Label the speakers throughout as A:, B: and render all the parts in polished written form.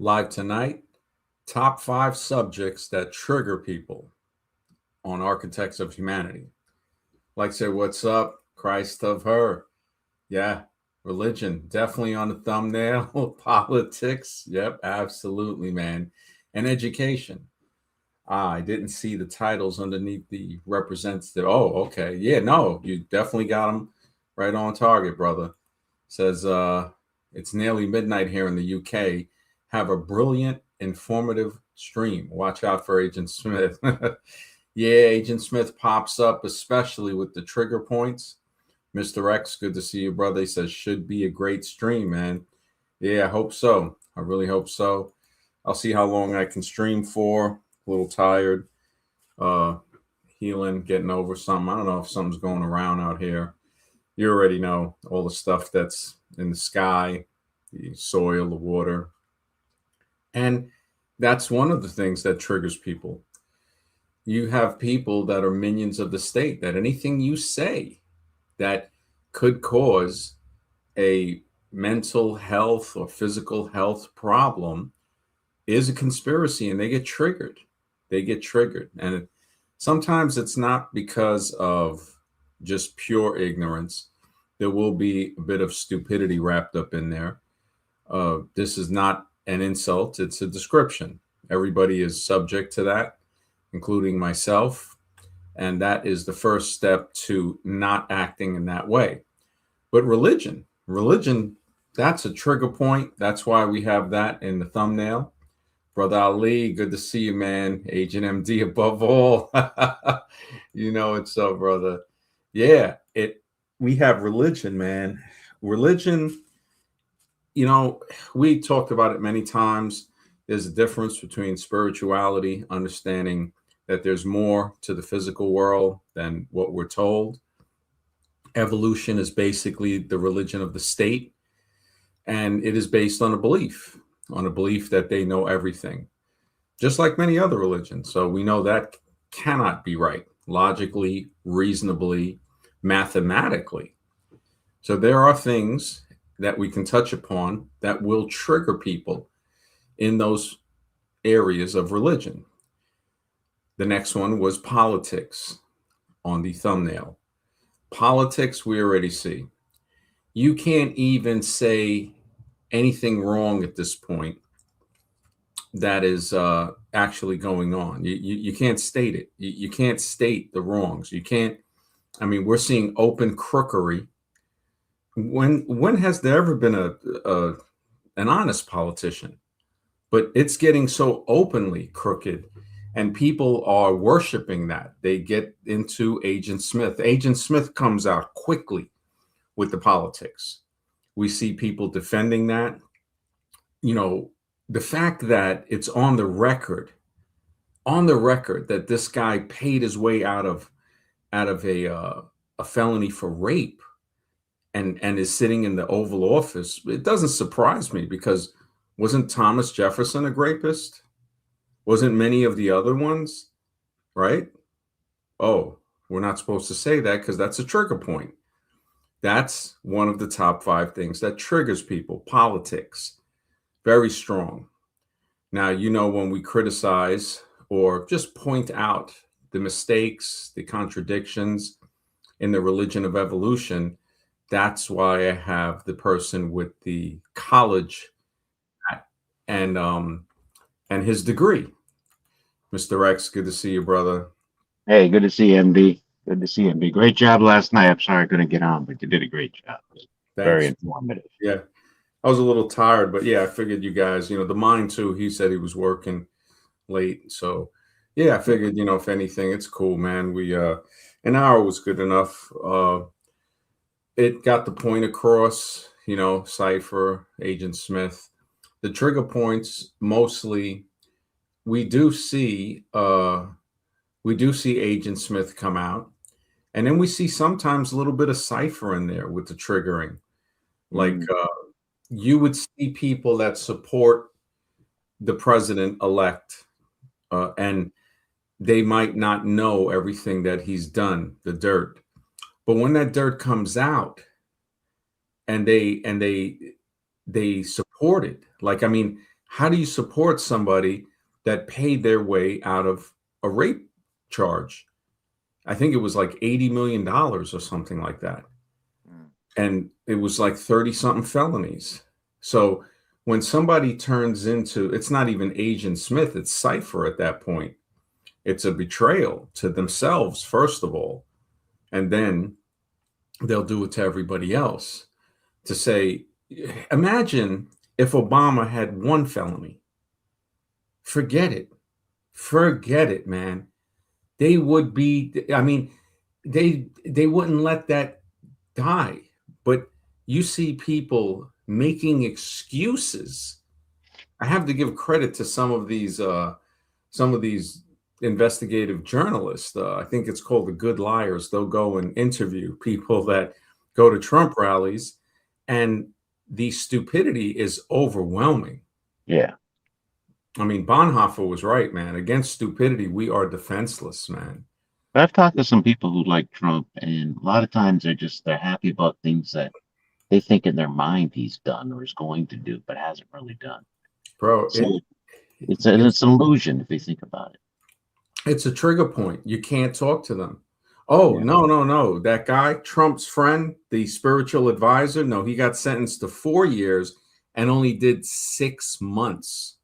A: Live tonight, top 5 subjects that trigger people on Architects of Humanity. Like I said, what's up? Christ of her. Yeah, religion, definitely on the thumbnail. Politics, yep, absolutely, man. And education. I didn't see the titles underneath the representative. Oh, okay. Yeah, no, you definitely got them right on target, brother. Says it's nearly midnight here in the UK. Have a brilliant, informative stream. Watch out for Agent Smith. Yeah, Agent Smith pops up, especially with the trigger points. Mr. X, good to see you, brother. He says, should be a great stream, man. Yeah, I hope so. I really hope so. I'll see how long I can stream for. A little tired. Uh, Healing, getting over something. I don't know if something's going around out here. You already know all the stuff that's in the sky, the soil, the water. And that's one of the things that triggers people. You have people that are minions of the state, that anything you say that could cause a mental health or physical health problem is a conspiracy, and they get triggered. They get triggered. And sometimes it's not because of just pure ignorance. There will be a bit of stupidity wrapped up in there. This is not an insult, it's a description. Everybody is subject to that, including myself. And that is the first step to not acting in that way. But religion, that's a trigger point. That's why we have that in the thumbnail. Brother Ali, good to see you, man. Agent MD above all. You know it's so, brother. Yeah, we have religion, man. Religion, you know, we talked about it many times. There's a difference between spirituality, understanding that there's more to the physical world than what we're told. Evolution is basically the religion of the state, and it is based on a belief that they know everything, just like many other religions. So we know that cannot be right logically, reasonably, mathematically. So there are things that we can touch upon that will trigger people in those areas of religion. The next one was politics on the thumbnail. Politics, we already see. You can't even say anything wrong at this point that is actually going on. You can't state it. You can't state the wrongs. You can't. I mean, we're seeing open crookery. When has there ever been a an honest politician? But it's getting so openly crooked, and people are worshiping that. They get into Agent Smith. Agent Smith comes out quickly with the politics. We see people defending that. You know, the fact that it's on the record that this guy paid his way out of a felony for rape and is sitting in the Oval Office, it doesn't surprise me because wasn't Thomas Jefferson a rapist? Wasn't many of the other ones, right? Oh, we're not supposed to say that because that's a trigger point. That's one of the top 5 things that triggers people. Politics, very strong. Now, you know, when we criticize or just point out the mistakes, the contradictions in the religion of evolution, that's why I have the person with the college and his degree. Mr. X, good to see you, brother.
B: Hey, good to see you, MB. Good to see you, MB. Great job last night. I'm sorry I couldn't get on, but you did a great job. Very
A: Thanks.
B: informative.
A: Yeah, I was a little tired, but yeah, I figured you guys, you know, the mine too. He said he was working late, so yeah, I figured, you know, if anything, it's cool, man. We an hour was good enough. It got the point across, you know, Cipher, Agent Smith. The trigger points mostly we do see Agent Smith come out, and then we see sometimes a little bit of Cipher in there with the triggering. Like
B: Mm.
A: you would see people that support the president elect, and they might not know everything that he's done, the dirt. But when that dirt comes out, and they support it, like I mean, How do you support somebody that paid their way out of a rape charge? I think it was like $80 million or something like that.
B: Mm.
A: And it was like 30 something felonies. So when somebody turns into, it's not even Agent Smith, it's Cypher at that point. It's a betrayal to themselves, first of all. And then they'll do it to everybody else. To say, imagine if Obama had one felony. Forget it. Forget it, man. They would be, I mean, they wouldn't let that die. But you see people making excuses. I have to give credit to some of these investigative journalists. I think it's called the Good Liars. They'll go and interview people that go to Trump rallies, and the stupidity is overwhelming.
B: Yeah.
A: I mean, Bonhoeffer was right, man. Against stupidity, we are defenseless, man.
B: But I've talked to some people who like Trump, and a lot of times they're happy about things that they think in their mind he's done or is going to do, but hasn't really done.
A: Bro,
B: So
A: it's
B: it's an illusion if you think about it.
A: it's a trigger point. You can't talk to them. Oh,
B: Yeah.
A: no, no, no. That guy, Trump's friend, the spiritual advisor, no, he got sentenced to 4 years and only did 6 months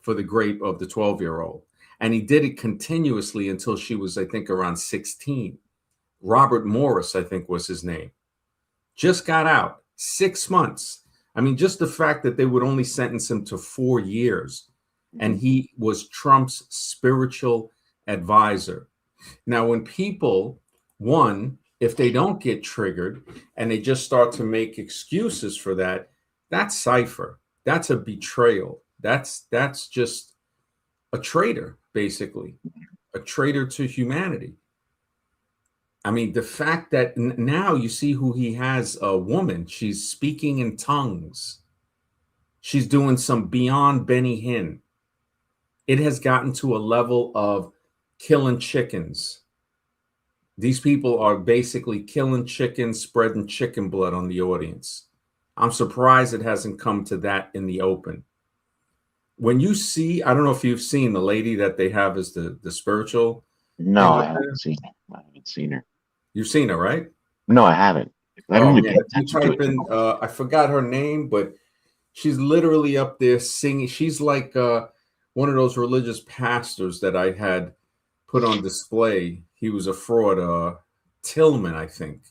A: for the grape of the 12-year-old. And he did it continuously until she was, I think, around 16. Robert Morris, I think, was his name. Just got out 6 months. I mean, just the fact that they would only sentence him to 4 years, and
B: Mhm.
A: he was Trump's spiritual advisor. Now, when people, one, if they don't get triggered and they just start to make excuses for that, that's cipher. That's a betrayal. That's just a traitor, basically, a traitor to humanity. I mean, the fact that now you see who he has, a woman, she's speaking in tongues. She's doing some beyond Benny Hinn. It has gotten to a level of killing chickens. These people are basically killing chickens, spreading chicken blood on the audience. I'm surprised it hasn't come to that in the open. When you see, I don't know if you've seen the lady that they have as the spiritual
B: No,
A: thing
B: I
A: up
B: haven't
A: there.
B: seen it. I haven't seen her.
A: You've seen her, right?
B: No, I haven't. I don't
A: Oh
B: really
A: man,
B: pay
A: if you
B: attention to
A: type
B: it too
A: in,
B: much.
A: I forgot her name, but she's literally up there singing. She's like one of those religious pastors that I had put on display. He was a fraud. Tillman, I think.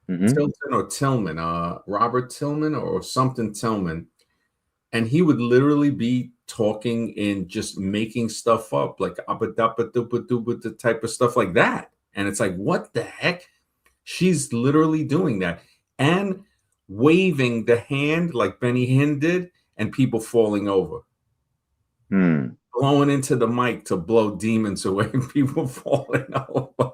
B: Hmm.
A: Tilton or Tillman, Robert Tillman or something Tillman. And he would literally be talking and just making stuff up, like the type of stuff like that. And it's like, what the heck? She's literally doing that and waving the hand like Benny Hinn did, and people falling over,
B: Hmm.
A: blowing into the mic to blow demons away, and people falling over.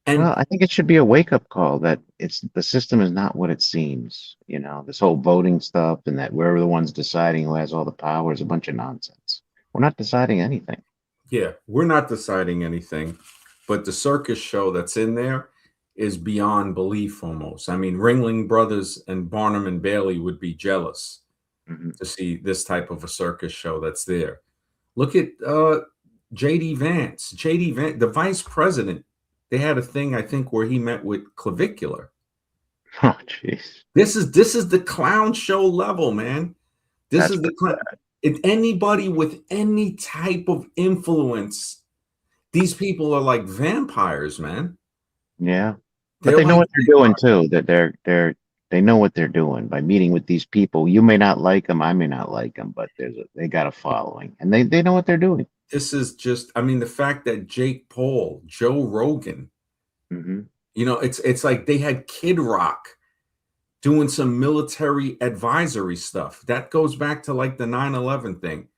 A: And
B: Well, I think it should be a wake-up call that it's the system is not what it seems. You know, this whole voting stuff and that we're the ones deciding who has all the power is a bunch of nonsense. We're not deciding anything.
A: yeah, we're not deciding anything, but the circus show that's in there is beyond belief almost. I mean, Ringling Brothers and Barnum and Bailey would be jealous
B: Hmm.
A: to see this type of a circus show that's there. Look at JD Vance. JD Vance, the vice president, they had a thing, I think, where he met with Clavicular.
B: Oh, jeez.
A: This is the clown show level, man. This
B: That's
A: is the
B: pretty
A: clown.
B: bad.
A: If anybody with any type of influence, these people are like vampires, man.
B: Yeah. But
A: They're
B: they know
A: like
B: what they're doing too, that they know what they're doing by meeting with these people. You may not like them, I may not like them, but they got a following and they know what they're doing.
A: this is just, I mean, the fact that Jake Paul, Joe Rogan,
B: Hmm.
A: it's like they had Kid Rock doing some military advisory stuff. That goes back to like the 9/11 thing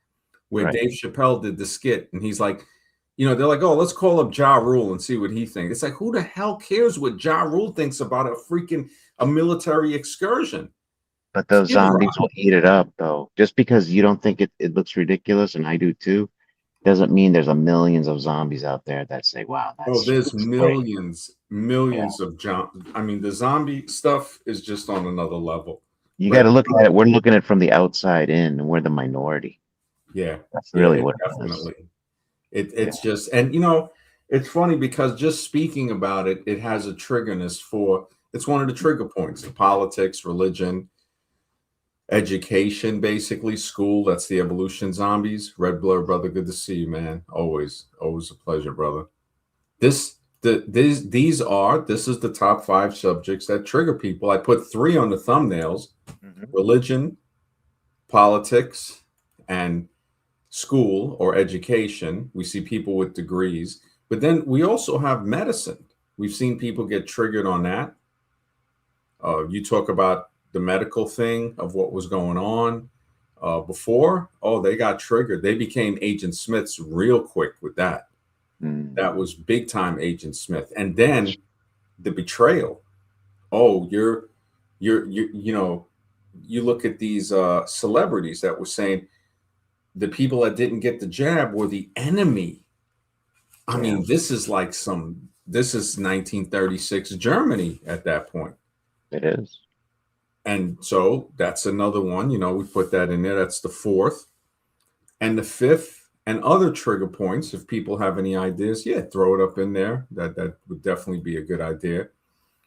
A: where
B: Right.
A: Dave Chappelle did the skit and he's like, they're like, oh, let's call up Ja Rule and see what he thinks. It's like, who the hell cares what Ja Rule thinks about a military excursion?
B: But those
A: Kid Rock.
B: zombies will eat it up though. Just because you don't think it looks ridiculous, and I do too, doesn't mean there's a millions of zombies out there that say, wow,
A: Oh,
B: that's
A: there's
B: looks great.
A: millions,
B: Yeah.
A: millions of I mean, the zombie stuff is just on another level.
B: You got
A: But
B: to look at it. We're looking at it from the outside in, and we're the minority.
A: yeah,
B: That's
A: yeah,
B: really
A: it
B: what it is.
A: definitely.
B: Yeah.
A: It's just, and it's funny because just speaking about it, it has a triggerness for. It's one of the trigger points: the politics, religion, education, basically school. That's the evolution zombies. Red Blur, brother, good to see you, man. Always a pleasure, brother. This is the top 5 subjects that trigger people. I put 3 on the thumbnails:
B: Mhm.
A: religion, politics, and school or education. We see people with degrees, but then we also have medicine. We've seen people get triggered on that. You talk about the medical thing of what was going on before. Oh, they got triggered. They became Agent Smiths real quick with that.
B: Mm.
A: That was big time Agent Smith. And then the betrayal. Oh, you look at these celebrities that were saying the people that didn't get the jab were the enemy. I
B: Yeah,
A: mean, this is 1936 Germany at that point.
B: it is.
A: And so that's another one, we put that in there. That's the fourth. And the fifth and other trigger points, if people have any ideas, yeah, throw it up in there. That would definitely be a good idea.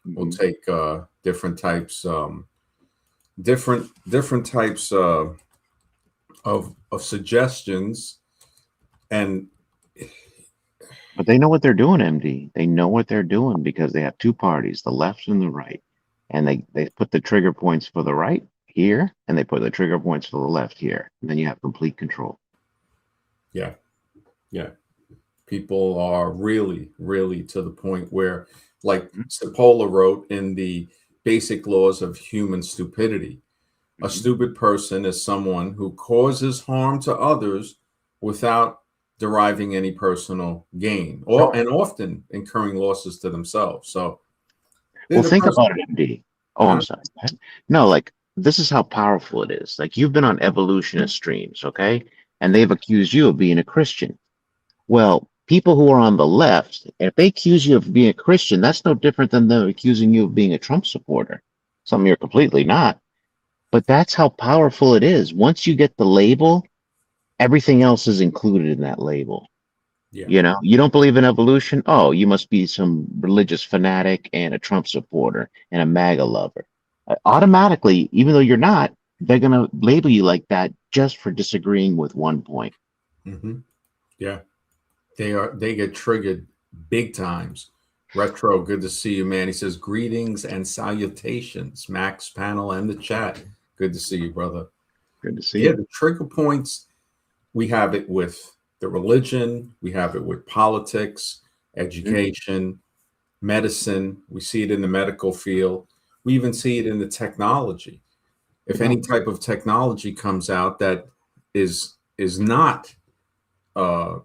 A: We'll
B: Mhm.
A: take different types of suggestions. And
B: But they know what they're doing, MD. They know what they're doing because they have two parties, the left and the right. And they put the trigger points for the right here, and they put the trigger points for the left here. And then you have complete control.
A: yeah, yeah, people are really, really to the point where, like
B: Mhm.
A: Cipolla wrote in the Basic Laws of Human Stupidity, a
B: Mhm.
A: stupid person is someone who causes harm to others without deriving any personal gain, or and often incurring losses to themselves. So they're
B: Well,
A: the
B: think
A: person.
B: about it, MD. Oh, I'm
A: Uh-huh.
B: sorry. No, like this is how powerful it is. Like you've been on evolutionist streams, okay? And they've accused you of being a Christian. Well, people who are on the left, if they accuse you of being a Christian, that's no different than them accusing you of being a Trump supporter. Something you're completely not. But that's how powerful it is. Once you get the label, everything else is included in that label.
A: Yeah.
B: You know, you don't believe in evolution? Oh, you must be some religious fanatic and a Trump supporter and a MAGA lover. Automatically, even though you're not, they're going to label you like that just for disagreeing with one point.
A: Hmm. Yeah. They get triggered big times. Retro, good to see you, man. He says greetings and salutations, Max panel and the chat. Good to see you, brother.
B: Good to see
A: Yeah,
B: you.
A: the trigger points, we have it with the religion, we have it with politics,
B: Mhm.
A: education, medicine. We see it in the medical field. We even see it in the technology. If
B: Yeah.
A: any type of technology comes out that is not uh,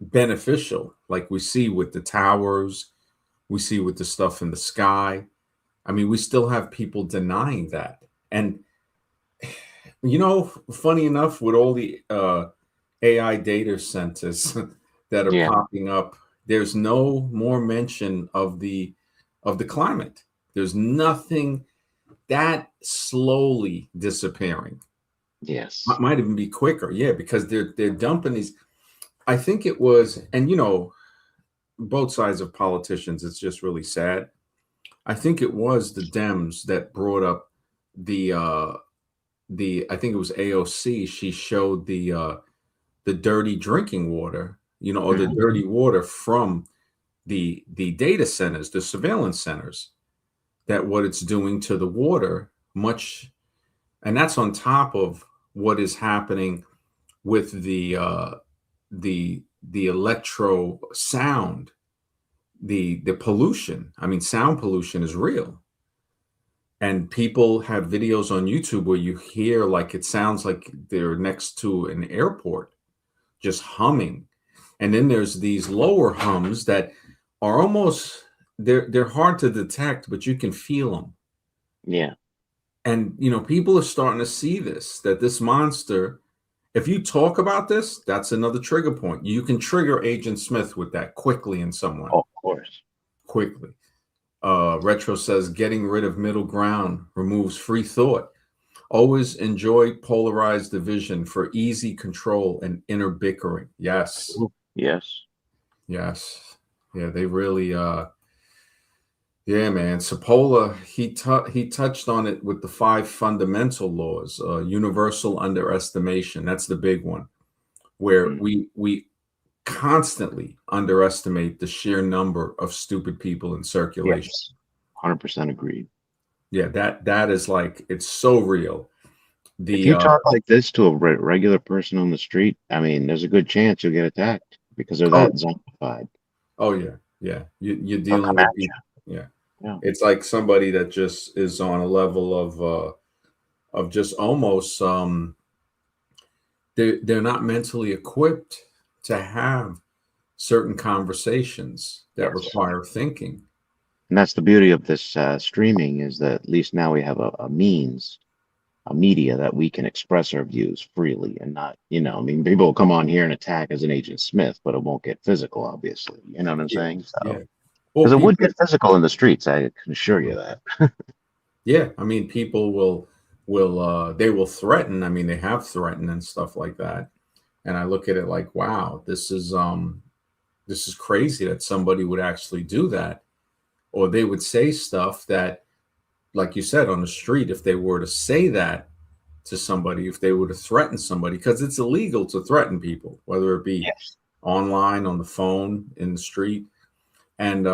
A: beneficial, like we see with the towers, we see with the stuff in the sky. I mean, we still have people denying that. And funny enough, with all the AI data centers that are
B: Yeah.
A: popping up, there's no more mention of the climate. There's nothing that slowly disappearing.
B: Yes.
A: Might even be quicker, yeah, because they're dumping these. I think it was, and both sides of politicians. It's just really sad. I think it was the Dems that brought up the I think it was AOC. She showed the dirty drinking water, or the
B: Mhm.
A: dirty water from the data centers, the surveillance centers, that what it's doing to the water much, and that's on top of what is happening with the electro sound, the pollution. I mean, sound pollution is real. And people have videos on YouTube where you hear like it sounds like they're next to an airport just humming. And then there's these lower hums that are almost, they're hard to detect, but you can feel them.
B: Yeah.
A: And people are starting to see this, that this monster, if you talk about this, that's another trigger point. You can trigger Agent Smith with that quickly in someone.
B: Oh, of course.
A: Quickly. Retro says getting rid of middle ground removes free thought. Always enjoy polarized division for easy control and inner bickering. Yes.
B: Ooh, yes.
A: Yes. Yeah, they really yeah, man. Sapola, he touched on it with the five fundamental laws, universal underestimation. That's the big one, where
B: Mm,
A: we constantly underestimate the sheer number of stupid people in circulation.
B: yes. 100% agreed.
A: Yeah, that is like it's so real.
B: If
A: The
B: you talk like this to a regular person on the street, I mean, there's a good chance you'll get attacked because they're
A: oh
B: that zombified.
A: oh yeah, yeah. You're
B: They'll
A: dealing
B: come at
A: with
B: you.
A: people. Yeah,
B: Yeah.
A: it's like somebody that just is on a level of just almost they're not mentally equipped to have certain conversations that
B: Yes.
A: require thinking.
B: And that's the beauty of this streaming is that at least now we have a means, a media that we can express our views freely and not, I mean, people will come on here and attack as an Agent Smith, but it won't get physical, obviously. You know what I'm
A: Yeah,
B: saying?
A: yeah.
B: So,
A: Well,
B: because it would
A: people,
B: get physical in the streets, I can assure you that.
A: yeah. I mean, people will they will threaten. I mean, they have threatened and stuff like that. And I look at it like, wow, this is crazy that somebody would actually do that, or they would say stuff that, like you said, on the street, if they were to say that to somebody, if they were to threaten somebody, because it's illegal to threaten people, whether it be
B: Yes.
A: online, on the phone, in the street, and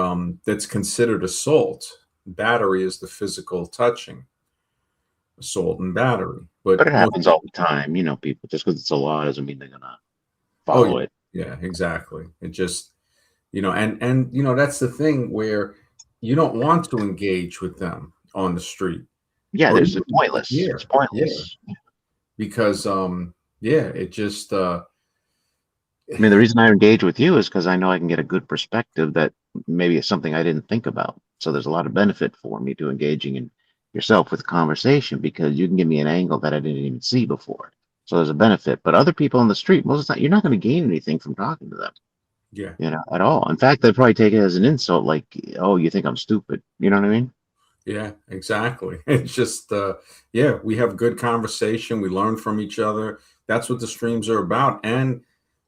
A: that's considered assault. Battery is the physical touching, assault and battery.
B: But
A: But
B: it happens all the time. People, just because it's a law doesn't mean they're going to
A: oh
B: follow
A: yeah,
B: it.
A: yeah, exactly. It just and that's the thing where you don't want to engage with them on the street
B: Yeah,
A: or
B: there's it's
A: even
B: pointless. It's
A: here, yeah,
B: pointless.
A: because yeah, it just
B: I mean, the reason I engage with you is because I know I can get a good perspective that maybe it's something I didn't think about. So there's a lot of benefit for me to engaging in yourself with conversation because you can give me an angle that I didn't even see before. So there's a benefit. But other people on the street, most of the time, you're not going to gain anything from talking to them,
A: yeah.
B: at all. In fact, they probably take it as an insult, like, oh, you think I'm stupid. You know what I mean?
A: Yeah, exactly. It's just yeah, we have good conversation, we learn from each other. That's what the streams are about. And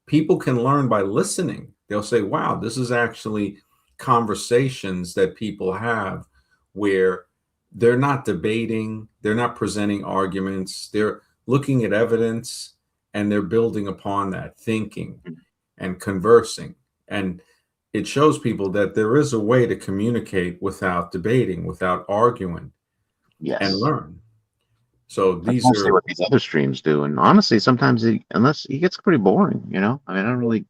A: people can learn by listening. They'll say, "Wow, this is actually conversations that people have where they're not debating, they're not presenting arguments, they're looking at evidence and they're building upon that, thinking and conversing." And it shows people that there is a way to communicate without debating, without arguing, and
B: Yes.
A: learn. So
B: That's
A: these
B: mostly
A: are,
B: what these other streams do. And honestly, sometimes unless it gets pretty boring. I mean, I don't really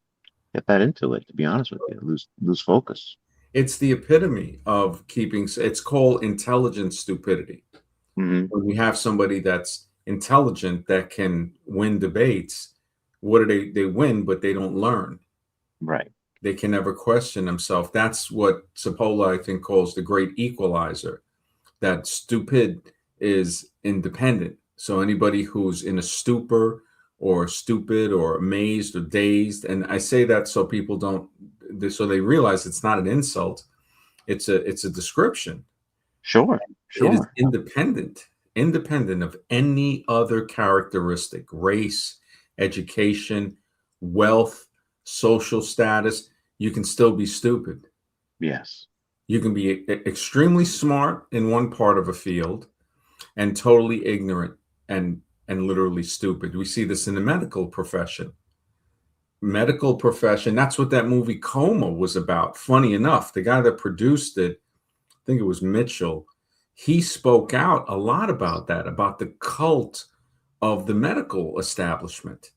B: get that into it, to be honest with you. Lose focus.
A: it's the epitome of keeping, it's called intelligent stupidity.
B: Hmm.
A: When we have somebody that's intelligent that can win debates, what do they win, but they don't learn.
B: Right.
A: They can never question themselves. That's what Sapola, I think, calls the great equalizer. That stupid is independent. So anybody who's in a stupor or stupid or amazed or dazed, and I say that so people don't, so they realize it's not an insult. It's a description.
B: Sure.
A: It is
B: Sure.
A: independent of any other characteristic, race, education, wealth, social status. You can still be stupid.
B: Yes.
A: You can be extremely smart in one part of a field and totally ignorant and literally stupid. We see this in the medical profession. Medical profession, that's what that movie Coma was about. Funny enough, the guy that produced it, I think it was Mitchell, he spoke out a lot about that, about the cult of the medical establishment.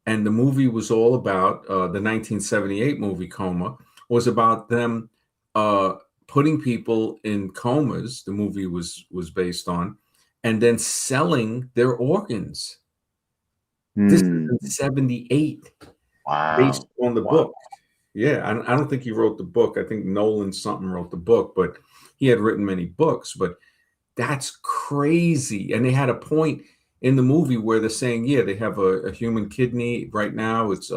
A: And the movie was all about the 1978 movie Coma was about them uh, putting people in comas. The movie was based on, and then selling their organs. This is
B: Hmm.
A: in '78, based
B: Wow.
A: on the
B: Wow.
A: book. Yeah, I don't think he wrote the book. I think Nolan something wrote the book, but he had written many books. But that's crazy. And they had a point in the movie where they're saying, yeah, they have a human kidney right now. It's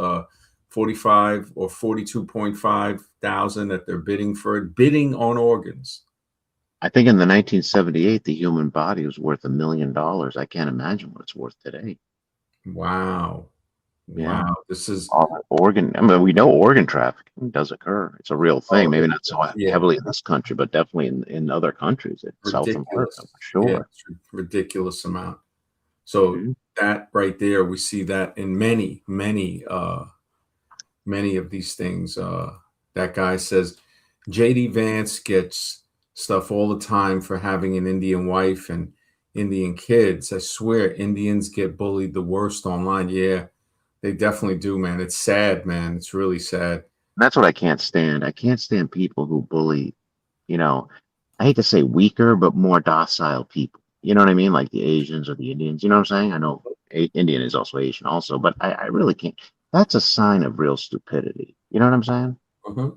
A: 45 or 42.5 thousand that they're bidding for it, bidding on organs.
B: I think in the 1978, the human body was worth $1 million. I can't imagine what it's worth today.
A: Wow.
B: Yeah.
A: Wow. This is,
B: All that organ. I mean, we know organ trafficking does occur. It's a real thing.
A: oh,
B: Maybe not so
A: yeah,
B: heavily in this country, but definitely in other countries, in South America,
A: ridiculous.
B: for
A: Yeah,
B: sure.
A: it's ridiculous amount. So
B: Mhm.
A: that right there, we see that in many, many of these things. That guy says JD Vance gets stuff all the time for having an Indian wife and Indian kids. I swear Indians get bullied the worst online. Yeah, they definitely do, man. It's sad, man. It's really sad.
B: That's what I can't stand. I can't stand people who bully, you know, I hate to say weaker, but more docile people. You know what I mean? Like the Asians or the Indians. You know what I'm saying? I know Indian is also Asian, also, but I really can't. That's a sign of real stupidity. You know what I'm saying?
A: Uh-huh.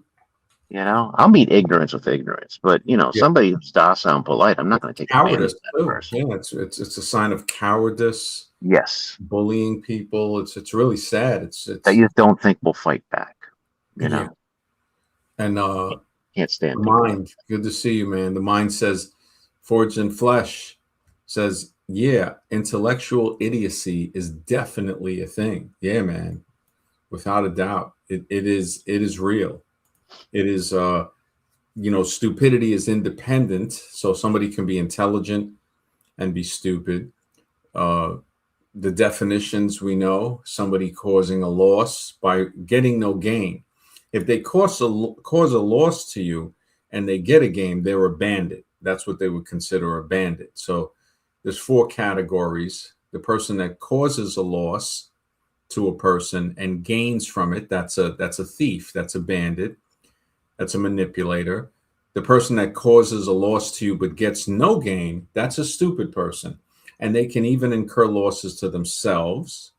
B: I'll meet ignorance with ignorance, but
A: Yeah,
B: somebody who's docile and polite, I'm not going to take advantage
A: cowardice
B: of that
A: too.
B: person.
A: Yeah, it's a sign of cowardice,
B: Yes,
A: bullying people. It's really sad.
B: that
A: It's
B: you don't think will fight back. You
A: yeah.
B: know,
A: And
B: can't stand
A: the
B: people like
A: mind, good to see you, man. The mind says, Forged in Flesh says, yeah, intellectual idiocy is definitely a thing. Yeah, man, without a doubt. It is real. It is stupidity is independent. So somebody can be intelligent and be stupid. Uh the definitions we know, somebody causing a loss by getting no gain. If they cause a loss to you and they get a gain, they're a bandit. That's what they would consider a bandit. So there's four categories. The person that causes a loss to a person and gains from it, that's a thief, that's a bandit, that's a manipulator. The person that causes a loss to you but gets no gain, that's a stupid person. And they can even incur losses to themselves.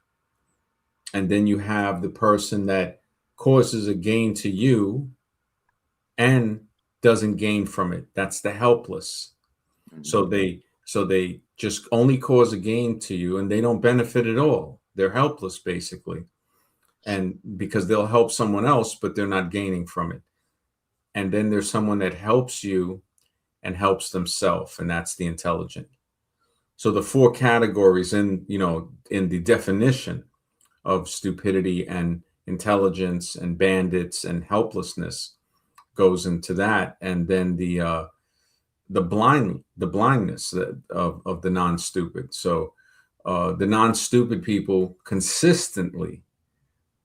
A: And then you have the person that causes a gain to you and doesn't gain from it. That's the helpless.
B: that.
A: So they just only cause a gain to you and they don't benefit at all. They're helpless basically. And because they'll help someone else, but they're not gaining from it. And then there's someone that helps you and helps themselves, and that's the intelligent. So the four categories in the definition of stupidity and intelligence and bandits and helplessness goes into that, and then the blindness of the non-stupid. So the non-stupid people consistently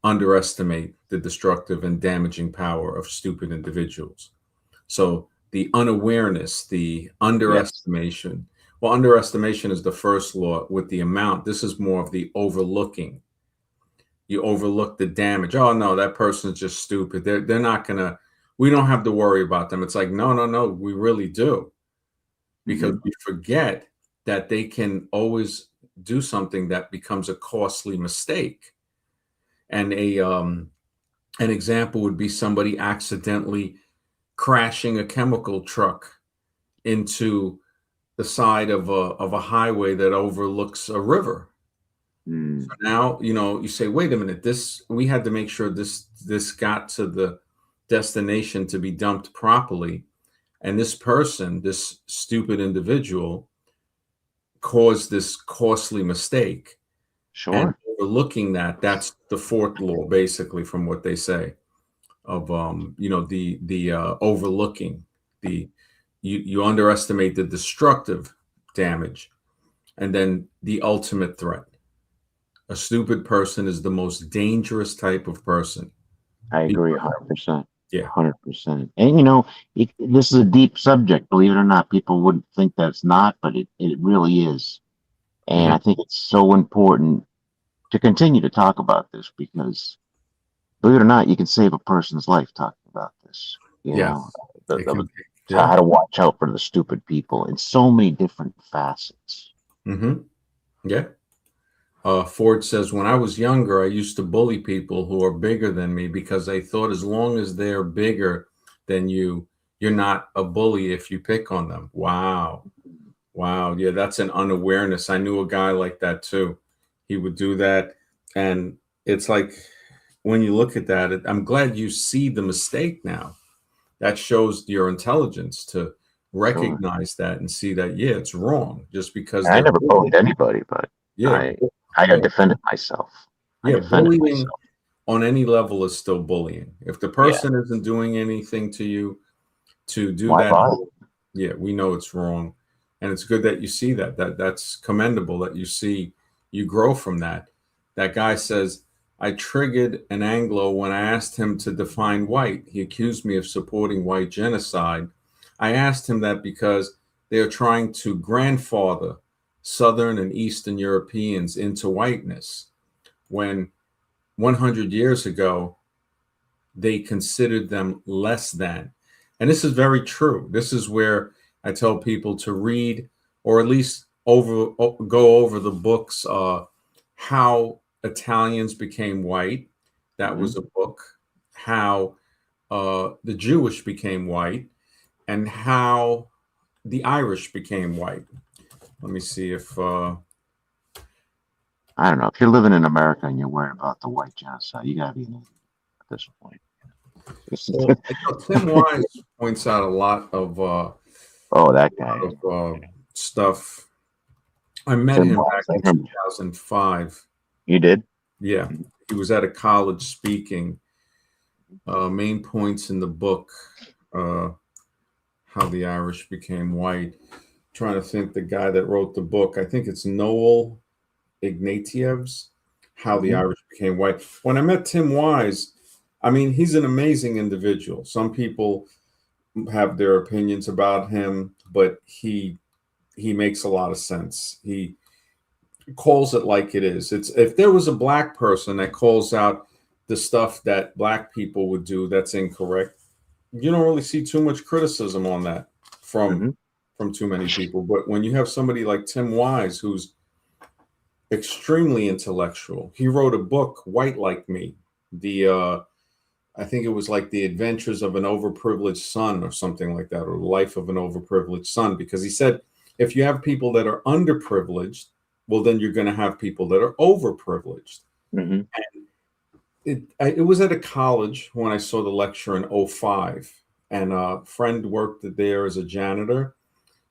A: underestimate the destructive and damaging power of stupid individuals. So the unawareness, the
B: Yes.
A: underestimation. Well, underestimation is the first law with the amount. This is more of the overlooking. You overlook the damage. Oh no, that person's just stupid. They're not gonna. We don't have to worry about them. It's like no, no, no. We really do because
B: Hmm.
A: we forget that they can always do something that becomes a costly mistake. And an example would be somebody accidentally crashing a chemical truck into the side of a highway that overlooks a river. So
B: Mm.
A: now, you say, wait a minute, this we had to make sure this got to the destination to be dumped properly. And this person, this stupid individual, caused this costly mistake. And
B: Sure.
A: overlooking that's the fourth law, basically, from what they say of the overlooking the you underestimate the destructive damage and then the ultimate threat. A stupid person is the most dangerous type of person
B: I agree
A: because
B: 100%.
A: yeah.
B: 100%. And this is a deep subject, believe it or not. People wouldn't think that it's not, but it really is. And
A: Mhm.
B: I think it's so important to continue to talk about this because, believe it or not, you can save a person's life talking about this.
A: Yes,
B: The,
A: it
B: the,
A: can be. Yeah.
B: how to watch out for the stupid people in so many different facets.
A: Hmm. Yeah. Ford says, when I was younger, I used to bully people who are bigger than me because I thought as long as they're bigger than you, you're not a bully if you pick on them. Wow. Wow. Yeah, that's an unawareness. I knew a guy like that too. He would do that. And it's like when you look at that, I'm glad you see the mistake now. That shows your intelligence to
B: Sure.
A: recognize that and see that, yeah, it's wrong just because
B: And I
A: they're
B: never
A: bullying.
B: bullied anybody, but
A: Yeah,
B: I I
A: yeah,
B: defended myself. I
A: yeah.
B: defended
A: Bullying
B: myself.
A: on any level is still bullying. If the
B: Yeah.
A: person isn't doing anything to you to do
B: Why
A: that,
B: bother?
A: yeah, we know it's wrong. And it's good that you see that. That's commendable that you see you grow from that. That guy says, I triggered an Anglo when I asked him to define white. He accused me of supporting white genocide. I asked him that because they are trying to grandfather Southern and Eastern Europeans into whiteness when 100 years ago they considered them less than. And this is very true. This is where I tell people to read or at least go over the books, How Italians Became White. That
B: Hmm.
A: was a book. How the Jewish became white and how the Irish became white. Let me see if
B: I don't know. If you're living in America and you're worried about the white genocide, you gotta be an idiot at this point.
A: well, Tim Wise points out a
B: Oh, that guy.
A: of stuff. I met
B: Tim
A: him
B: Walz.
A: back
B: I
A: in
B: remember.
A: 2005.
B: You did?
A: Yeah, he was at a college speaking. Main points in the book, uh, How the Irish Became White. Trying to think the guy that wrote the book. I think it's Noel Ignatiev's How the
B: Hmm.
A: Irish Became White. When I met Tim Wise, I mean, he's an amazing individual. Some people have their opinions about him, but he makes a lot of sense. He calls it like it is. It's if there was a black person that calls out the stuff that black people would do that's incorrect, you don't really see too much criticism on that from
B: Hmm.
A: from too many people. But when you have somebody like Tim Wise, who's extremely intellectual, he wrote a book, White Like Me. The I think it was like The Adventures of an Overprivileged Son or something like that, or the Life of an Overprivileged Son, because he said if you have people that are underprivileged, well, then you're going to have people that are overprivileged.
B: Hmm.
A: It was at a college when I saw the lecture in '05, and a friend worked there as a janitor,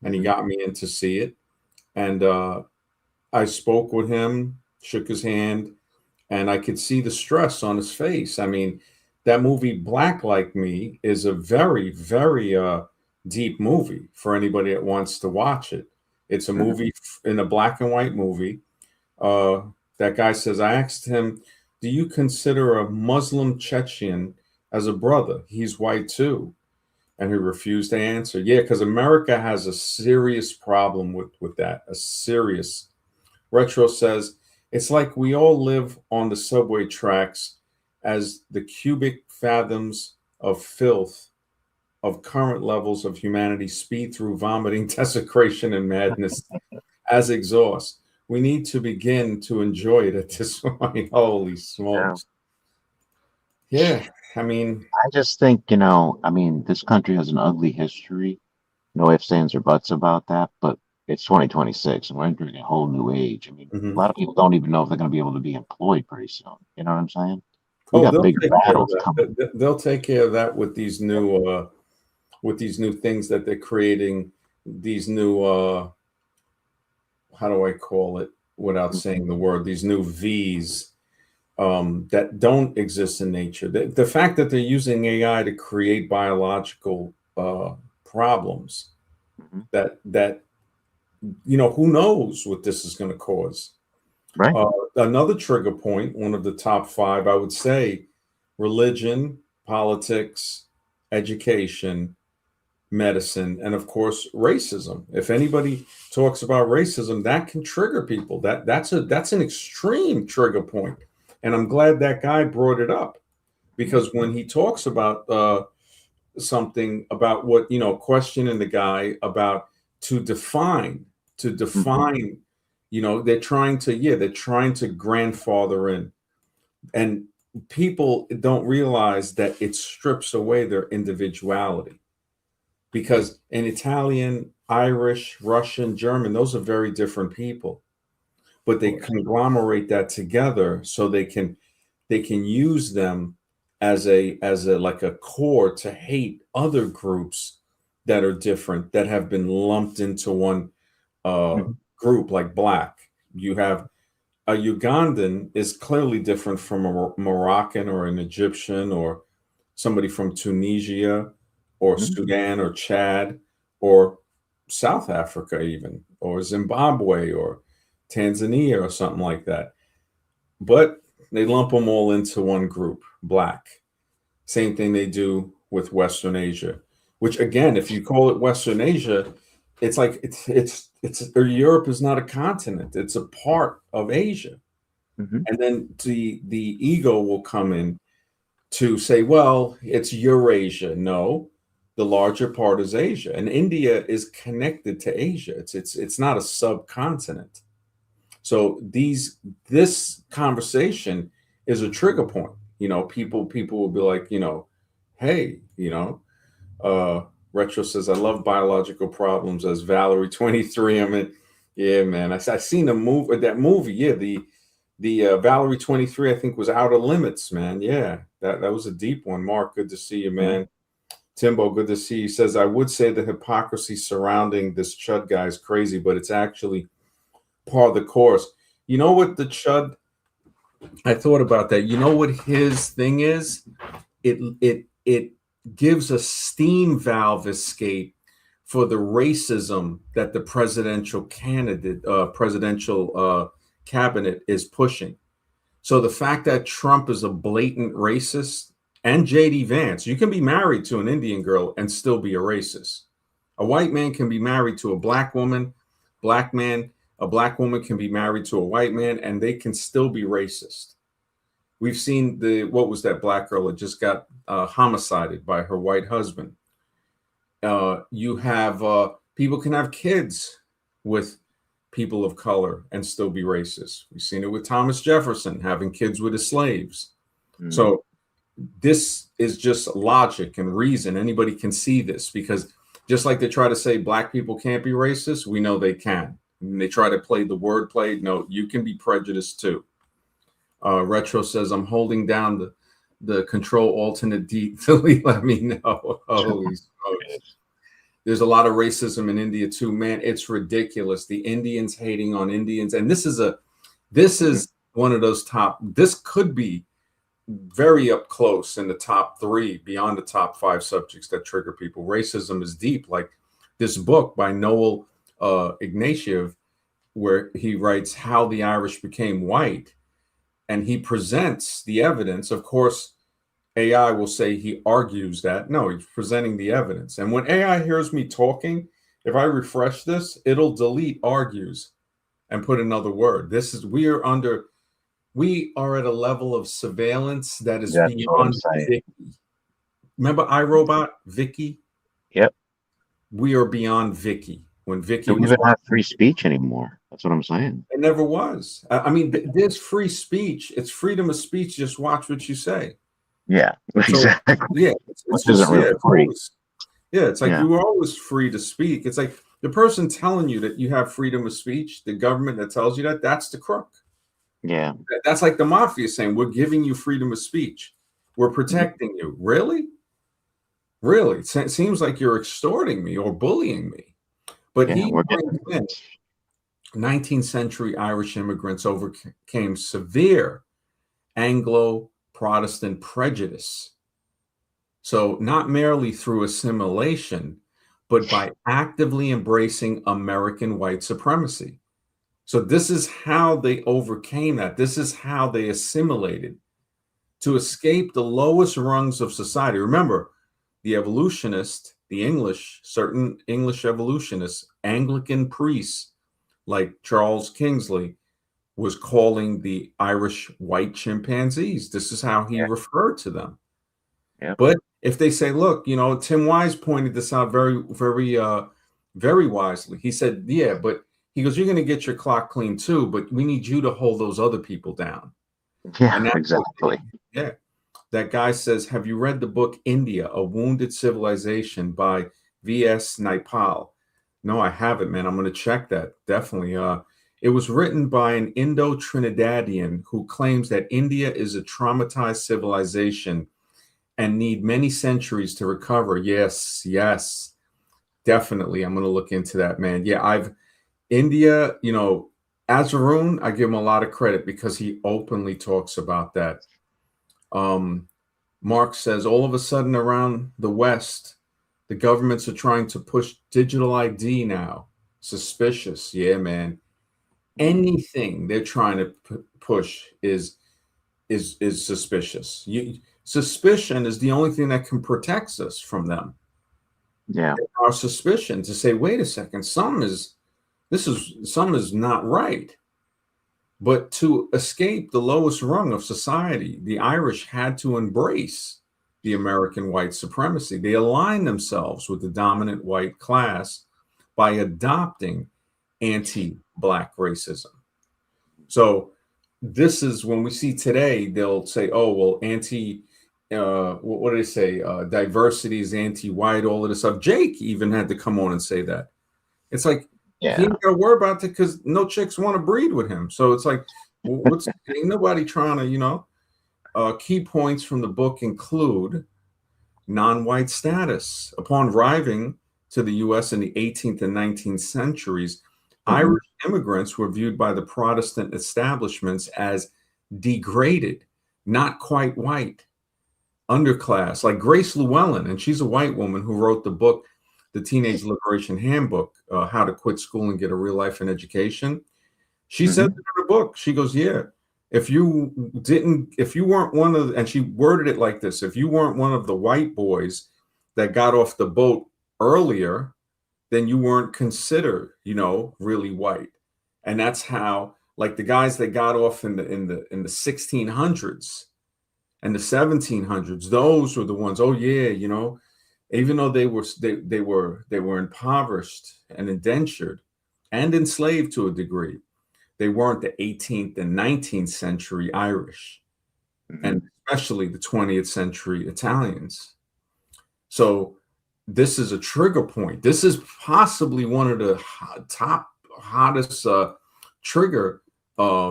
A: and he
B: Hmm.
A: got me in to see it. And I spoke with him, shook his hand, and I could see the stress on his face. I mean, that movie Black Like Me is a very, very deep movie for anybody that wants to watch it. It's a
B: Hmm.
A: movie in a black and white movie. Uh, that guy says, I asked him, do you consider a Muslim Chechen as a brother? He's white too. And he refused to answer. Yeah, because America has a serious problem with that, a serious. Retro says, it's like we all live on the subway tracks as the cubic fathoms of filth of current levels of humanity speed through vomiting, desecration, and madness as exhaust. We need to begin to enjoy it at this point. Holy
B: Yeah.
A: smokes. Yeah, I mean,
B: I just think, I mean, this country has an ugly history. No ifs, ands, or buts about that, but it's 2026 and we're entering a whole new age. I mean, a
A: mhm.
B: lot of people don't even know if they're going to be able to be employed pretty soon. You know what I'm saying? We
A: Oh,
B: got
A: they'll
B: bigger
A: take care of
B: battles
A: that.
B: coming.
A: They'll take care of that with these new things that they're creating. These new how do I call it without
B: Mhm.
A: saying the word? These new V's that don't exist in nature. The fact that they're using AI to create biological problems
B: Mhm.
A: that who knows what this is going to cause.
B: Right?
A: Another trigger point, one of the top five, I would say, religion, politics, education, medicine, and of course racism. If anybody talks about racism, that can trigger people. That's an extreme trigger point. And I'm glad that guy brought it up because when he talks about something about what questioning the guy about to define to
B: Hmm.
A: define they're trying to grandfather in, and people don't realize that it strips away their individuality because in Italian, Irish, Russian, German, those are very different people, but
B: Of
A: they
B: course.
A: conglomerate that together so they can use them as a like a core to hate other groups that are different that have been lumped into one
B: Mhm.
A: group, like black. You have a Ugandan is clearly different from a Moroccan or an Egyptian or somebody from Tunisia or
B: Mhm.
A: Sudan or Chad or South Africa, even, or Zimbabwe or Tanzania or something like that. But they lump them all into one group, black. Same thing they do with Western Asia, which again, if you call it Western Asia, it's like or Europe is not a continent; it's a part of Asia.
B: Mhm.
A: And then the ego will come in to say, well, it's Eurasia. No, the larger part is Asia, and India is connected to Asia. It's not a subcontinent. So this conversation is a trigger point. People will be like, hey, uh, Retro says, I love biological problems as Valerie 23. I mean, yeah, man. I seen that movie. Yeah, the Valerie 23, I think, was Outer Limits, man. Yeah, that was a deep one. Mark, good to see you,
B: Mhm.
A: man. Timbo, good to see you. He says, I would say the hypocrisy surrounding this Chud guy is crazy, but it's actually part of the course. You know what the Chud, I thought about that. You know what his thing is? It gives a steam valve escape for the racism that the presidential cabinet is pushing. So the fact that Trump is a blatant racist, and JD Vance, you can be married to an Indian girl and still be a racist. A white man can be married to a black woman, black man, a black woman can be married to a white man, and they can still be racist. We've seen what was that black girl that just got homicided by her white husband. You have people can have kids with people of color and still be racist. We've seen it with Thomas Jefferson having kids with his slaves.
B: Mhm.
A: So this is just logic and reason. Anybody can see this because just like they try to say black people can't be racist, we know they can. And they try to play the word play. No, you can be prejudiced too. Retro says, I'm holding down the control alternate D. Philly, let me know. Holy smokes. There's a lot of racism in India too, man. It's ridiculous. The Indians hating on Indians. And this
B: Mhm.
A: is one of those this could be very up close in the top three, beyond the top five subjects that trigger people. Racism is deep. Like this book by Noel Ignatieff, where he writes How the Irish Became White, and he presents the evidence. Of course, AI will say he argues that. No, he's presenting the evidence. And when AI hears me talking, if I refresh this, it'll delete argues and put another word. We are at a level of surveillance that is
B: That's what I'm
A: beyond
B: saying.
A: Vicky. Remember iRobot, Vicky?
B: Yep.
A: We are beyond Vicky. When Vicky
B: Don't
A: was
B: even have
A: watching,
B: free speech anymore. That's what I'm saying.
A: it never was. I mean, there's free speech. It's freedom of speech. Just watch what you say.
B: Yeah,
A: So,
B: exactly.
A: yeah, it's
B: Which isn't
A: just, yeah,
B: really
A: it's
B: free.
A: always, yeah, it's like
B: Yeah.
A: you were always free to speak. It's like the person telling you that you have freedom of speech, the government that tells you that, that's the crook.
B: Yeah.
A: That's like the mafia saying, we're giving you freedom of speech. We're
B: Mhm.
A: protecting you. Really? Really? It seems like you're extorting me or bullying me. But
B: Yeah.
A: he
B: We're
A: brings
B: getting.
A: in 19th century Irish immigrants overcame severe Anglo Protestant prejudice. So, not merely through assimilation, but by actively embracing American white supremacy. So, this is how they overcame that. This is how they assimilated to escape the lowest rungs of society. Remember, the evolutionists, certain English evolutionists, Anglican priests like Charles Kingsley, was calling the Irish white chimpanzees. This is how he
B: Yeah.
A: referred to them.
B: Yep.
A: But if they say, look, Tim Wise pointed this out very, very, very wisely. He said, yeah, but he goes, you're going to get your clock clean too, but we need you to hold those other people down. And
B: Yeah.
A: that's what,
B: Exactly.
A: yeah. That guy says, have you read the book India, A Wounded Civilization by V.S. Naipaul? No, I haven't, man. I'm going to check that. Definitely. It was written by an Indo-Trinidadian who claims that India is a traumatized civilization and need many centuries to recover. Yes, yes. Definitely, I'm going to look into that, man. Yeah, I've India, Azarun, I give him a lot of credit because he openly talks about that. Um, Mark says all of a sudden around the West, the governments are trying to push digital ID now. Suspicious. Yeah, man. Anything they're trying to push is suspicious. Suspicion is the only thing that can protect us from them.
B: Yeah.
A: Our suspicion to say, wait a second, some is not right. But to escape the lowest rung of society, the Irish had to embrace the American white supremacy. They aligned themselves with the dominant white class by adopting anti-black racism. So this is when we see today, they'll say, oh, well, what do they say? Diversity is anti-white, all of this stuff. Jake even had to come on and say that. It's like, he
B: Yeah.
A: ain't got to worry about it because no chicks want to breed with him. So it's like, ain't nobody trying to, key points from the book include non-white status. Upon arriving to the U.S. in the 18th and 19th centuries,
B: Hmm.
A: Irish immigrants were viewed by the Protestant establishments as degraded, not quite white, underclass, like Grace Llewellyn, and she's a white woman who wrote the book, The Teenage Liberation Handbook, How to Quit School and Get a Real Life and Education. She said
B: Hmm.
A: in her book, she goes, yeah, if you weren't one of, and she worded it like this, if you weren't one of the white boys that got off the boat earlier, then you weren't considered, really white. And that's how, like the guys that got off in the 1600s and the 1700s, those were the ones, oh yeah, even though they were impoverished and indentured and enslaved to a degree, they weren't the 18th and 19th century Irish,
B: Hmm.
A: and especially the 20th century Italians. So this is a trigger point. This is possibly one of the top hottest trigger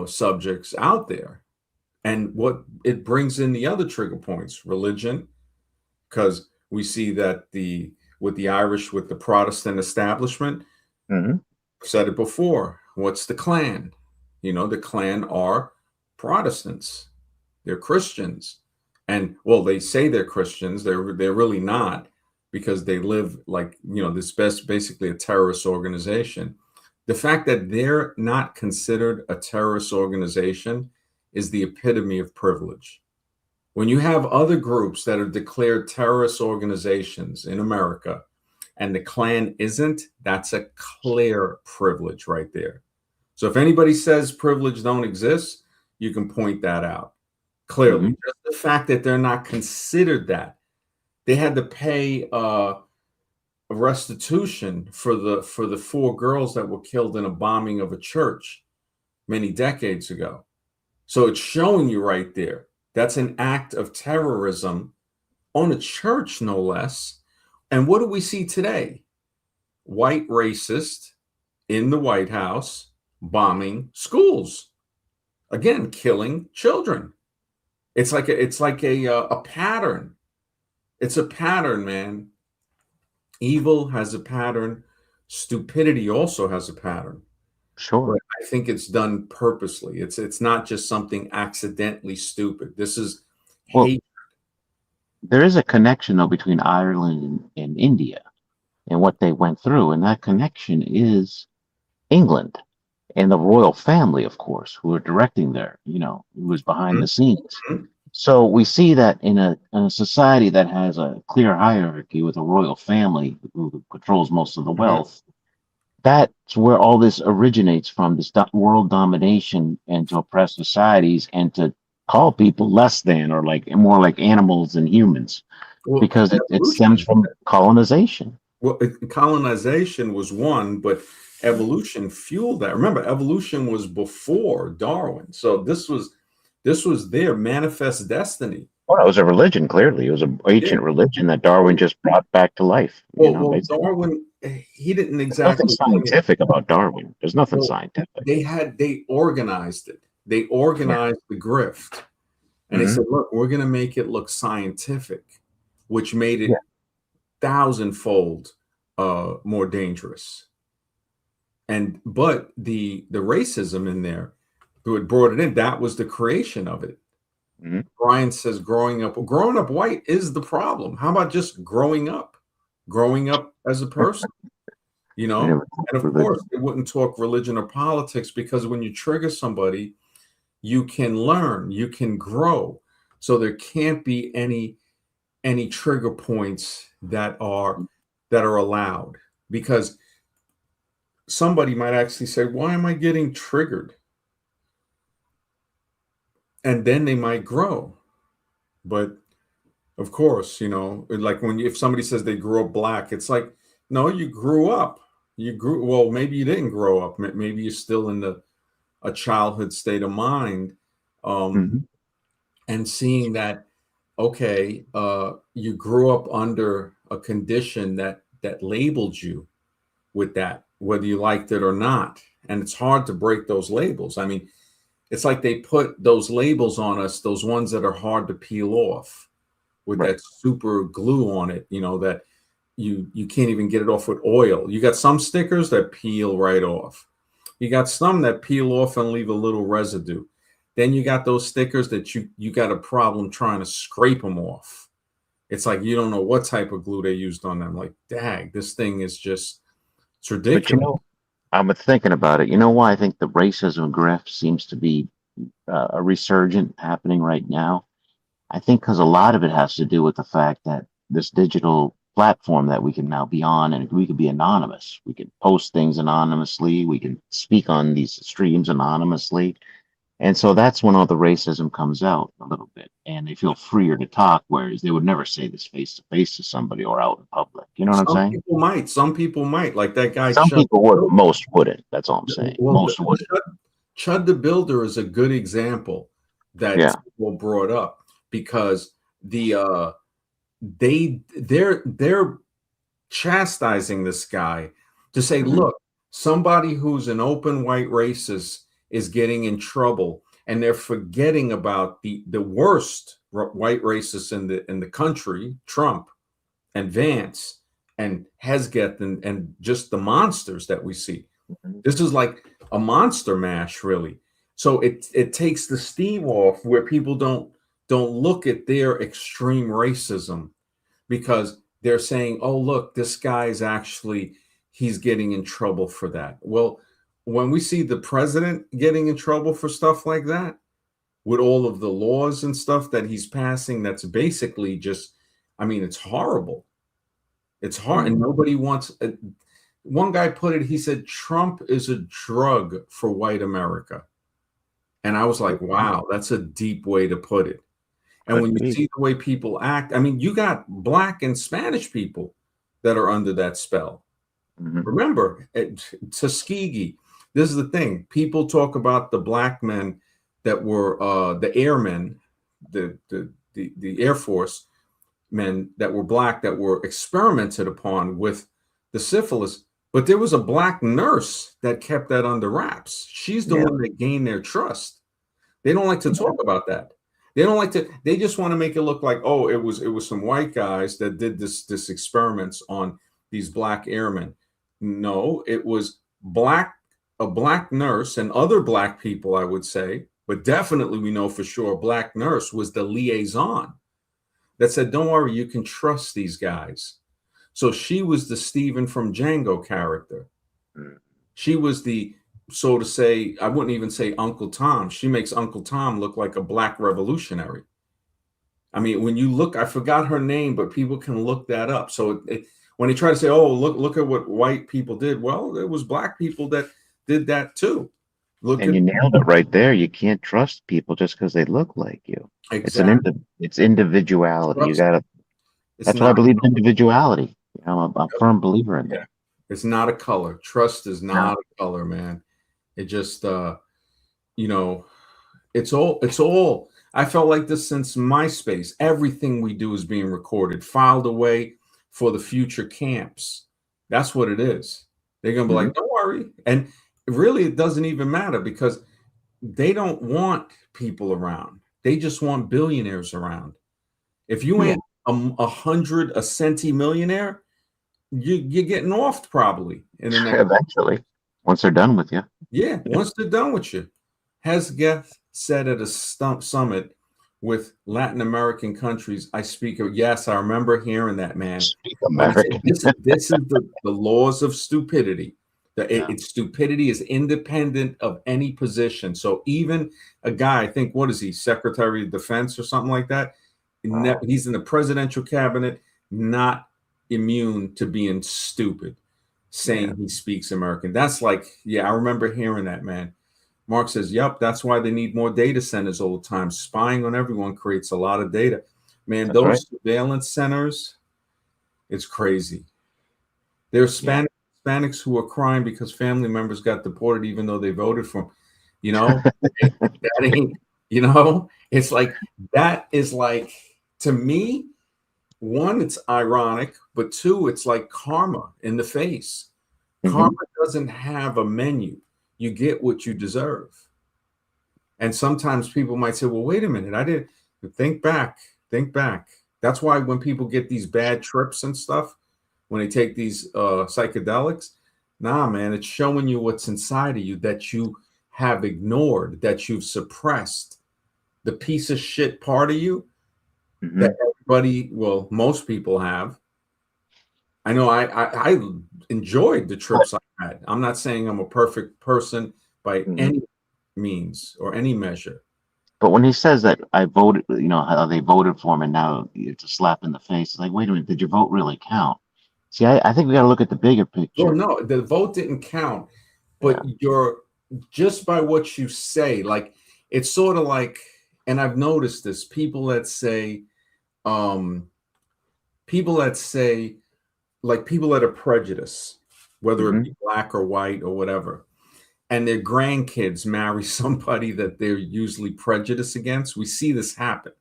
A: subjects out there. And what it brings in the other trigger points, religion, because we see that with the Irish, with the Protestant establishment,
B: Hmm.
A: I've said it before. What's the Klan? The Klan are Protestants. They're Christians. And well, they say they're Christians. They're really not, because they live like, this basically a terrorist organization. The fact that they're not considered a terrorist organization is the epitome of privilege. When you have other groups that are declared terrorist organizations in America and the Klan isn't, that's a clear privilege right there. So if anybody says privilege don't exist, you can point that out clearly.
B: Hmm.
A: Just the fact that they're not considered that. They had to pay a restitution for the four girls that were killed in a bombing of a church many decades ago. So it's showing you right there. That's an act of terrorism on a church, no less. And what do we see today? White racist in the White House bombing schools, again, killing children. It's like a pattern. It's a pattern, man. Evil has a pattern. Stupidity also has a pattern. But
B: Sure.
A: I think it's done purposely. It's not just something accidentally stupid. This is
B: Well,
A: hate.
B: there is a connection though between Ireland and India and what they went through, and that connection is England and the royal family, of course, who are directing there, who was behind the scenes.
A: Mhm.
B: So we see that in a society that has a clear hierarchy with a royal family who controls most of the
A: Mhm.
B: wealth, that's where all this originates from, this world domination and to oppress societies and to call people less than or like more like animals than humans
A: Well,
B: because it stems
A: evolution.
B: from colonization.
A: Well, colonization was one, but evolution fueled that. Remember, evolution was before Darwin, so this was their manifest destiny.
B: Well, it was a religion, clearly. It was an
A: Yeah.
B: ancient religion that Darwin just brought back to life,
A: Well,
B: basically.
A: Darwin, he didn't
B: There's nothing
A: exactly bring it.
B: scientific about Darwin. There's nothing
A: Well,
B: scientific.
A: they organized it. They
B: Yeah.
A: organized the grift, and they
B: Hmm.
A: said, "Look, we're going to make it look scientific," which made
B: Yeah.
A: it thousandfold more dangerous. And but the racism in there, who had brought it in, that was the creation of it.
B: Mm-hmm.
A: Brian says growing up white is the problem. How about just growing up as a person, you
B: We
A: know?
B: never talk
A: And of course,
B: religion.
A: they wouldn't talk religion or politics because when you trigger somebody, you can learn, you can grow. So there can't be any trigger points that are allowed because somebody might actually say, "Why am I getting triggered?" And then they might grow. But of course, like if somebody says they grew up black, it's like, no, you grew up. Well, maybe you didn't grow up. Maybe you're still in a childhood state of mind. Um,
B: Mm-hmm.
A: and seeing that, okay, you grew up under a condition that labeled you with that, whether you liked it or not. And it's hard to break those labels. I mean, it's like they put those labels on us, those ones that are hard to peel off with
B: Right.
A: that super glue on it, that you can't even get it off with oil. You got some stickers that peel right off. You got some that peel off and leave a little residue. Then you got those stickers that you got a problem trying to scrape them off. It's like you don't know what type of glue they used on them. Like, dag, this thing is just it's
B: But
A: ridiculous.
B: I'm thinking about it. You know why I think the racism grift seems to be a resurgent happening right now? I think because a lot of it has to do with the fact that this digital platform that we can now be on, and we can be anonymous. We can post things anonymously. We can speak on these streams anonymously. And so that's when all the racism comes out a little bit, and they feel freer to talk, whereas they would never say this face to face to somebody or out in public. You know what I'm saying?
A: Some people might, like that guy
B: Some
A: Chud.
B: people would, but most wouldn't. That's all I'm saying.
A: Well,
B: Most wouldn't.
A: Chud the Builder is a good example that
B: Yeah.
A: people brought up because they're chastising this guy to say,
B: Hmm.
A: look, somebody who's an open white racist is getting in trouble, and they're forgetting about the worst white racists in the country, Trump and Vance and Hesgeth and just the monsters that we see. This is like a monster mash, really. So it takes the steam off where people don't look at their extreme racism because they're saying, "Oh, look, this guy is actually he's getting in trouble for that." Well, when we see the president getting in trouble for stuff like that, with all of the laws and stuff that he's passing, that's basically just, I mean, it's horrible. It's hard, and
B: Hmm.
A: nobody wants. One guy put it. He said, "Trump is a drug for white America," and I was like, "Wow, that's a deep way to put it." And
B: Could
A: when you
B: be.
A: see the way people act, I mean, you got black and Spanish people that are under that spell.
B: Hmm.
A: Remember, Tuskegee. This is the thing. People talk about the black men that were the airmen, the Air Force men that were black that were experimented upon with the syphilis. But there was a black nurse that kept that under wraps. She's the
B: Yeah.
A: one that gained their trust. They don't like to talk about that. They don't like to. They just want to make it look like, oh, it was some white guys that did this experiments on these black airmen. No, it was a black nurse and other black people, I would say, but definitely we know for sure a black nurse was the liaison that said, "Don't worry, you can trust these guys." So she was the Stephen from Django character.
B: Mm.
A: She was the, so to say, I wouldn't even say Uncle Tom. She makes Uncle Tom look like a black revolutionary. I mean, when you look, I forgot her name, but people can look that up. So when they try to say, "Oh, look at what white people did," well, it was black people that did that too. Look
B: And
A: at
B: you nailed it right there. You can't trust people just because they look like you.
A: exactly.
B: It's individuality. You
A: Trust.
B: gotta.
A: It's
B: That's why I
A: not.
B: believe in individuality. I'm a firm believer in
A: Yeah,
B: that.
A: it's not a color. Trust is
B: No.
A: not a color, man. It just you know, it's all I felt like this since MySpace. Everything we do is being recorded, filed away for the future camps. That's what it is. They're gonna be
B: Hmm.
A: like, don't worry. And really it doesn't even matter because they don't want people around. They just want billionaires around. If you
B: Yeah.
A: ain't a hundred a centimillionaire, you're getting off probably in the next.
B: Eventually, once they're done with you.
A: Yeah, once they're done with you. Hesketh said at a summit with Latin American countries, I speak of, yes, I remember hearing that, man.
B: Speak
A: But he said,
B: American.
A: this is the laws of stupidity.
B: Yeah.
A: Stupidity is independent of any position. So even a guy, I think, what is he, Secretary of Defense or something like that? He's in the presidential cabinet, not immune to being stupid, saying he speaks American. That's like, yeah, I remember hearing that, man. Mark says, yep, that's why they need more data centers all the time. Spying on everyone creates a lot of data. Man,
B: That's right.
A: those surveillance centers, it's crazy. There's Hispanics who are crying because family members got deported even though they voted for them. You know, that ain't, it's like, that is like, to me, one, it's ironic, but two, it's like karma in the face. Karma doesn't have a menu. You get what you deserve. And sometimes people might say, well, wait a minute, I didn't think back. That's why when people get these bad trips and stuff, when they take these psychedelics, nah, man, it's showing you what's inside of you that you have ignored, that you've suppressed, the piece of shit part of you that everybody, well, most people have. I know I enjoyed the trips I had. I'm not saying I'm a perfect person by any means or any measure.
B: But when he says that I voted, how they voted for him, and now it's a slap in the face. It's like, wait a minute, did your vote really count? See, I think we got to look at the bigger
A: Well,
B: picture.
A: no, the vote didn't count,
B: Yeah.
A: but you're just by what you say, like it's sort of like, and I've noticed this, um, people that say, like people that are prejudiced, whether it be black or white or whatever, and their grandkids marry somebody that they're usually prejudiced against. We see this happen.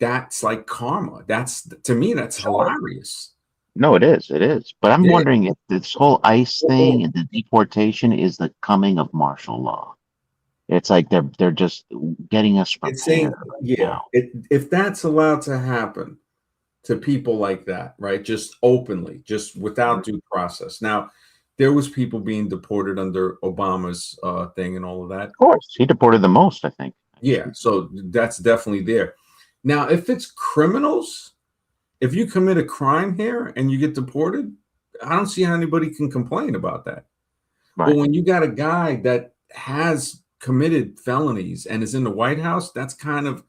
A: That's like karma. That's, to me, that's hilarious.
B: No, it is. It is. But I'm
A: Yeah.
B: wondering if this whole ICE thing and the deportation is the coming of martial law. It's like they're just getting us
A: It's saying,
B: prepared right
A: yeah,
B: now.
A: if that's allowed to happen to people like that, right? Just openly, just without due process. Now, there was people being deported under Obama's thing and all of that.
B: Of course, he deported the most, I think.
A: Yeah, so that's definitely there. Now, if it's criminals, if you commit a crime here and you get deported, I don't see how anybody can complain about that. But
B: Right.
A: when you got a guy that has committed felonies and is in the White House, that's kind of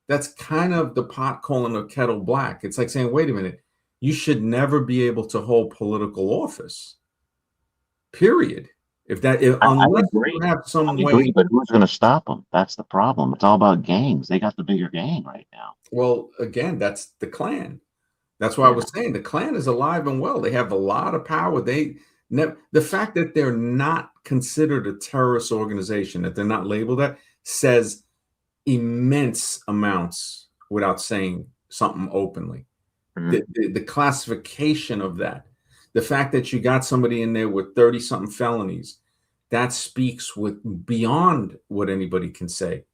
A: the pot calling the kettle black. It's like saying, wait a minute, you should never be able to hold political office. Period.
B: I
A: Unless you
B: agree.
A: have
B: I
A: some way.
B: agree, but who's going to stop them? That's the problem. It's all about gangs. They got the bigger gang right now.
A: Well, again, that's the Klan. That's why I
B: Yeah.
A: was saying the Klan is alive and well. They have a lot of power. The fact that they're not considered a terrorist organization, that they're not labeled that, says immense amounts without saying something openly. The classification of that, the fact that you got somebody in there with 30 something felonies, that speaks with beyond what anybody can say.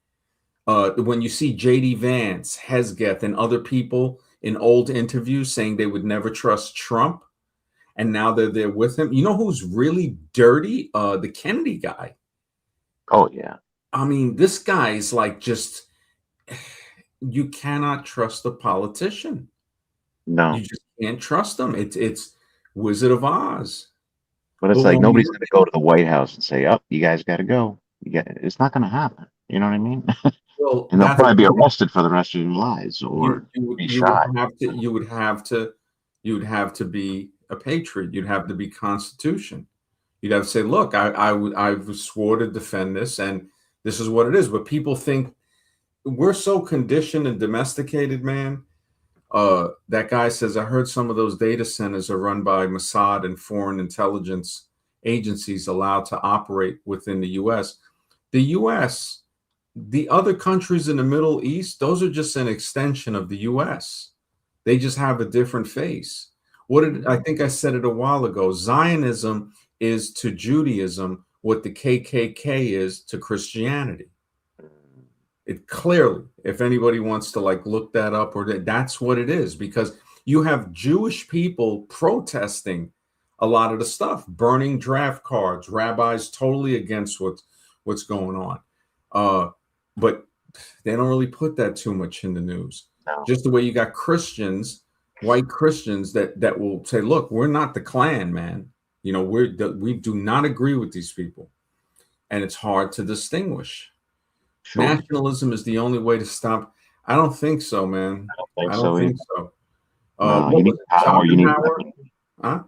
A: When you see JD Vance, Hesketh, and other people in old interviews saying they would never trust Trump, and now they're there with him. You know who's really dirty? The Kennedy guy.
B: Oh yeah.
A: I mean, this guy is like, just, you cannot trust a politician. You
B: No.
A: just can't trust them. It's Wizard of Oz.
B: But
A: But
B: it's like
A: when we
B: nobody's
A: look
B: going to go to the White House and say, "Oh, you guys got to go." It's not going to happen. You know what I mean?
A: well,
B: And they'll
A: that's
B: probably be arrested for the rest of their lives
A: you
B: or
A: you
B: be
A: you would
B: shot.
A: have to be a patriot. You'd have to be Constitution. You'd have to say, look, I've swore to defend this, and this is what it is. But people think we're so conditioned and domesticated, man. That guy says, I heard some of those data centers are run by Mossad and foreign intelligence agencies allowed to operate within the U.S. The U.S., the other countries in the Middle East, those are just an extension of the U.S. They just have a different face. I think I said it a while ago. Zionism is to Judaism what the KKK is to Christianity. It clearly, if anybody wants to like look that up, or that's what it is, because You have Jewish people protesting a lot of the stuff, burning draft cards, rabbis totally against what's going on. But they don't really put that too much in the news.
B: No.
A: Just the way you got Christians, white Christians that will say, "Look, we're not the Klan, man. You know, we do not agree with these people," and it's hard to distinguish.
B: Sure.
A: Nationalism is the only way to stop. I don't think so, man.
B: I don't think
A: I don't
B: so
A: think
B: either.
A: so.
B: No, you
A: What was
B: need
A: it?
B: power. You need
A: Schopenhauer?
B: weaponry.
A: Huh?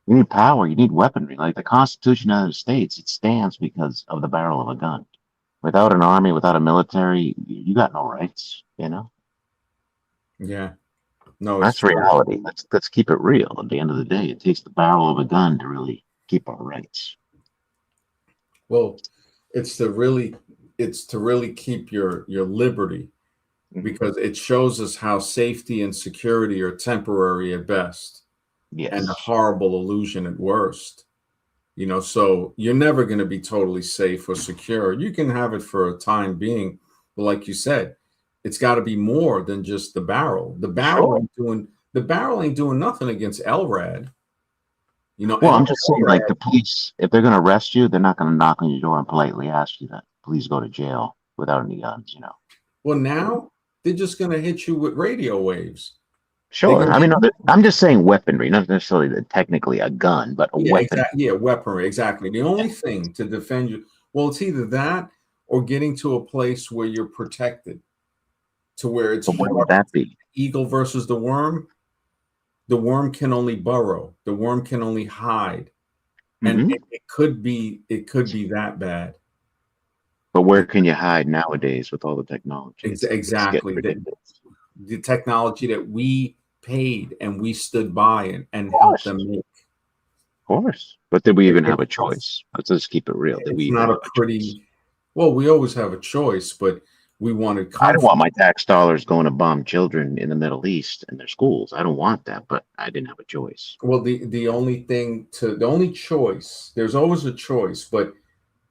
B: You need power. You need weaponry. Like the Constitution of the United States, it stands because of the barrel of a gun. Without an army, without a military, you got no rights. You know,
A: Yeah. No, it's
B: that's
A: true.
B: reality. Let's keep it real. At the end of the day, it takes the barrel of a gun to really keep our rights.
A: Well, it's to really it's to really keep your liberty,
B: Mhm.
A: because it shows us how safety and security are temporary at best and a
B: Yes.
A: horrible illusion at worst. You know, so you're never going to be totally safe or secure. You can have it for a time being, but like you said, it's got to be more than just the barrel.
B: Sure.
A: The barrel ain't doing nothing against LRAD. You know,
B: Well,
A: and
B: I'm just saying, like the police, if they're going to arrest you, they're not going to knock on your door and politely ask you to please go to jail without any guns. You know.
A: well, now they're just going to hit you with radio waves. They're
B: Sure.
A: going
B: I
A: to
B: mean, no, I'm just saying weaponry, not necessarily technically a gun, but a
A: Yeah,
B: weapon.
A: exactly. Yeah, weaponry. Exactly. The only thing to defend you, well, it's either that or getting to a place where you're protected, to where it's
B: So where would
A: hard.
B: that be?
A: Eagle versus the worm. The worm can only burrow. The worm can only hide, and
B: Hmm.
A: it could be that bad.
B: But where
A: It,
B: can you hide nowadays with all the technology? It's getting
A: exactly.
B: ridiculous.
A: The technology that we paid and we stood by and
B: Of
A: helped
B: course,
A: them make.
B: of course. But did we
A: It,
B: even have a
A: it's
B: choice? Let's just keep it real. Did we
A: it's
B: even
A: not a
B: have a choice?
A: pretty. Well, we always have a choice, but we wanted
B: I don't
A: comfort.
B: want my tax dollars going to bomb children in the Middle East and their schools. I don't want that, but I didn't have a choice.
A: Well, the only choice, there's always a choice, but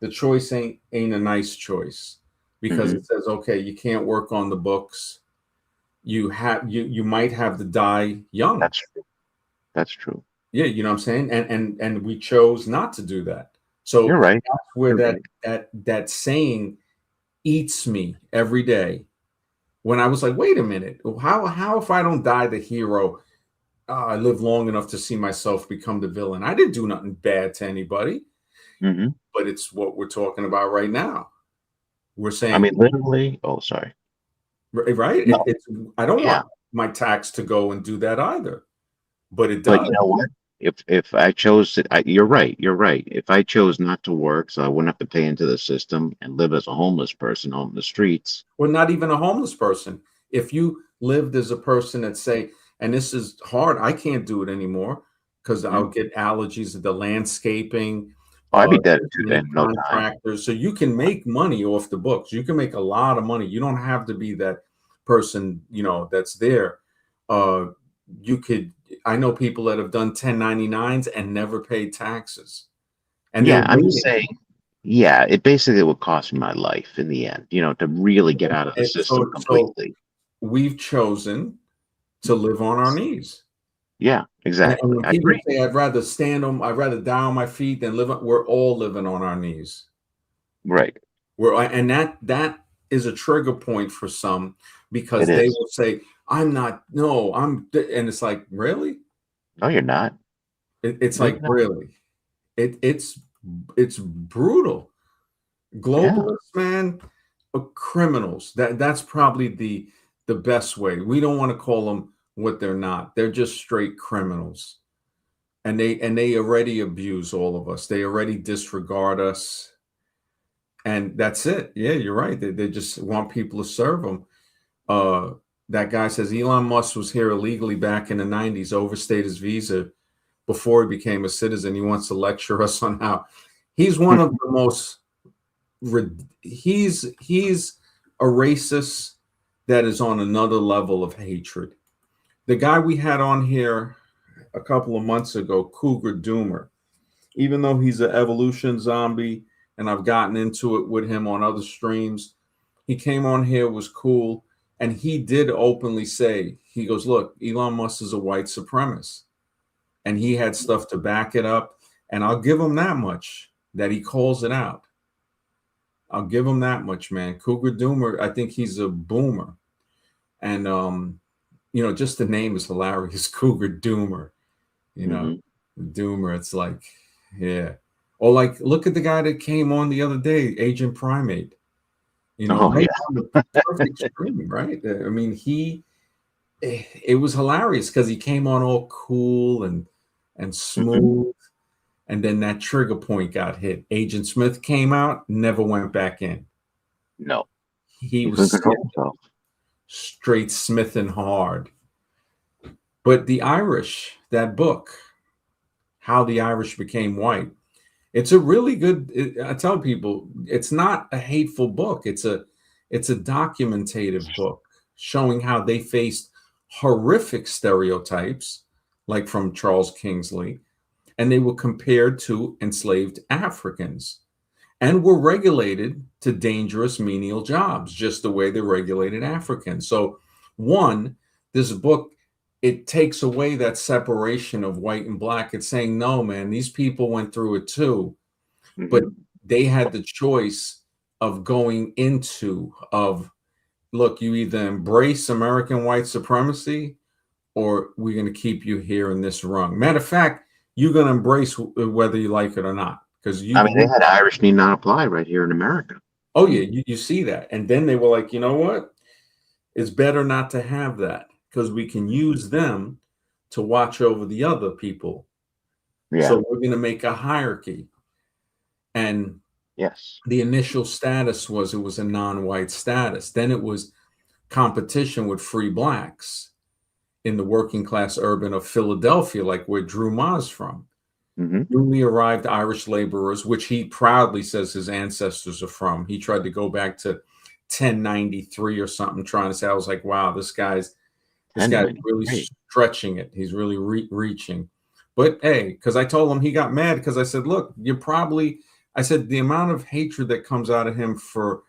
A: the choice ain't a nice choice, because
B: Hmm.
A: it says, okay, you can't work on the books. You might have to die young.
B: That's true. That's true.
A: Yeah, you know what I'm saying? And we chose not to do that.
B: You're
A: So
B: right.
A: that's where
B: You're right.
A: that saying eats me every day. When I was like, wait a minute, how if I don't die the hero, I lived long enough to see myself become the villain. I didn't do nothing bad to anybody,
B: Hmm.
A: but it's what we're talking about right now. We're
B: I
A: saying,
B: mean, literally. Oh, sorry.
A: right?
B: No.
A: It's I don't
B: Yeah.
A: want my tax to go and do that either, but it
B: But you
A: does.
B: know what? If I chose to, you're right. You're right. If I chose not to work, so I wouldn't have to pay into the system and live as a homeless person on the streets.
A: Well, not even a homeless person. If you lived as a person that say, and this is hard, I can't do it anymore because
B: Mhm.
A: I'll get allergies of the landscaping,
B: Oh, I'd be dead
A: too
B: in two
A: many
B: days, no time.
A: contractors. So you can make money off the books. You can make a lot of money. You don't have to be that person, that's there. Uh, you could, I know people that have done 1099s and never paid taxes, and they're
B: Yeah, I'm just
A: waiting.
B: saying. Yeah, it basically would cost me my life in the end. To really get out of the
A: And
B: system
A: so
B: completely.
A: we've chosen to live on our knees.
B: Yeah,
A: And
B: exactly.
A: when
B: I
A: people
B: agree.
A: say I'd rather die on my feet than live, we're all living on our knees.
B: Right.
A: And that is a trigger point for some,
B: It
A: because they
B: is.
A: will say, I'm not, no, and it's like, really?
B: No, you're not.
A: It's
B: No,
A: like,
B: you're not.
A: really? It's brutal.
B: Yeah.
A: Globalists, man, are criminals. That's probably the best way. We don't want to call them what they're not. They're just straight criminals. And they already abuse all of us. They already disregard us, and that's it. Yeah, you're right. They just want people to serve them. Uh, that guy says Elon Musk was here illegally back in the '90s, overstayed his visa before he became a citizen. He wants to lecture us on how he's one of the most. He's a racist that is on another level of hatred. The guy we had on here a couple of months ago, Cougar Doomer, even though he's an evolution zombie and I've gotten into it with him on other streams, he came on here, was cool. And he did openly say, he goes, look, Elon Musk is a white supremacist. And he had stuff to back it up. And I'll give him that much that he calls it out. I'll give him that much, man. Cougar Doomer, I think he's a boomer. And just the name is hilarious. Cougar Doomer, you know,
B: Hmm.
A: Doomer. It's like, yeah. Or like, look at the guy that came on the other day, Agent Primate.
B: Oh
A: Right
B: yeah.
A: on the perfect stream, right? I mean, it was hilarious because he came on all cool and
B: Hmm.
A: smooth, and then that trigger point got hit. Agent Smith came out, never went back in.
B: No,
A: He
B: he couldn't
A: was
B: control himself.
A: straight Smith and hard. But the Irish, that book, How the Irish Became White, it's a really good. I tell people, it's not a hateful book. It's a documentative book showing how they faced horrific stereotypes, like from Charles Kingsley, and they were compared to enslaved Africans and were regulated to dangerous menial jobs, just the way they regulated Africans. So, one, this book, it takes away that separation of white and black. It's saying, no, man, these people went through it too, but
B: Hmm.
A: they had the choice of going into of look, you either embrace American white supremacy or we're going to keep you here in this rung. Matter of fact, you're going to embrace whether you like it or not because
B: I mean, they
A: you
B: had Irish need not apply right here in America.
A: oh yeah, you see that. And then they were like, you know what, it's better not to have that because we can use them to watch over the other people,
B: Yeah.
A: so we're going to make a hierarchy. And
B: Yes.
A: the initial status was it was a non-white status. Then it was competition with free blacks in the working class urban of Philadelphia, like where Drew Ma's from.
B: Hmm.
A: Newly arrived Irish laborers, which he proudly says his ancestors are from. He tried to go back to 1093 or something, trying to say, I was like, wow, this guy's really
B: 1093.
A: stretching it. He's really reaching. But hey, because I told him he got mad because I said, look, I said the amount of hatred that comes out of him for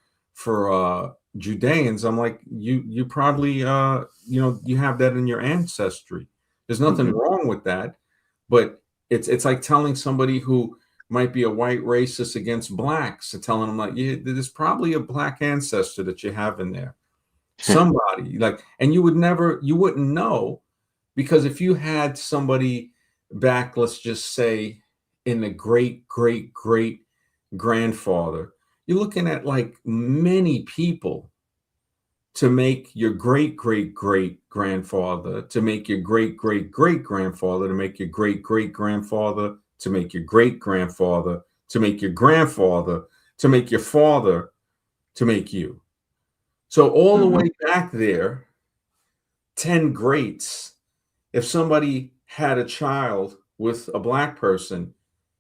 A: Judeans, I'm like, you probably you have that in your ancestry. There's nothing
B: Hmm.
A: wrong with that, but it's like telling somebody who might be a white racist against blacks, and telling them like, yeah, there's probably a black ancestor that you have in there. Somebody like, and you wouldn't know because if you had somebody back, let's just say in the great great great grandfather, you're looking at like many people to make your great great great grandfather, to make your great great great grandfather, to make your great great grandfather, to make your great grandfather, to make your grandfather, to make your father, to make you. So all the
B: Hmm.
A: way back there, 10 greats. If somebody had a child with a black person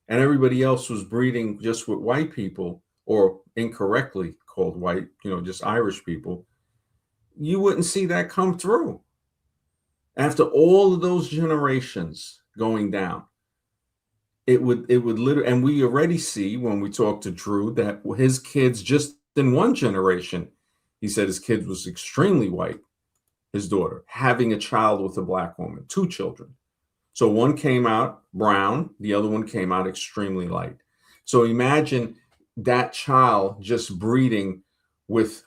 A: and everybody else was breeding just with white people or incorrectly called white, just Irish people, you wouldn't see that come through. After all of those generations going down, it would literally, and we already see when we talk to Drew that his kids just in one generation, he said his kid was extremely white, his daughter, having a child with a black woman, two children. So one came out brown, the other one came out extremely light. So imagine that child just breeding with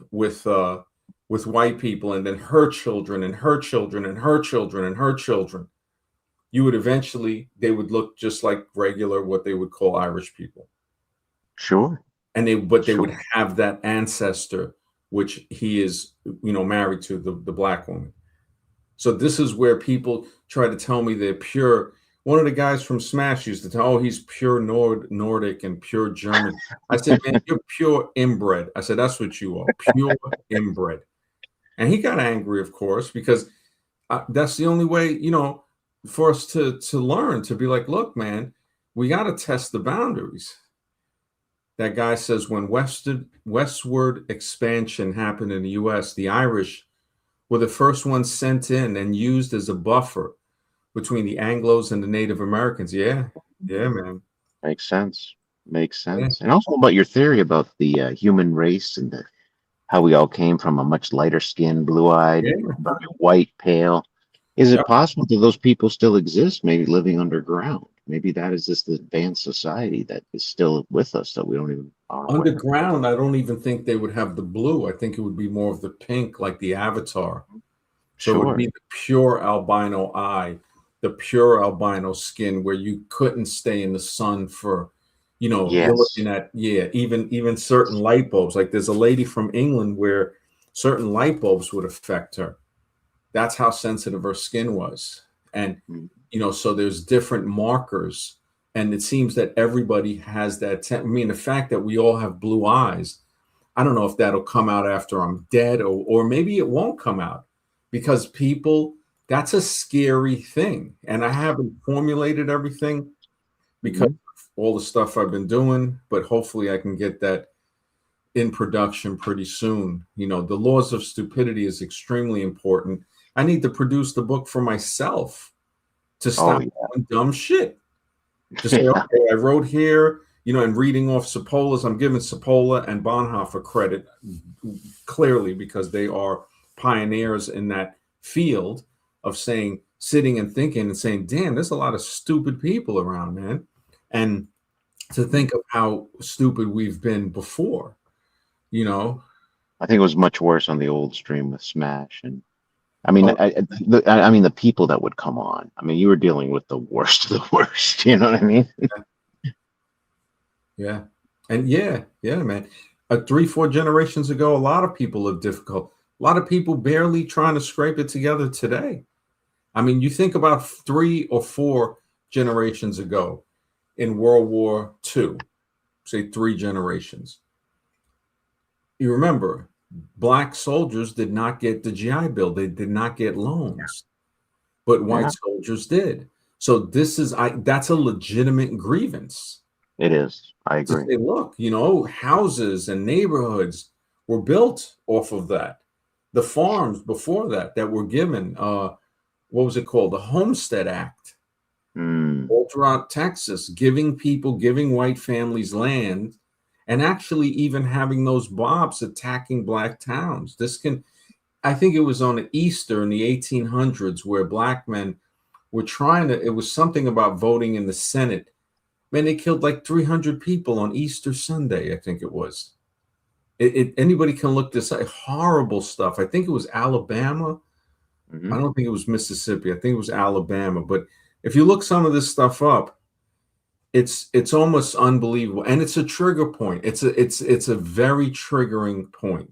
A: white people, and then her children and her children and her children and her children. You would eventually they would look just like regular what they would call Irish people,
B: Sure.
A: and they would
B: Sure.
A: have that ancestor, which he is married to the black woman. So this is where people try to tell me they're pure. One of the guys from Smash used to tell, "Oh, he's pure Nordic and pure German." I said, "Man, you're pure inbred." I said, "That's what you are, pure inbred." And he got angry, of course, because that's the only way, for us to learn to be like, "Look, man, we got to test the boundaries." That guy says when westward expansion happened in the U.S., the Irish were the first ones sent in and used as a buffer between the Anglos and the Native Americans. Yeah, yeah, man.
B: Makes sense. Makes
A: Yeah.
B: sense. And also about your theory about the human race and how we all came from a much lighter skin, blue-eyed,
A: Yeah.
B: very white, pale. Is it
A: Yep.
B: possible that those people still exist, maybe living underground? Maybe that is just the advanced society that is still with us that we don't even are aware.
A: Underground, I don't even think they would have the blue. I think it would be more of the pink, like the Avatar. So it would
B: Sure.
A: be the pure albino eye, the pure albino skin, where you couldn't stay in the sun for, you're looking
B: Yes.
A: at, yeah, even certain light bulbs. Like there's a lady from England where certain light bulbs would affect her. That's how sensitive her skin was. And,
B: Mm.
A: so there's different markers. And it seems that everybody has that. I mean, the fact that we all have blue eyes, I don't know if that'll come out after I'm dead, or maybe it won't come out, because people, that's a scary thing. And I haven't formulated everything because
B: Mhm.
A: of all the stuff I've been doing, but hopefully I can get that in production pretty soon. The laws of stupidity is extremely important. I need to produce the book for myself to
B: Oh
A: stop
B: yeah.
A: doing dumb shit. To say,
B: Yeah.
A: okay, I wrote here, and reading off Sapola's, I'm giving Sapola and Bonhoeffer credit clearly because they are pioneers in that field of saying, sitting and thinking and saying, damn, there's a lot of stupid people around, man. And to
B: Mhm.
A: think of how stupid we've been before, you know?
B: I think it was much worse on the old stream with Smash, and I mean,
A: Oh,
B: I mean the people that would come on. I mean, you were dealing with the worst of the worst. You know what I mean?
A: yeah. And yeah, man. 3, 4 generations ago, a lot of people lived difficult. A lot of people barely trying to scrape it together today. I mean, you think about 3 or 4 generations ago in World War II, say 3 generations. You remember, black soldiers did not get the GI Bill. They did not get loans, but white
B: Yeah,
A: soldiers did. So that's a legitimate grievance
B: it is. I
A: to
B: agree.
A: say, look, houses and neighborhoods were built off of that. The farms before that were given, what was it called? The Homestead Act,
B: Mm,
A: all throughout Texas, giving white families land, and actually even having those mobs attacking black towns. I think it was on Easter in the 1800s where black men were it was something about voting in the Senate. Man, they killed like 300 people on Easter Sunday, I think it was. Anybody can look this up. Horrible stuff. I think it was Alabama. I
B: hmm.
A: don't think it was Mississippi. I think it was Alabama. But if you look some of this stuff up, it's almost unbelievable, and it's a trigger point. It's a very triggering point.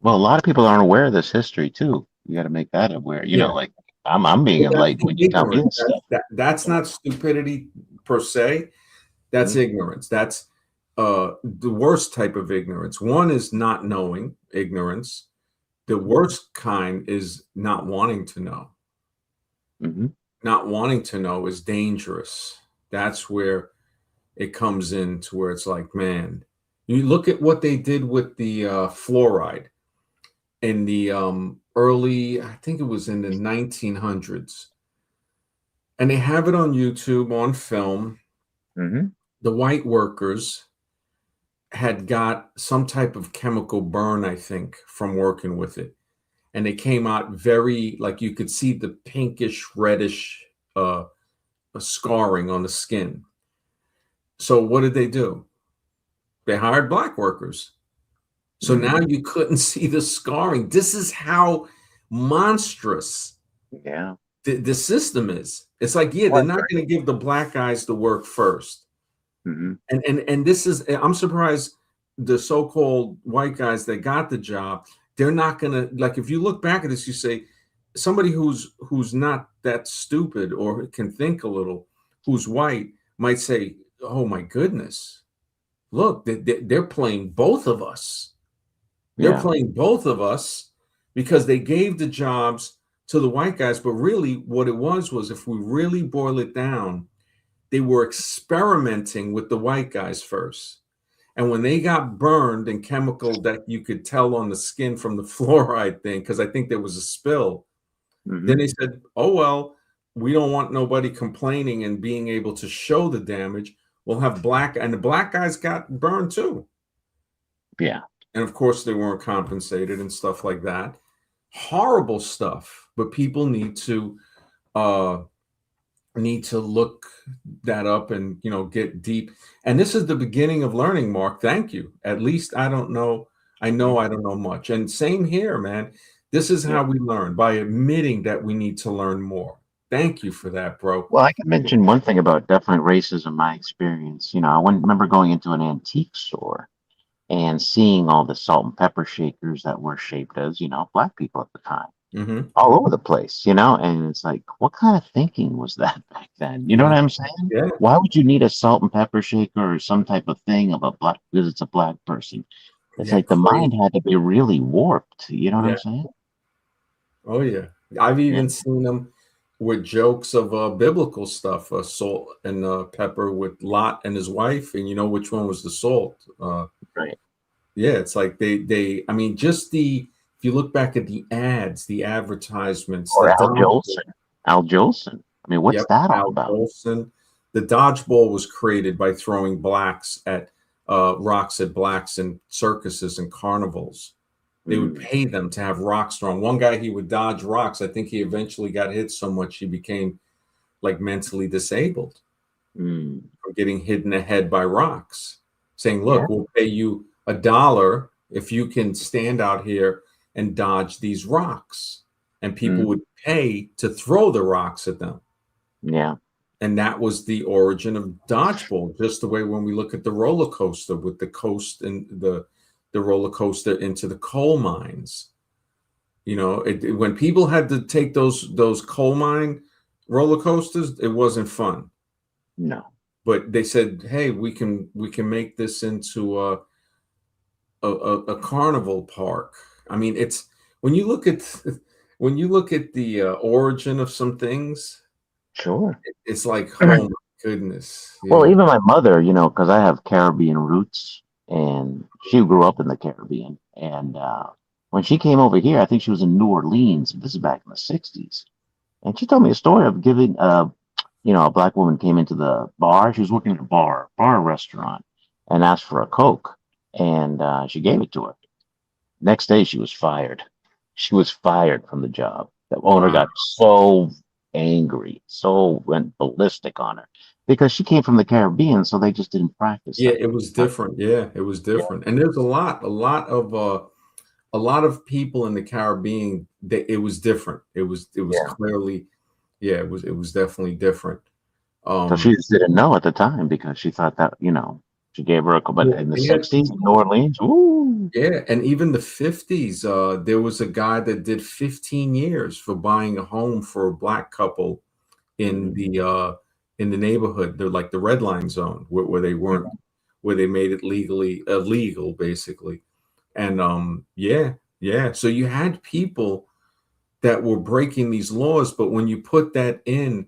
B: Well, a lot of people aren't aware of this history too. You got to make that aware. You
A: Yeah,
B: know, like I'm being
A: but that's
B: enlightened
A: the
B: when you tell me
A: ignorance.
B: this stuff.
A: That's not stupidity per se. That's
B: Mhm.
A: ignorance. That's the worst type of ignorance. One is not knowing, ignorance. The worst kind is not wanting to know.
B: Mhm.
A: Not wanting to know is dangerous. That's where it comes in to where it's like, man, you look at what they did with the fluoride in the early, I think it was in the 1900s. And they have it on YouTube on film.
B: Mhm.
A: The white workers had got some type of chemical burn, I think, from working with it. And they came out very, like you could see the pinkish, reddish scarring on the skin. So what did they do? They hired black workers. So now
B: Mhm.
A: you couldn't see the scarring. This is how monstrous
B: Yeah.
A: the system is. It's like, yeah, they're
B: Well,
A: not going to give the black guys the work first.
B: mhm.
A: And this is, I'm surprised the so-called white guys that got the job, they're not going to, like, if you look back at this, you say somebody who's not that stupid or can think a little, who's white, might say, oh my goodness, look, they're playing both of us. They're
B: Yeah.
A: playing both of us because they gave the jobs to the white guys. But really, what it was if we really boil it down, they were experimenting with the white guys first. And when they got burned and chemical that you could tell on the skin from the fluoride thing, because I think there was a spill, then
B: Mhm.
A: they said, oh, well, we don't want nobody complaining and being able to show the damage. We'll have black, and the black guys got burned too.
B: Yeah.
A: And of course, they weren't compensated and stuff like that. Horrible stuff. But people uh, need to look that up and get deep. And this is the beginning of learning, Mark. Thank you. At least I don't know. I know I don't know much. And same here, man. This is
B: Yeah.
A: how we learn, by admitting that we need to learn more. Thank you for that, bro.
B: Well, I can mention one thing about definite racism, my experience. Remember going into an antique store and seeing all the salt and pepper shakers that were shaped as, black people at the time,
A: Hmm.
B: all over the place, and it's like, what kind of thinking was that back then? You know
A: Yeah.
B: what I'm saying?
A: Yeah.
B: Why would you need a salt and pepper shaker or some type of thing of a black because it's a black person? It's
A: Yeah.
B: like the mind
A: Crazy.
B: had to be really warped. You know what I'm
A: Yeah.
B: saying?
A: Oh, yeah. I've
B: Yeah.
A: even seen them with jokes of biblical stuff, salt and pepper with Lot and his wife, and you know which one was the salt.
B: Right.
A: Yeah, it's like I mean, just if you look back at the ads, the advertisements, the
B: Or Al
A: dodgeball.
B: Jolson. Al Jolson. I mean, what's
A: Yep,
B: that all
A: Al
B: about?
A: Jolson. The dodgeball was created by throwing rocks at blacks in circuses and carnivals. They would
B: Mm,
A: pay them to have rocks thrown. One guy, he would dodge rocks. I think he eventually got hit so much he became like mentally disabled
B: mm,
A: from getting hit in the head by rocks, saying,
B: yeah.
A: look, we'll pay you $1 if you can stand out here and dodge these rocks. And people
B: Mm,
A: would pay to throw the rocks at them.
B: yeah.
A: And that was the origin of dodgeball, just the way when we look at the roller coaster with the coast and the roller coaster into the coal mines. When people had to take those coal mine roller coasters, it wasn't fun.
B: No.
A: But they said, "Hey, we can make this into a carnival park." I mean, it's when you look at when you look at the origin of some things,
B: Sure.
A: it's like, oh my goodness,
B: Well,
A: yeah,
B: even my mother, because I have Caribbean roots and she grew up in the Caribbean. And when she came over here, I think she was in New Orleans. This is back in the 60s. And she told me a story of giving, a black woman came into the bar. She was working at a bar restaurant and asked for a Coke. And she gave it to her. Next day, she was fired. She was fired from the job. The owner
A: wow,
B: got so angry, so went ballistic on her because she came from the Caribbean, so they just didn't practice
A: yeah,
B: that.
A: it was different. Yeah, it was
B: Yeah,
A: different, and there's a lot of people in the Caribbean. It was different. It was
B: yeah.
A: clearly, yeah, it was definitely different.
B: So she
A: Um,
B: just didn't know at the time because she thought that, she gave her but
A: well,
B: in the
A: they had
B: 60s in New
A: people.
B: Orleans, ooh.
A: Yeah, and even the 50s, there was a guy that did 15 years for buying a home for a black couple in
B: Mm,
A: the neighborhood. They're like the red line zone where they weren't where they made it legally illegal, basically. And yeah, yeah. So you had people that were breaking these laws, but when you put that in,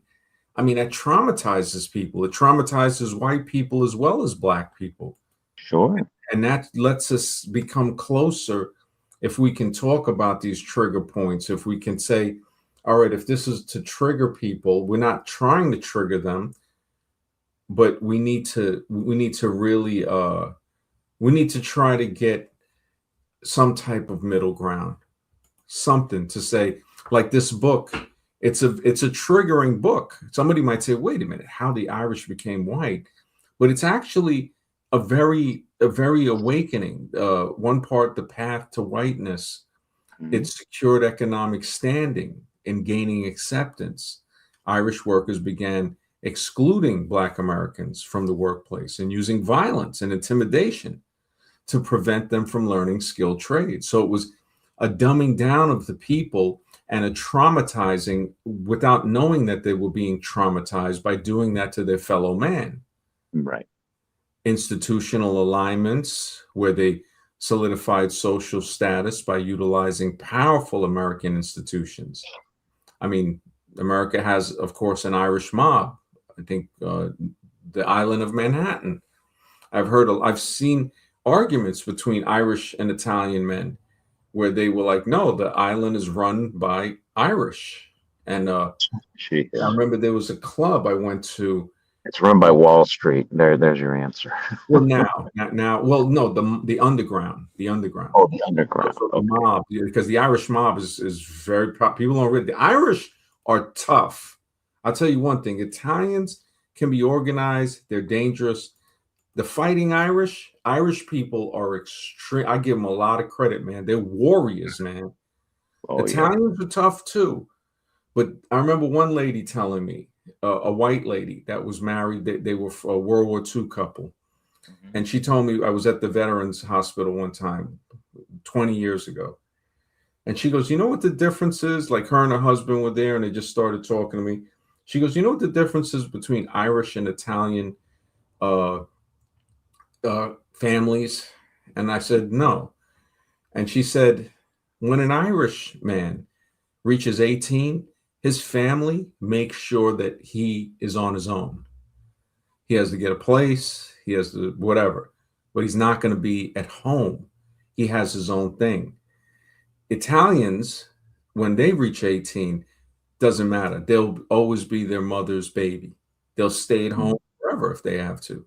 A: I mean, that traumatizes people. It traumatizes white people as well as black people.
B: sure.
A: And that lets us become closer if we can talk about these trigger points. If we can say, all right, if this is to trigger people, we're not trying to trigger them, but we need to really we need to try to get some type of middle ground, something to say, like this book. It's a triggering book. Somebody might say, wait a minute, how the Irish became white, but it's actually a very awakening. One part, the path to whiteness. It
B: Mm,
A: secured economic standing and gaining acceptance. Irish workers began excluding Black Americans from the workplace and using violence and intimidation to prevent them from learning skilled trades. So it was a dumbing down of the people and a traumatizing without knowing that they were being traumatized by doing that to their fellow man.
B: right.
A: Institutional alignments where they solidified social status by utilizing powerful American institutions. I mean, America has, of course, an Irish mob. I think the island of Manhattan. I've seen arguments between Irish and Italian men where they were like, no, the island is run by Irish. And I
B: Jeez.
A: remember there was a club I went to.
B: It's run by Wall Street. There's your answer.
A: Well, now, well, no, the underground.
B: Oh, the underground.
A: So the
B: Okay.
A: mob, because the Irish mob is very people don't read. The Irish are tough. I'll tell you one thing: Italians can be organized. They're dangerous. The fighting Irish people are extreme. I give them a lot of credit, man. They're warriors, man.
B: Oh yeah.
A: Italians are tough too. But I remember one lady telling me, a white lady that was married. They were a World War II couple,
B: Mhm.
A: and she told me I was at the Veterans Hospital one time, 20 years ago. And she goes, you know what the difference is? Like her and her husband were there and they just started talking to me. She goes, you know what the difference is between Irish and Italian uh, families? And I said, no. And she said, when an Irish man reaches 18, his family makes sure that he is on his own. He has to get a place, he has to whatever, but he's not going to be at home. He has his own thing. Italians, when they reach 18, doesn't matter. They'll always be their mother's baby. They'll stay at home forever if they have to.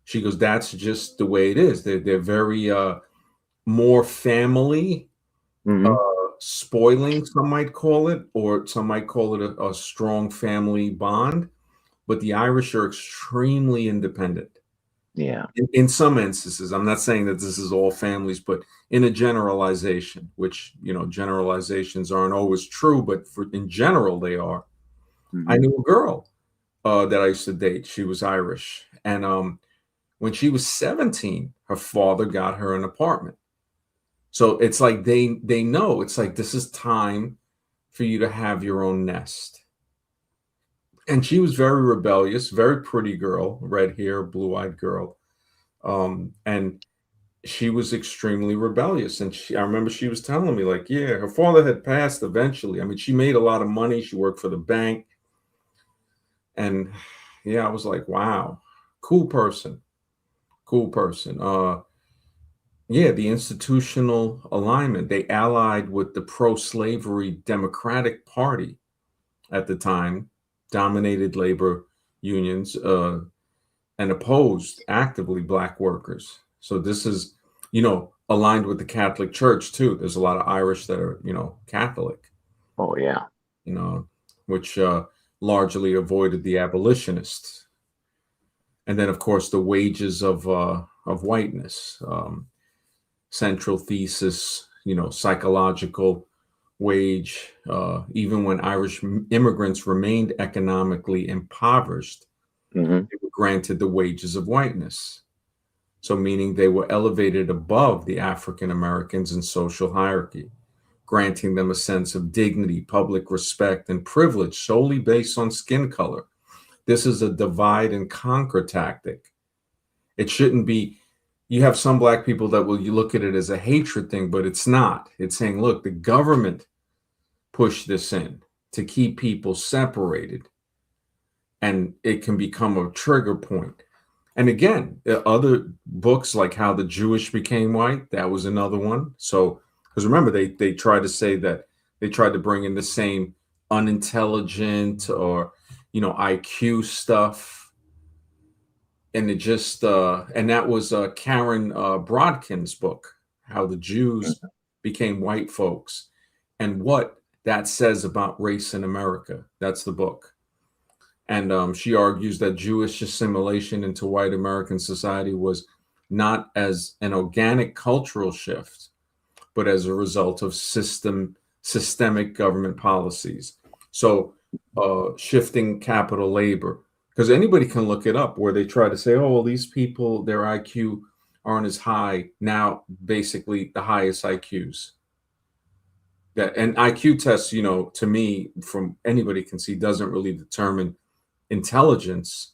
A: She goes, that's just the way it is. They're very more family,
B: Mm-hmm.
A: spoiling, some might call it, or some might call it a strong family bond. But the Irish are extremely independent.
B: Yeah.
A: In some instances, I'm not saying that this is all families, but in a generalization, which generalizations aren't always true, but in general they are. I
B: Mm-hmm.
A: knew a girl that I used to date. She was Irish, and when she was 17, her father got her an apartment. So it's like they know it's like this is time for you to have your own nest. And she was very rebellious, very pretty girl, red hair, blue eyed girl, and she was extremely rebellious. And I remember she was telling me like, yeah, her father had passed eventually. I mean, she made a lot of money. She worked for the bank, and yeah, I was like, wow, cool person, cool person. Yeah, the institutional alignment. They allied with the pro-slavery Democratic Party at the time, dominated labor unions, and opposed actively black workers. So this is, aligned with the Catholic Church too. There's a lot of Irish that are, Catholic,
B: Oh yeah.
A: you know, which largely avoided the abolitionists. And then, of course, the wages of whiteness. Central thesis, psychological wage. Even when Irish immigrants remained economically impoverished,
B: Mm-hmm.
A: they were granted the wages of whiteness. So, meaning they were elevated above the African Americans in social hierarchy, granting them a sense of dignity, public respect, and privilege solely based on skin color. This is a divide and conquer tactic. It shouldn't be. You have some black people that will you look at it as a hatred thing, but it's not. It's saying, look, the government pushed this in to keep people separated, and it can become a trigger point. And again, other books like How the Jewish Became White, that was another one. So, because remember, they tried to say that they tried to bring in the same unintelligent or IQ stuff, and it just and that was Karen Brodkin's book, How the Jews Became White Folks, and what that says about race in America. That's the book. And she argues that Jewish assimilation into white American society was not as an organic cultural shift, but as a result of systemic government policies. So shifting capital labor, because anybody can look it up where they try to say, oh, well, these people, their IQ aren't as high now, basically the highest IQs. That and IQ tests, to me, from anybody can see, doesn't really determine intelligence,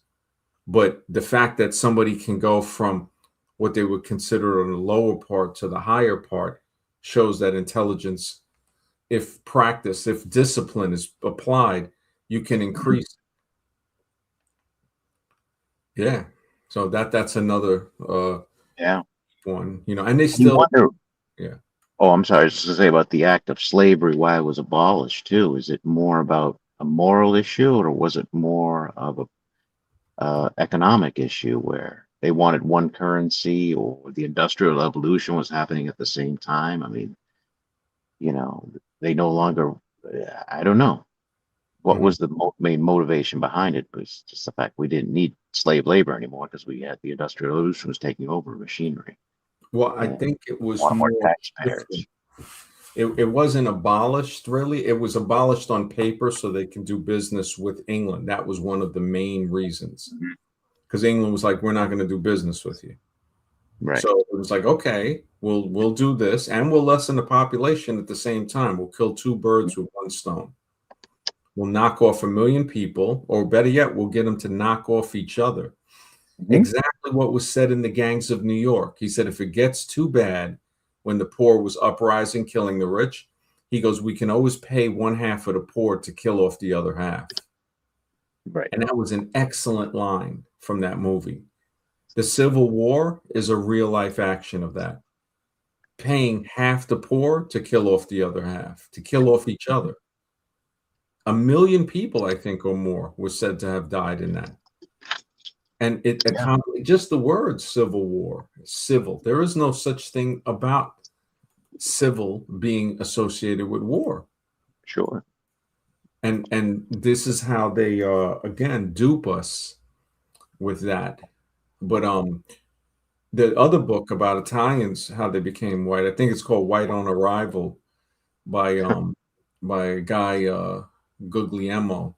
A: but the fact that somebody can go from what they would consider on the lower part to the higher part shows that intelligence, if practice, if discipline is applied, you can increase. Yeah. So that's another
B: Yeah.
A: one, and they
B: You
A: still,
B: wonder.
A: yeah.
B: Oh, I'm sorry. I was just to say about the act of slavery, why it was abolished too. Is it more about a moral issue, or was it more of a economic issue where they wanted one currency, or the industrial revolution was happening at the same time. I mean, you know, they no longer, I don't know. What
A: Mhm.
B: was the main motivation behind it? Was just the fact we didn't need slave labor anymore because we had the industrial revolution was taking over machinery,
A: Well, I
B: and
A: think it was
B: wanted more
A: more
B: taxpayers.
A: shifting. It wasn't abolished really. It was abolished on paper so they can do business with England. That was one of the main reasons.
B: Mhm.
A: Because England was like, we're not going to do business with you.
B: Right.
A: So it was like, okay, we'll do this, and we'll lessen the population at the same time. We'll kill two birds with one stone. We'll knock off 1 million people, or better yet, we'll get them to knock off each other.
B: Mhm.
A: Exactly what was said in the gangs of New York. He said, if it gets too bad, when the poor was uprising, killing the rich, he goes, we can always pay one half of the poor to kill off the other half.
B: Right.
A: And that was an excellent line from that movie. The Civil War is a real life action of that. Paying half the poor to kill off the other half, to kill off each other. 1 million people, I think, or more, was said to have died in that. And it
B: Yeah.
A: accomplished just the word civil war, civil. There is no such thing about civil being associated with war.
B: Sure.
A: And this is how they again dupe us with that. But the other book about Italians, how they became white, I think it's called White on Arrival by a guy Guglielmo,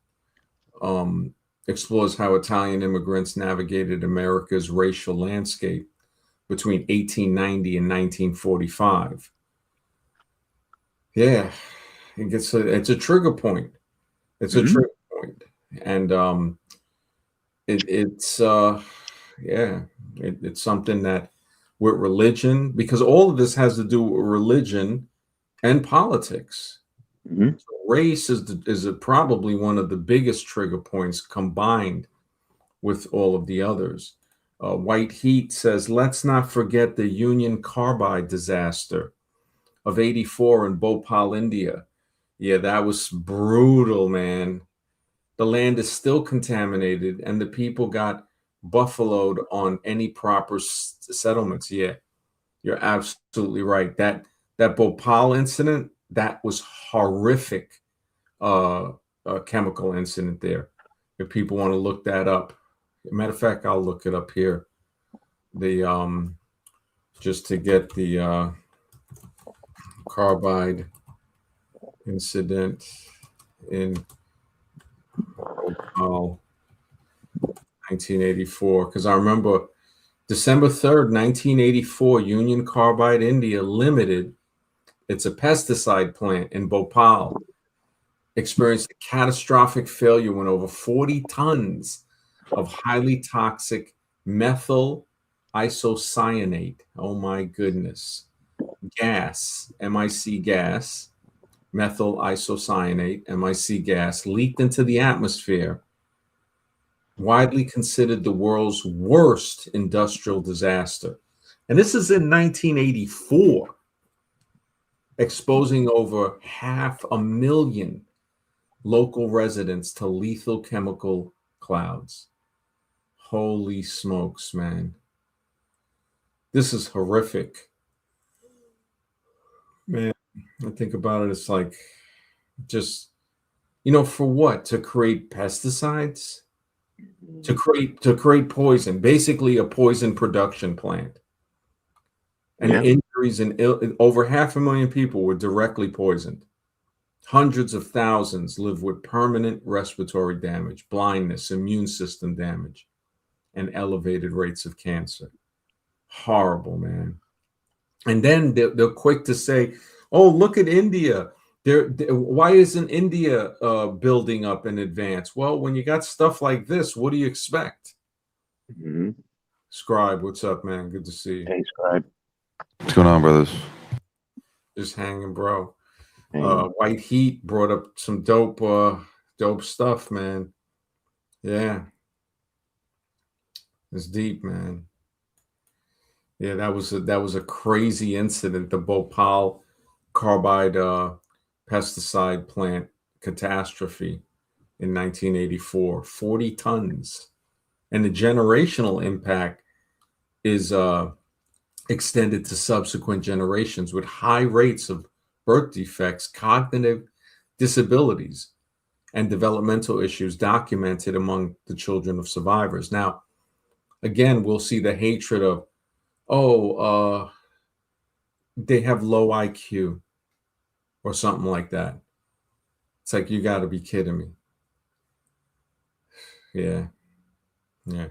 A: um, explores how Italian immigrants navigated America's racial landscape between 1890 and 1945. Yeah, it's a trigger point. It's a
B: Mhm.
A: trigger point, and it's yeah, it's something that with religion, because all of this has to do with religion and politics.
B: Mhm.
A: Race is probably one of the biggest trigger points combined with all of the others. White Heat says, let's not forget the Union Carbide disaster of '84 in Bhopal, India. Yeah, that was brutal, man. The land is still contaminated, and the people got buffaloed on any proper settlements. Yeah, you're absolutely right. That Bhopal incident, that was horrific. Uh, chemical incident there. If people want to look that up, matter of fact, I'll look it up here. The just to get the carbide incident in Bhopal, 1984, because I remember December 3rd, 1984, Union Carbide India Limited, it's a pesticide plant in Bhopal, experienced a catastrophic failure when over 40 tons of highly toxic methyl isocyanate, oh my goodness, gas, MIC gas, methyl isocyanate, MIC gas, leaked into the atmosphere, widely considered the world's worst industrial disaster. And this is in 1984, exposing over 500,000 local residents to lethal chemical clouds. Holy smokes, man. This is horrific. Man, I think about it, it's like just, for what? To create pesticides? To create poison, basically a poison production plant. And
B: Yeah.
A: injuries and over 500,000 people were directly poisoned. Hundreds of thousands live with permanent respiratory damage, blindness, immune system damage, and elevated rates of cancer. Horrible, man. And then they're quick to say, "Oh, look at India. Why isn't India building up in advance?" Well, when you got stuff like this, what do you expect?
B: Mhm.
A: Scribe, what's up, man? Good to see you.
B: Hey, Scribe.
C: What's going on, brothers?
A: Just hanging, bro.
B: Hey.
A: White Heat brought up some dope stuff, man. Yeah, it's deep, man. Yeah, that was a crazy incident. The Bhopal carbide pesticide plant catastrophe in 1984. 40 tons. And the generational impact is extended to subsequent generations with high rates of birth defects, cognitive disabilities, and developmental issues documented among the children of survivors. Now, again, we'll see the hatred of, they have low IQ or something like that. It's like, you got to be kidding me. Yeah. Yeah.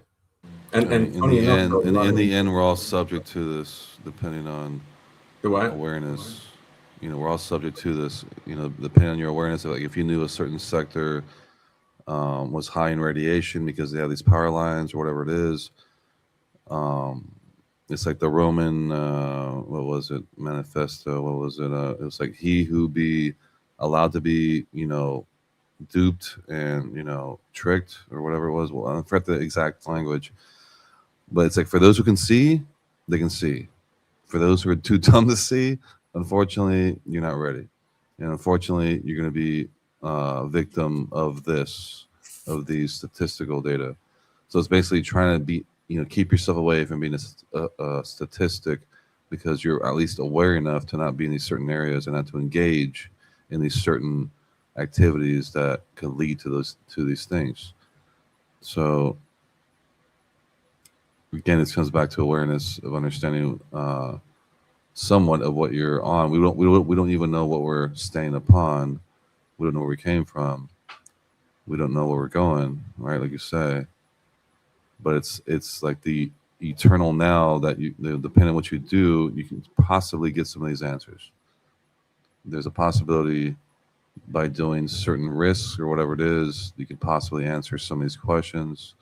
A: And funny enough, though,
C: in the end, we're all subject to this, depending on
A: the what?
C: awareness. We're all subject to this. Depending on your awareness. Like if you knew a certain sector was high in radiation because they have these power lines or whatever it is. It's like the Roman, what was it, manifesto? What was it? It was like he who be allowed to be, duped and tricked or whatever it was. Well, I forget the exact language, but it's like for those who can see, they can see. For those who are too dumb to see, unfortunately, you're not ready, and unfortunately, you're going to be a victim of these statistical data. So it's basically trying to keep yourself away from being a statistic, because you're at least aware enough to not be in these certain areas and not to engage in these certain activities that could lead to these things. So again, it comes back to awareness of understanding somewhat of what you're on. We don't even know what we're staying upon. We don't know where we came from. We don't know where we're going, right? Like you say. But it's like the eternal now that depending on what you do, you can possibly get some of these answers. There's a possibility by doing certain risks or whatever it is, you could possibly answer some of these questions,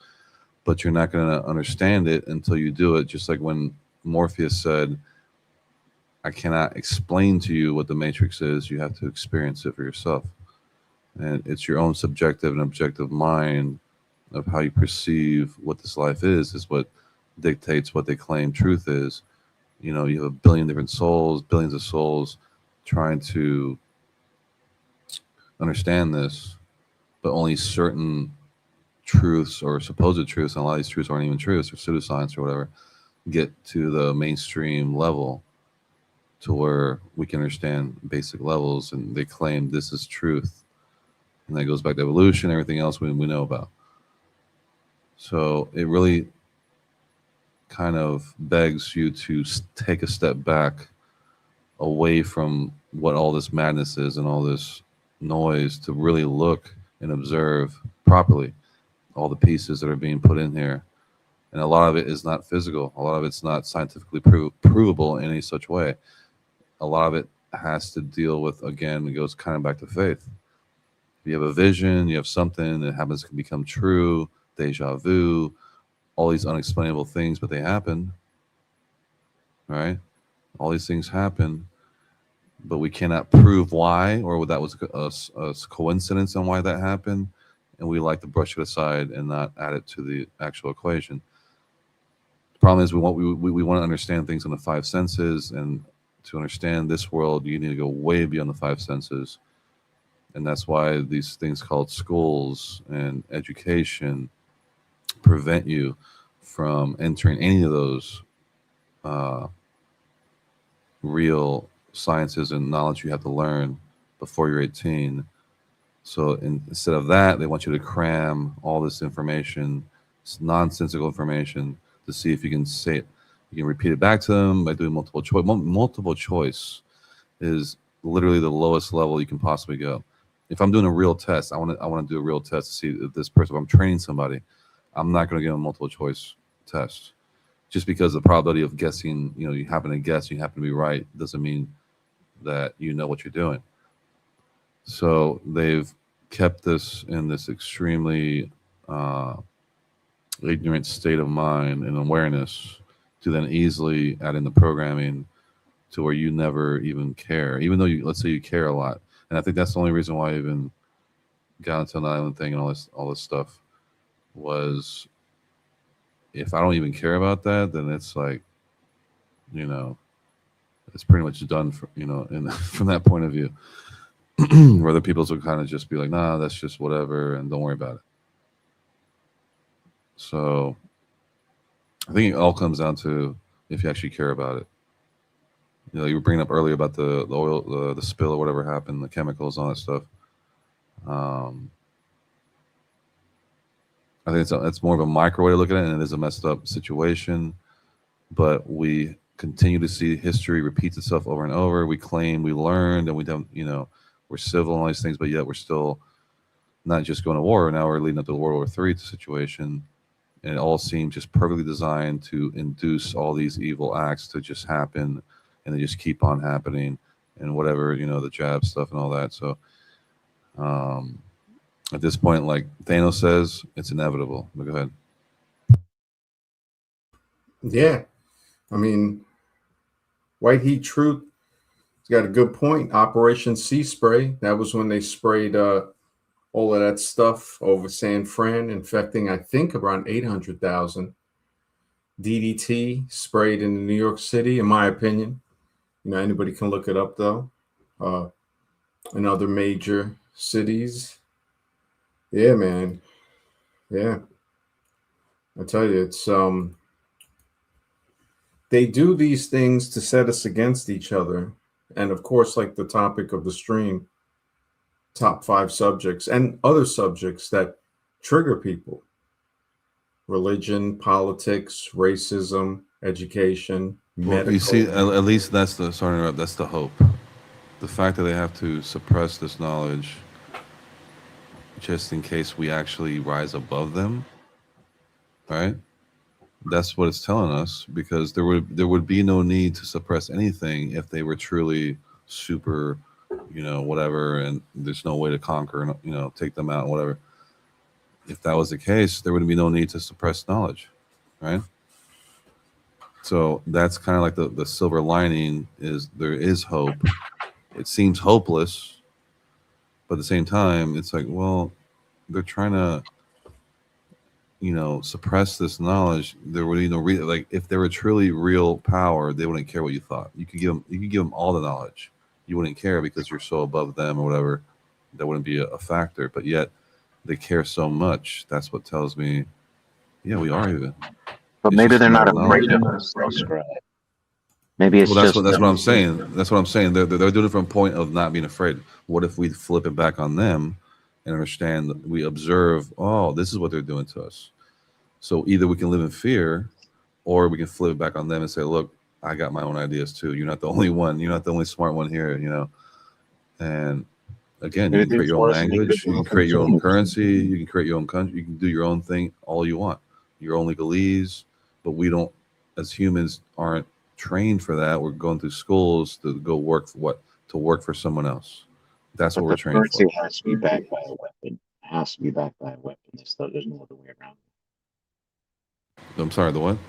C: but you're not going to understand it until you do it. Just like when Morpheus said, I cannot explain to you what the Matrix is. You have to experience it for yourself. And it's your own subjective and objective mind of how you perceive what this life is what dictates what they claim truth is. You have a billion different souls, billions of souls trying to understand this, but only certain truths or supposed truths, and a lot of these truths aren't even truths or pseudoscience or whatever, get to the mainstream level to where we can understand basic levels, and they claim this is truth. And that goes back to evolution, everything else we know about. So it really kind of begs you to take a step back away from what all this madness is and all this noise, to really look and observe properly all the pieces that are being put in here. And a lot of it is not physical. A lot of it's not scientifically provable in any such way. A lot of it has to deal with, again, it goes kind of back to faith. You have a vision, you have something that happens to become true, deja vu, all these unexplainable things, but they happen, right? All these things happen, but we cannot prove why, or that was a coincidence on why that happened, and we like to brush it aside and not add it to the actual equation. The problem is we want to understand things in the five senses, and to understand this world, you need to go way beyond the five senses. And that's why these things called schools and education prevent you from entering any of those real sciences and knowledge you have to learn before you're 18. So instead of that, they want you to cram all this information, this nonsensical information, to see if you can say it. You can repeat it back to them by doing multiple choice. Multiple choice is literally the lowest level you can possibly go. If I'm doing a real test, I want to do a real test to see if this person, if I'm training somebody, I'm not going to give them a multiple choice test. Just because the probability of guessing, you happen to guess, you happen to be right, doesn't mean that you know what you're doing. So they've kept this in this extremely ignorant state of mind and awareness to then easily add in the programming to where you never even care, even though let's say you care a lot. And I think that's the only reason why I even got into an island thing and all this stuff was, if I don't even care about that, then it's like, it's pretty much done for, from that point of view. Where the people will kind of just be like, nah, that's just whatever, and don't worry about it. So I think it all comes down to if you actually care about it. You know, you were bringing up earlier about the oil, the spill or whatever happened, the chemicals, all that stuff. Um, I think it's more of a micro way to look at it, and it is a messed up situation. But we continue to see history repeats itself over and over. We claim we learned, and we don't, you know, we're civil and all these things, but yet we're still not just going to war. Now we're leading up to World War III situation, and it all seems just perfectly designed to induce all these evil acts to just happen, and they just keep on happening, and whatever, you know, the jab stuff and all that. So um, at this point, like Thanos says, it's inevitable. But go ahead.
A: Yeah, I mean, White Heat Truth has got a good point. Operation Sea Spray. That was when they sprayed all of that stuff over San Fran, infecting, I think, around 800,000. DDT sprayed in New York City, in my opinion. You know, anybody can look it up, though. In other major cities. Yeah, man. Yeah. I tell you, it's they do these things to set us against each other. And of course, like the topic of the stream, top 5 subjects and other subjects that trigger people: religion, politics, racism, education,
C: Well, you
A: medical.
C: see, at least that's the sorry to interrupt, that's the hope. The fact that they have to suppress this knowledge just in case we actually rise above them, right? That's what it's telling us, because there would be no need to suppress anything if they were truly super, you know, whatever, and there's no way to conquer, you know, take them out, whatever. If that was the case, there would be no need to suppress knowledge, right? So that's kind of like the silver lining is there is hope. It seems hopeless, but at the same time, it's like, well, they're trying to, you know, suppress this knowledge. There would be no like if there were truly real power, they wouldn't care what you thought. You could give them all the knowledge, you wouldn't care because you're so above them or whatever. That wouldn't be a factor. But yet they care so much. That's what tells me, yeah, we are even.
B: But
C: It's
B: maybe
C: just a
B: they're
C: matter
B: not
C: of knowledge.
B: afraid of us, though, Scribe. Maybe it's
C: Well, that's what
B: just
C: that's what I'm saying. That's what I'm saying. They're doing it from a point of not being afraid. What if we flip it back on them and understand that we observe? Oh, this is what they're doing to us. So either we can live in fear, or we can flip it back on them and say, "Look, I got my own ideas too. You're not the only one. You're not the only smart one here." You know. And again, you
B: maybe
C: can create
B: there's
C: your own
B: worse and they could
C: language. You can create your own currency. You can create your own country. You can do your own thing all you want. Your own legalese. But we don't, as humans, aren't trained for that. We're going through schools to go work for what? To work for someone else. That's what
B: But
C: we're
B: the
C: trained for.
B: currency has to be backed by a weapon. It has to be backed by a weapon. There's no other way around
C: I'm sorry, the what?
B: it.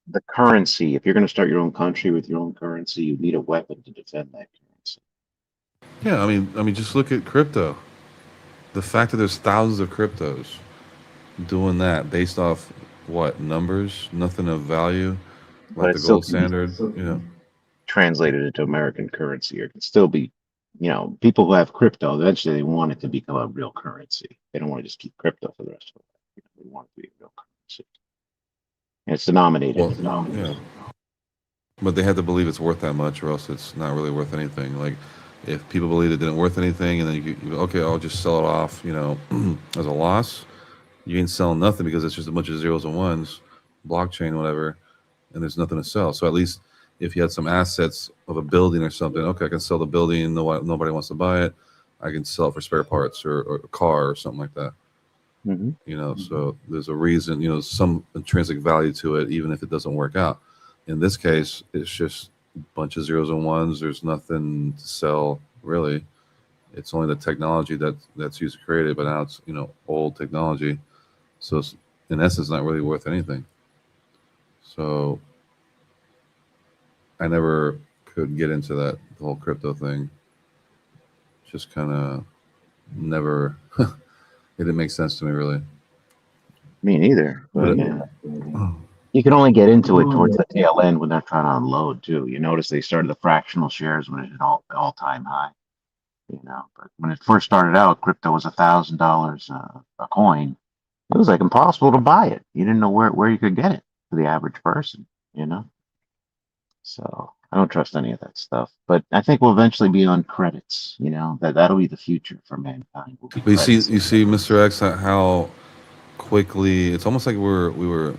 B: The currency, if you're going to start your own country with your own currency, you need a weapon to defend that currency.
C: Yeah, I mean, just look at crypto. The fact that there's thousands of cryptos doing that based off what numbers, nothing of value,
B: But
C: like
B: it
C: the
B: still
C: gold
B: can be
C: standard. You know,
B: translated into American currency, or it can still be, people who have crypto, eventually they want it to become a real currency. They don't want to just keep crypto for the rest of their life. They want it to be a real currency. And it's denominated
C: well,
B: in dollars.
C: yeah, but they have to believe it's worth that much, or else it's not really worth anything. Like if people believe it didn't worth anything, and then you okay, I'll just sell it off, you know, as a loss. You ain't selling nothing because it's just a bunch of zeros and ones, blockchain, whatever, and there's nothing to sell. So at least if you had some assets of a building or something, okay, I can sell the building. Nobody wants to buy it. I can sell it for spare parts or a car or something like that.
B: Mm-hmm.
C: You know, so there's a reason, you know, some intrinsic value to it, even if it doesn't work out. In this case, it's just a bunch of zeros and ones. There's nothing to sell really. It's only the technology that's used to create it, but now it's, you know, old technology. So it's, in essence, not really worth anything. So I never could get into that the whole crypto thing. Just kind of never. It didn't make sense to me really.
B: Me neither.
C: But
B: But yeah, you can only get into it towards the tail end when they're trying to unload too. You notice they started the fractional shares when it hit all time high. But when it first started out, crypto was $1,000 a coin. It was like impossible to buy it. You didn't know where you could get it for the average person, you know? So I don't trust any of that stuff. But I think we'll eventually be on credits, you know, that'll be the future for mankind. Will be
C: But
B: credits.
C: you see, Mr. X, how quickly it's almost like we were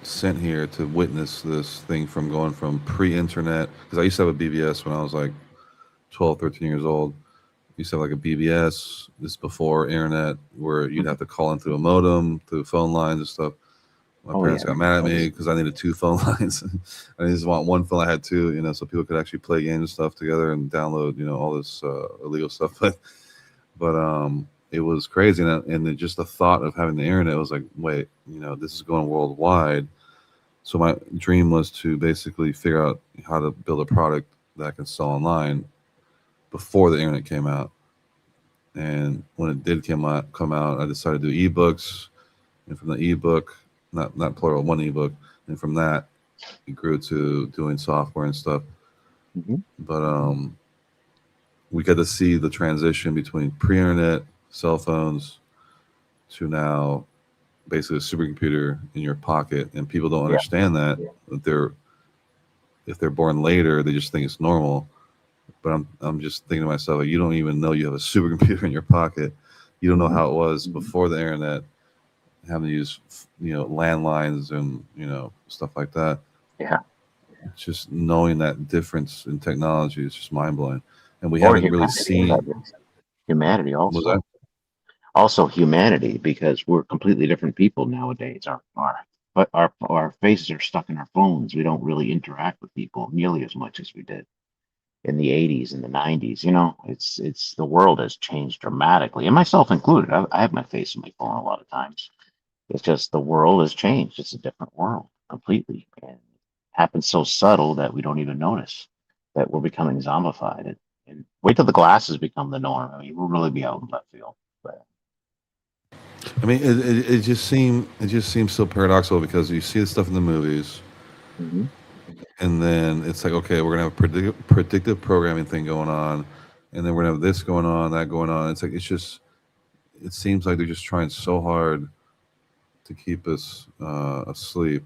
C: sent here to witness this thing from going from pre-internet. Because I used to have a BBS when I was like 12, 13 years old. Used to have like a BBS. This is before internet, where you'd have to call in through a modem, through phone lines and stuff. My
B: Oh
C: parents
B: yeah,
C: got
B: man.
C: mad at
B: That
C: me
B: was
C: because I needed two phone lines. I just want one phone. I had two, so people could actually play games and stuff together and download, all this illegal stuff. But it was crazy, just the thought of having the internet was like, wait, this is going worldwide. So my dream was to basically figure out how to build a product that I can sell online before the internet came out. And when it did come out, I decided to do ebooks, and from the ebook, not plural, one ebook, and from that, it grew to doing software and stuff.
B: Mhm.
C: But we got to see the transition between pre-internet cell phones to now basically a supercomputer in your pocket, and people don't
B: Yeah.
C: understand that they're if they're born later, they just think it's normal. But I'm just thinking to myself, like, you don't even know you have a supercomputer in your pocket. You don't know
B: Mhm.
C: how it was before the internet, having to use landlines and stuff like that.
B: Yeah.
C: Just knowing that difference in technology is just mind blowing, and we
B: Or
C: haven't really
B: humanity.
C: seen.
B: Humanity
C: Was that?
B: also. Also humanity, because we're completely different people nowadays. Our faces are stuck in our phones. We don't really interact with people nearly as much as we did in the 80s and the 90s. You know, it's the world has changed dramatically, and myself included. I have my face in my phone a lot of times. It's just the world has changed. It's a different world completely, and it happens so subtle that we don't even notice that we're becoming zombified. And wait till the glasses become the norm. I mean, we'll really be out in left field. But
C: I mean, it just seems so paradoxical because you see the stuff in the movies,
B: mhm.
C: and then it's like, okay, we're gonna have a predictive programming thing going on, and then we're gonna have this going on, that going on. It's like it seems like they're just trying so hard to keep us asleep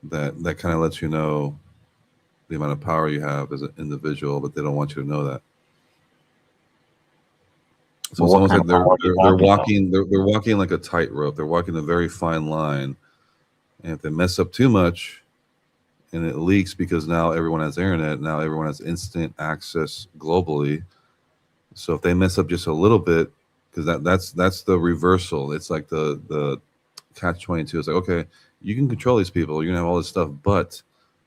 C: that kind of lets you know the amount of power you have as an individual, but they don't want you to know that. So
B: Well,
C: it's
B: what
C: almost
B: kind
C: like
B: of power are you talking about?
C: they're walking like a tightrope. They're walking a very fine line, and if they mess up too much, and it leaks because now everyone has internet, now everyone has instant access globally. So if they mess up just a little bit, because that's the reversal. It's like the catch 22. It's like, okay, you can control these people, you're gonna have all this stuff, but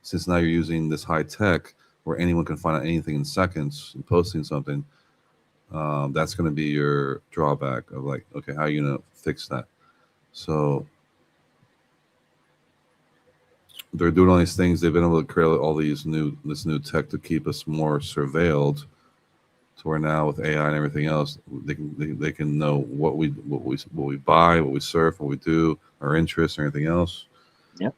C: since now you're using this high tech where anyone can find out anything in seconds and posting something, that's going to be your drawback of like, okay, how are you going to fix that? So they're doing all these things. They've been able to create all this new tech to keep us more surveilled. To where now with AI and everything else, they can know what we buy, what we surf, what we do, our interests, or anything else.
B: Yep.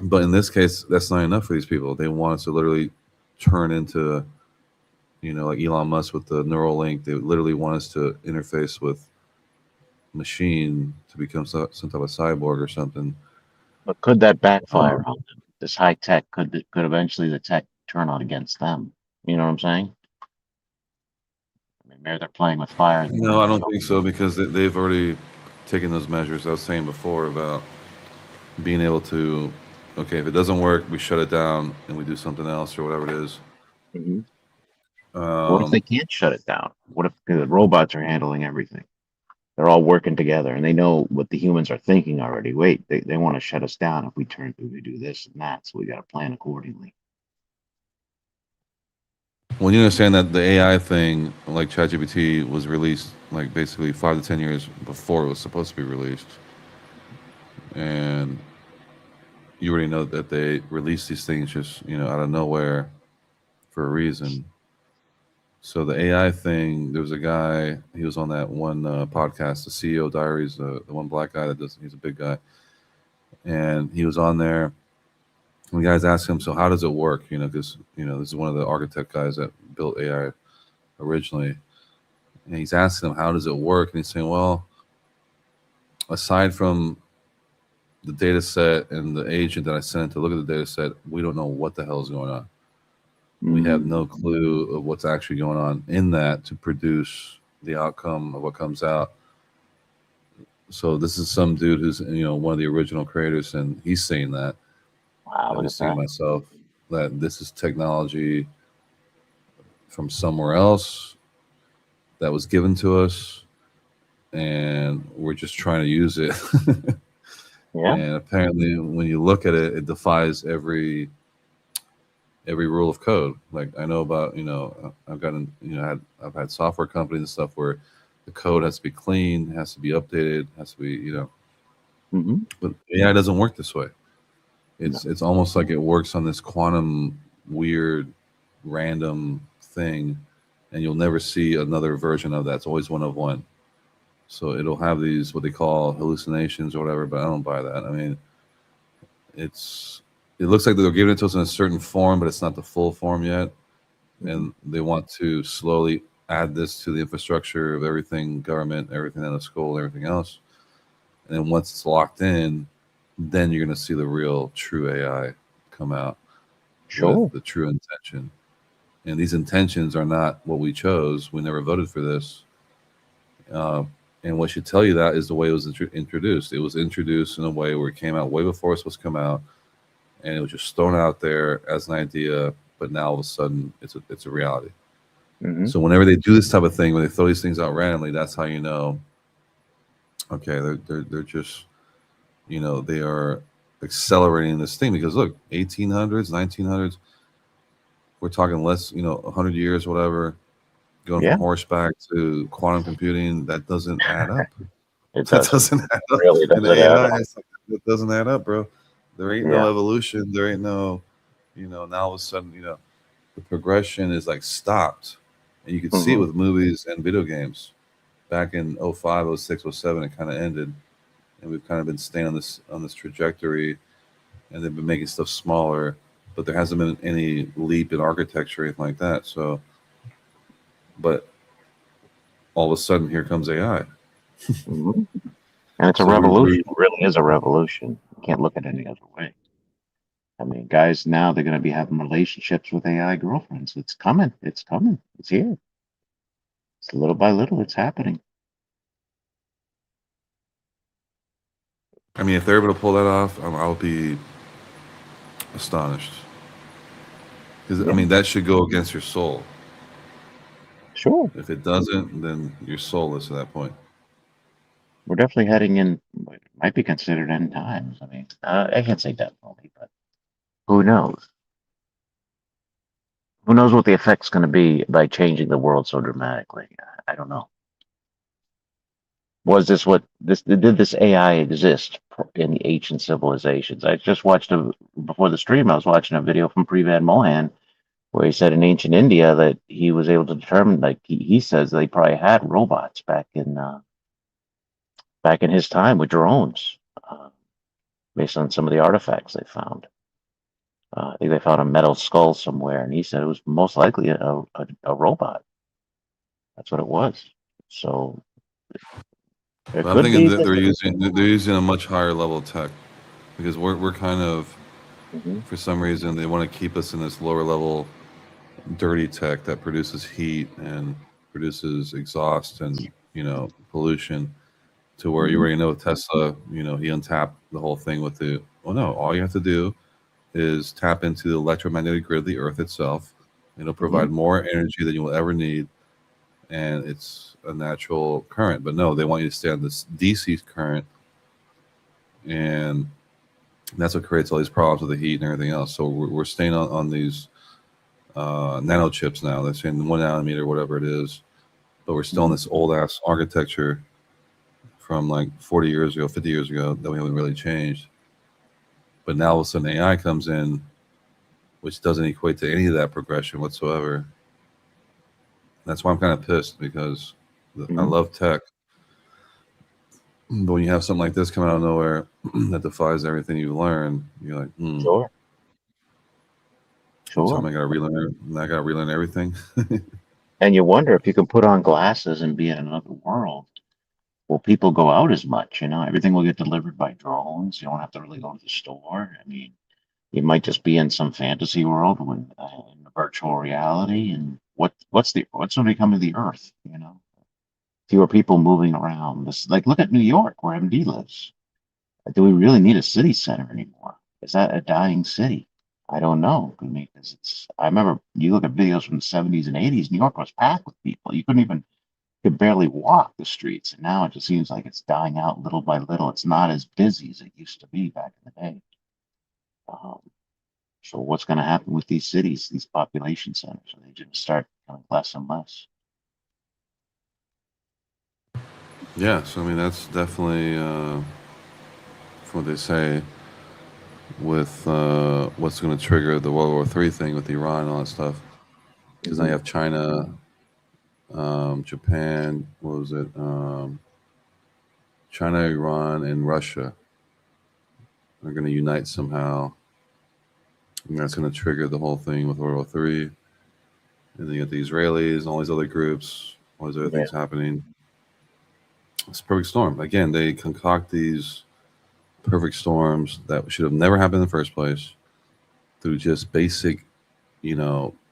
C: But in this case, that's not enough for these people. They want us to literally turn into, like Elon Musk with the neural link. They literally want us to interface with machine to become some type of cyborg or something.
B: But could that backfire
C: Um,
B: on them? This high tech could eventually the tech turn out against them. You know what I'm saying? I mean, maybe they're playing with fire. They
C: no, I
B: really
C: don't
B: don't
C: think so
B: know.
C: because they've already taken those measures. I was saying before about being able to, okay, if it doesn't work, we shut it down and we do something else or whatever it is.
B: Hmm. What if they
C: Um,
B: can't shut it down? What if the robots are handling everything? They're all working together and they know what the humans are thinking already. Wait, they want to shut us down if we do this and that. So we got to plan accordingly.
C: when you understand that the AI thing, like ChatGPT, was released like basically 5 to 10 years before it was supposed to be released, and you already know that they release these things just out of nowhere for a reason. So the AI thing, there was a guy. He was on that one podcast, the CEO Diaries, the one black guy that does. He's a big guy, and he was on there. And the guys asked him, "So how does it work?" Because this is one of the architect guys that built AI originally, and he's asking him, how does it work? And he's saying, well, aside from the data set and the agent that I sent to look at the data set, we don't know what the hell is going on. We have no clue of what's actually going on in that to produce the outcome of what comes out. So this is some dude who's one of the original creators, and he's saying that.
B: Wow,
C: I
B: look
C: was
B: at
C: saying to
B: that.
C: myself that this is technology from somewhere else that was given to us, and we're just trying to use it.
B: Yeah.
C: And apparently, when you look at it, it defies every rule of code. Like I know about, I've gotten, I've had software companies and stuff where the code has to be clean, has to be updated, has to be,
B: Hmm.
C: but AI doesn't work this way.
B: No.
C: It's almost like it works on this quantum weird random thing, and you'll never see another version of that. It's always one of one. So it'll have these what they call hallucinations or whatever, but I don't buy that. I mean, it's it looks like they're giving it to us in a certain form, but it's not the full form yet.
B: Mhm.
C: And they want to slowly add this to the infrastructure of everything, government, everything out of school, everything else. And then once it's locked in, then you're going to see the real true AI come out with
B: Sure.
C: the true intention. And these intentions are not what we chose. We never voted for this. Uh, and what should tell you that is the way it was introduced. It was introduced in a way where it came out way before it was supposed to come out, and it was just thrown out there as an idea. But now all of a sudden, it's a reality.
B: Hmm.
C: So whenever they do this type of thing, when they throw these things out randomly, that's how you know. Okay, they're just they are accelerating this thing because look, 1800s, 1900s, we're talking less, 100 years, whatever, going from
B: Yeah,
C: horseback to quantum computing. That doesn't add up.
B: it
C: That
B: doesn't.
C: doesn't add up.
B: Really
C: And
B: doesn't add
C: AI,
B: up.
C: it's like, that doesn't add up, bro. There ain't no
B: Yeah.
C: evolution. There ain't no, now all of a sudden, the progression is like stopped. And you can see it
B: Hmm.
C: with movies and video games. Back in '05, '06, '07, it kind of ended. And we've kind of been staying on this trajectory, and they've been making stuff smaller, but there hasn't been any leap in architecture or anything like that. So, but all of a sudden, here comes AI.
B: Hmm. And it's a
C: So we're
B: revolution. It really is a revolution. You can't look at it any other way. I mean, guys, now they're going to be having relationships with AI girlfriends. It's coming. It's coming. It's here. It's little by little. It's happening.
C: I mean, if they're able to pull that off, I'll be astonished. Because I
B: Yeah,
C: mean, that should go against your soul.
B: sure.
C: If it doesn't, then you're soulless at that point.
B: We're definitely heading in what might be considered end times. I mean, I can't say definitely, but who knows? Who knows what the effect's going to be by changing the world so dramatically? I don't know. Was this what this did this AI exist in the ancient civilizations? I just watched before the stream. I was watching a video from Pri Van Mohan where he said in ancient India that he was able to determine, like he says, they probably had robots back in his time with drones, uh, based on some of the artifacts they found. I think they found a metal skull somewhere, and he said it was most likely a robot. That's what it was. So it
C: But I'm
B: could
C: thinking
B: be
C: that
B: that.
C: they're using a much higher level of tech because we're kind of,
B: Hmm.
C: for some reason they want to keep us in this lower level dirty tech that produces heat and produces exhaust and pollution, to where you
B: Hmm.
C: already know with Tesla, he untapped the whole thing with the, oh no, all you have to do is tap into the electromagnetic grid of the earth itself. It'll
B: Hmm.
C: provide more energy than you will ever need, and it's a natural current. But no, they want you to stay on this DC current, and that's what creates all these problems with the heat and everything else. So we're staying on these nano chips now. They're saying 1 nanometer, whatever it is, but we're still in
B: Hmm.
C: this old ass architecture from like 40 years ago, 50 years ago, that we haven't really changed. But now all of a sudden AI comes in, which doesn't equate to any of that progression whatsoever. That's why I'm kind of pissed, because I
B: Hmm.
C: love tech, but when you have something like this coming out of nowhere that defies everything you learned, you're like,
B: Sure.
C: you tell
B: Sure.
C: me I got to relearn everything.
B: And you wonder if you can put on glasses and be in another world. Will people go out as much? Everything will get delivered by drones. You don't have to really go to the store. I mean, you might just be in some fantasy world with in virtual reality. And what's going to become of the Earth? Fewer people moving around. Like, look at New York, where MD lives. Do we really need a city center anymore? Is that a dying city? I don't know. I mean, 'cause I remember you look at videos from the 70s and 80s, New York was packed with people. You could barely walk the streets. And now it just seems like it's dying out little by little. It's not as busy as it used to be back in the day. Um, so what's going to happen with these cities, these population centers? Are they just start becoming less and less?
C: Yeah, so I mean that's definitely from what they say with what's going to trigger the World War III thing with Iran and all that stuff. Because now you
B: Hmm.
C: have China, Japan, what was it? China, Iran, and Russia are going to unite somehow, and that's going to trigger the whole thing with World War III. And then you get the Israelis and all these other groups, all these other
B: Yeah.
C: things happening. It's a perfect storm. Again, they concoct these perfect storms that should have never happened in the first place through just basic,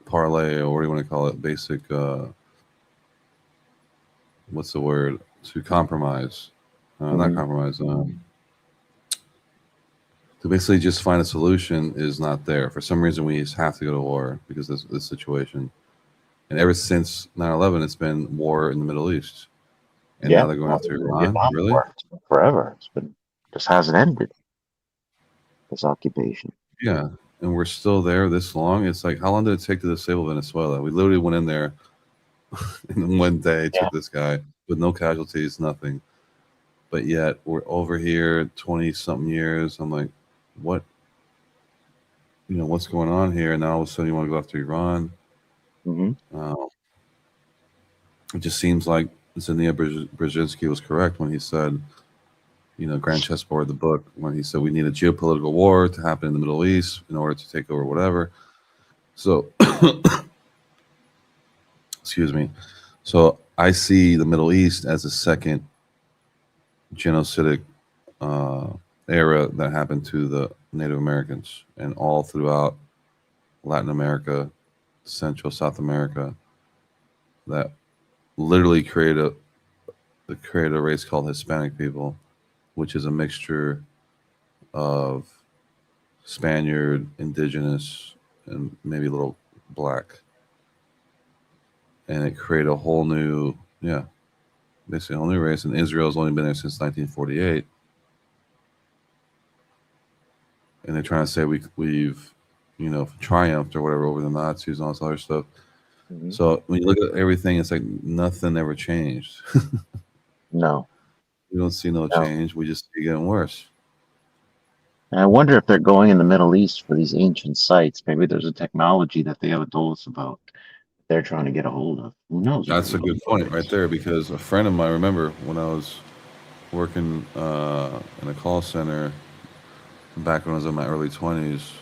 C: parlay or what do you want to call it? Basic, what's the word? To compromise. Not
B: Hmm.
C: compromise. To basically just find a solution is not there. For some reason, we just have to go to war because of this situation. And ever since 9/11, it's been war in the Middle East. And now
B: Yeah.
C: they're going
B: Well,
C: after
B: the
C: Iran?
B: Vietnam
C: Really?
B: War, it's been forever. It's been just hasn't ended, this occupation.
C: Yeah. And we're still there this long. It's like, how long did it take to disable Venezuela? We literally went in there in one day,
B: Yeah.
C: took this guy with no casualties, nothing. But yet we're over here 20 something years. I'm like, what, what's going on here? And now all of a sudden you want to go after Iran.
B: Hmm.
C: Uh, it just seems like Zania Brzezinski was correct when he said, Grand Chessboard, the book, when he said we need a geopolitical war to happen in the Middle East in order to take over whatever. So, excuse me. So I see the Middle East as a second genocidic uh, era that happened to the Native Americans and all throughout Latin America, Central South America, that literally created a race called Hispanic people, which is a mixture of Spaniard, indigenous, and maybe a little black, and it created a whole new, yeah, basically a whole new race. And Israel's only been there since 1948, and they're trying to say we've triumphed or whatever over the Nazis and all this other stuff.
B: Hmm.
C: So when you look at everything, it's like nothing ever changed.
B: No,
C: We don't see no
B: no.
C: change. We just see it getting worse.
B: And I wonder if they're going in the Middle East for these ancient sites. Maybe there's a technology that they haven't told us about. They're trying to get a hold of. Who knows what
C: That's
B: they're
C: a good
B: looking for?
C: point right there because a friend of mine, remember when I was working in a call center back when I was in my early 20s,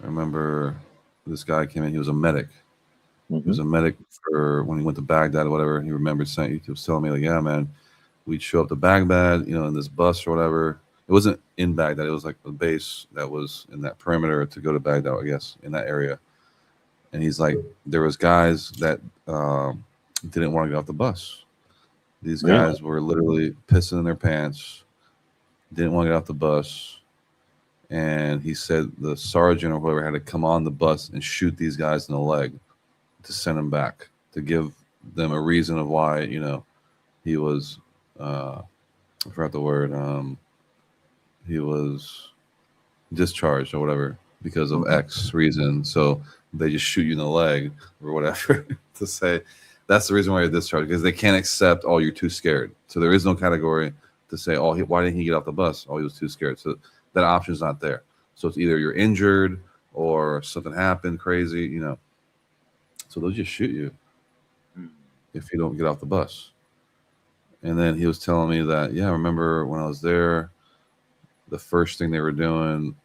C: I remember this guy came in. He was a medic. He
B: Hmm.
C: was a medic for when he went to Baghdad or whatever. He remembered saying, he was telling me, like, yeah, man, we'd show up to Baghdad, in this bus or whatever. It wasn't in Baghdad. It was like a base that was in that perimeter to go to Baghdad, I guess, in that area. And he's like, there was guys that didn't want to get off the bus. These
B: Really?
C: guys were literally pissing in their pants, didn't want to get off the bus. And he said the sergeant or whoever had to come on the bus and shoot these guys in the leg to send them back, to give them a reason of why, he was, I forgot the word, he was discharged or whatever because of
B: Hmm.
C: X reason. So they just shoot you in the leg or whatever to say that's the reason why you're discharged because they can't accept, oh, you're too scared. So there is no category to say, oh, why didn't he get off the bus? Oh, he was too scared. So that option's not there. So it's either you're injured or something happened crazy. So they'll just shoot you if you don't get off the bus. And then he was telling me that, yeah, I remember when I was there, the first thing they were doing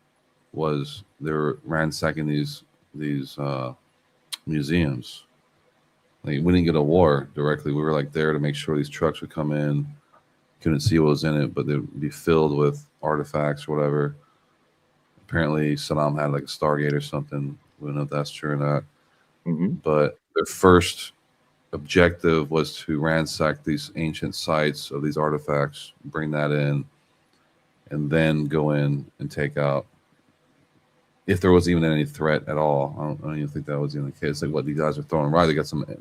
C: was they were ransacking these museums, Like we didn't get a war directly. We were like there to make sure these trucks would come in. Couldn't see what was in it, but they'd be filled with artifacts or whatever. Apparently, Saddam had like a Stargate or something. We don't know if that's true or not.
B: Mm-hmm.
C: But their first objective was to ransack these ancient sites of these artifacts, bring that in, and then go in and take out. If there was even any threat at all, I don't even think that was even the case. Like what these guys are throwing, right? They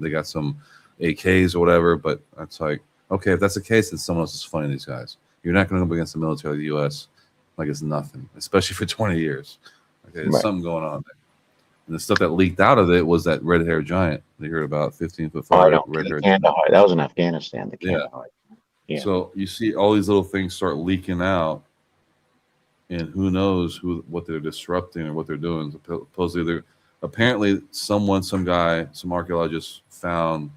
C: got some AKs or whatever, but it's like, okay, if that's the case, then someone else is funding these guys. You're not going to go up against the military of the U.S. like it's nothing, especially for 20 years. Okay, there's something going on there. And the stuff that leaked out of it was that red-haired giant they heard about, 15-foot red-haired giant.
B: That was in Afghanistan. The Kandahar.
C: Yeah. So you see all these little things start leaking out, and who knows what they're disrupting or what they're doing. Supposedly, apparently some archaeologist found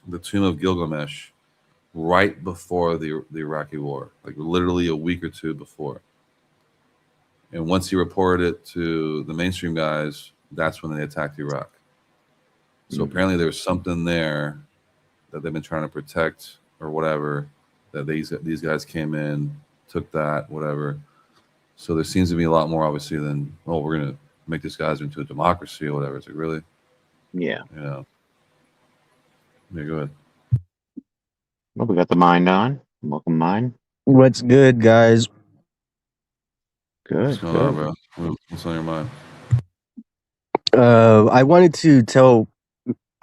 C: the tomb of Gilgamesh right before the Iraqi war, like literally a week or two before. And once he reported it to the mainstream guys, that's when they attacked Iraq. So apparently there's something there that they've been trying to protect or whatever, that these guys came in, took that, whatever. So there seems to be a lot more, obviously, than, oh, we're going to make these guys into a democracy or whatever. It's like, really?
B: Yeah.
C: Yeah, go ahead.
B: Well, we got the mind on. Welcome, mind.
D: What's good, guys?
B: Good.
C: What's going on, bro? What's on your mind?
D: I wanted to tell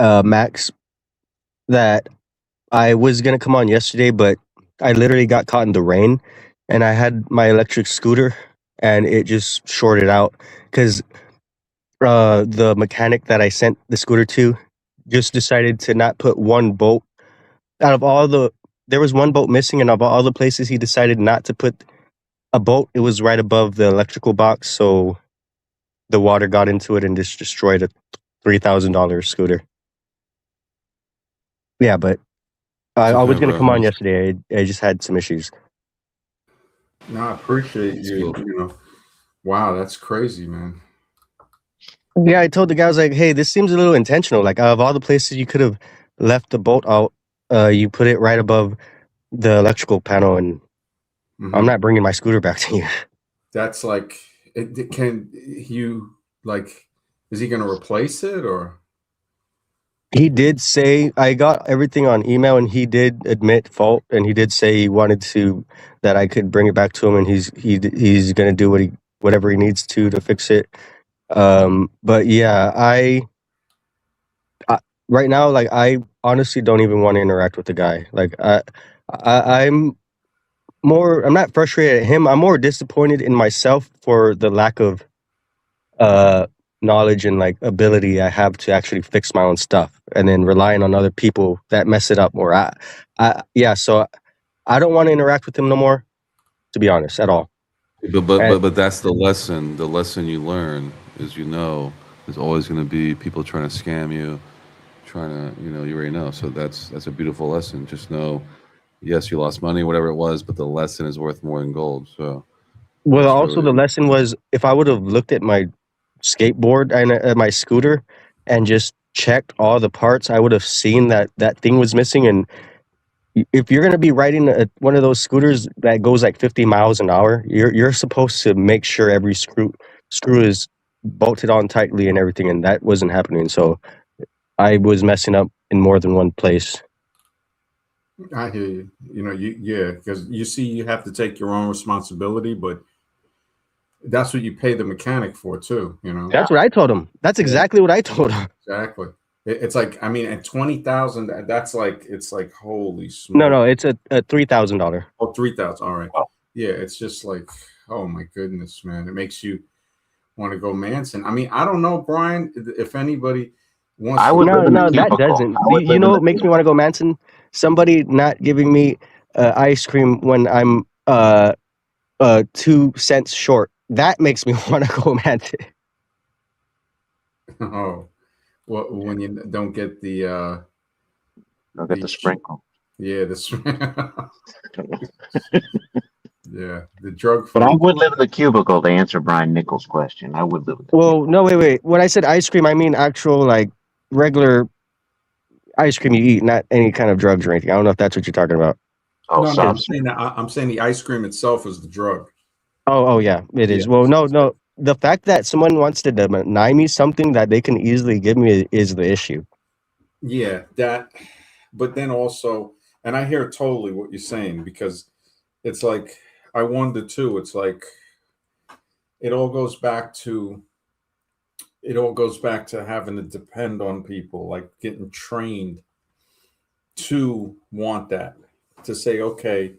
D: Max that I was gonna come on yesterday, but I literally got caught in the rain, and I had my electric scooter, and it just shorted out because the mechanic that I sent the scooter to just decided to not put one bolt out of all the. There was one bolt missing, and of all the places he decided not to put a bolt, it was right above the electrical box, so the water got into it and just destroyed a $3,000 scooter. Yeah, but I was going to come on yesterday. I just had some issues.
A: No, I appreciate you. You know, wow, that's crazy, man.
D: Yeah, I told the guy, I was like, hey, this seems a little intentional. Like, out of all the places you could have left the bolt out, you put it right above the electrical panel, and I'm not bringing my scooter back to you.
A: That's like, can you, like, is he going to replace it or?
D: He did say, I got everything on email, and he did admit fault, and he did say he wanted that I could bring it back to him, and he's going to do whatever he needs to fix it. But yeah, I right now, like, I honestly don't even want to interact with the guy. Like, I'm not frustrated at him. I'm more disappointed in myself for the lack of knowledge and like ability I have to actually fix my own stuff, and then relying on other people that mess it up. Or so I don't want to interact with him no more, to be honest, at all.
C: But that's the lesson. The lesson you learn is, there's always going to be people trying to scam you, trying to, you already know. So that's a beautiful lesson. Just know, yes, you lost money, whatever it was, but the lesson is worth more than gold. So,
D: well, also the lesson was, if I would have looked at my skateboard and my scooter and just checked all the parts, I would have seen that thing was missing. And if you're going to be riding one of those scooters that goes like 50 miles an hour, you're supposed to make sure every screw is bolted on tightly and everything, and that wasn't happening. So I was messing up in more than one place.
A: I hear you. Because you have to take your own responsibility, but that's what you pay the mechanic for too.
D: That's what I told him. That's exactly what I told him.
A: Exactly. It's like, I mean, at 20,000, that's like, it's like, holy smoke.
D: No, it's a $3,000.
A: Oh, 3,000. All right. Oh. Yeah, it's just like, oh my goodness, man. It makes you want to go Manson. I mean, I don't know, Brian, if anybody wants.
D: That doesn't. What makes me want to go Manson? Somebody not giving me ice cream when I'm 2 cents short. That makes me want to go Manson.
A: Oh, well, when you don't get the
B: sprinkle.
A: Yeah, the yeah, the drug.
B: But I would live in the cubicle to answer Brian Nichols' question. I would live.
D: No, wait. When I said ice cream, I mean actual, like, regular ice cream you eat, not any kind of drugs or anything. I don't know if that's what you're talking about.
B: Oh,
A: No, I'm
B: soft.
A: saying that I'm saying the ice cream itself is the drug.
D: Oh, yeah, it
A: Yeah.
D: is. Well, no. The fact that someone wants to deny me something that they can easily give me is the issue.
A: Yeah, that. But then also, and I hear totally what you're saying, because it's like I wonder too. It's like it all goes back to having to depend on people, like getting trained to want that, to say, okay,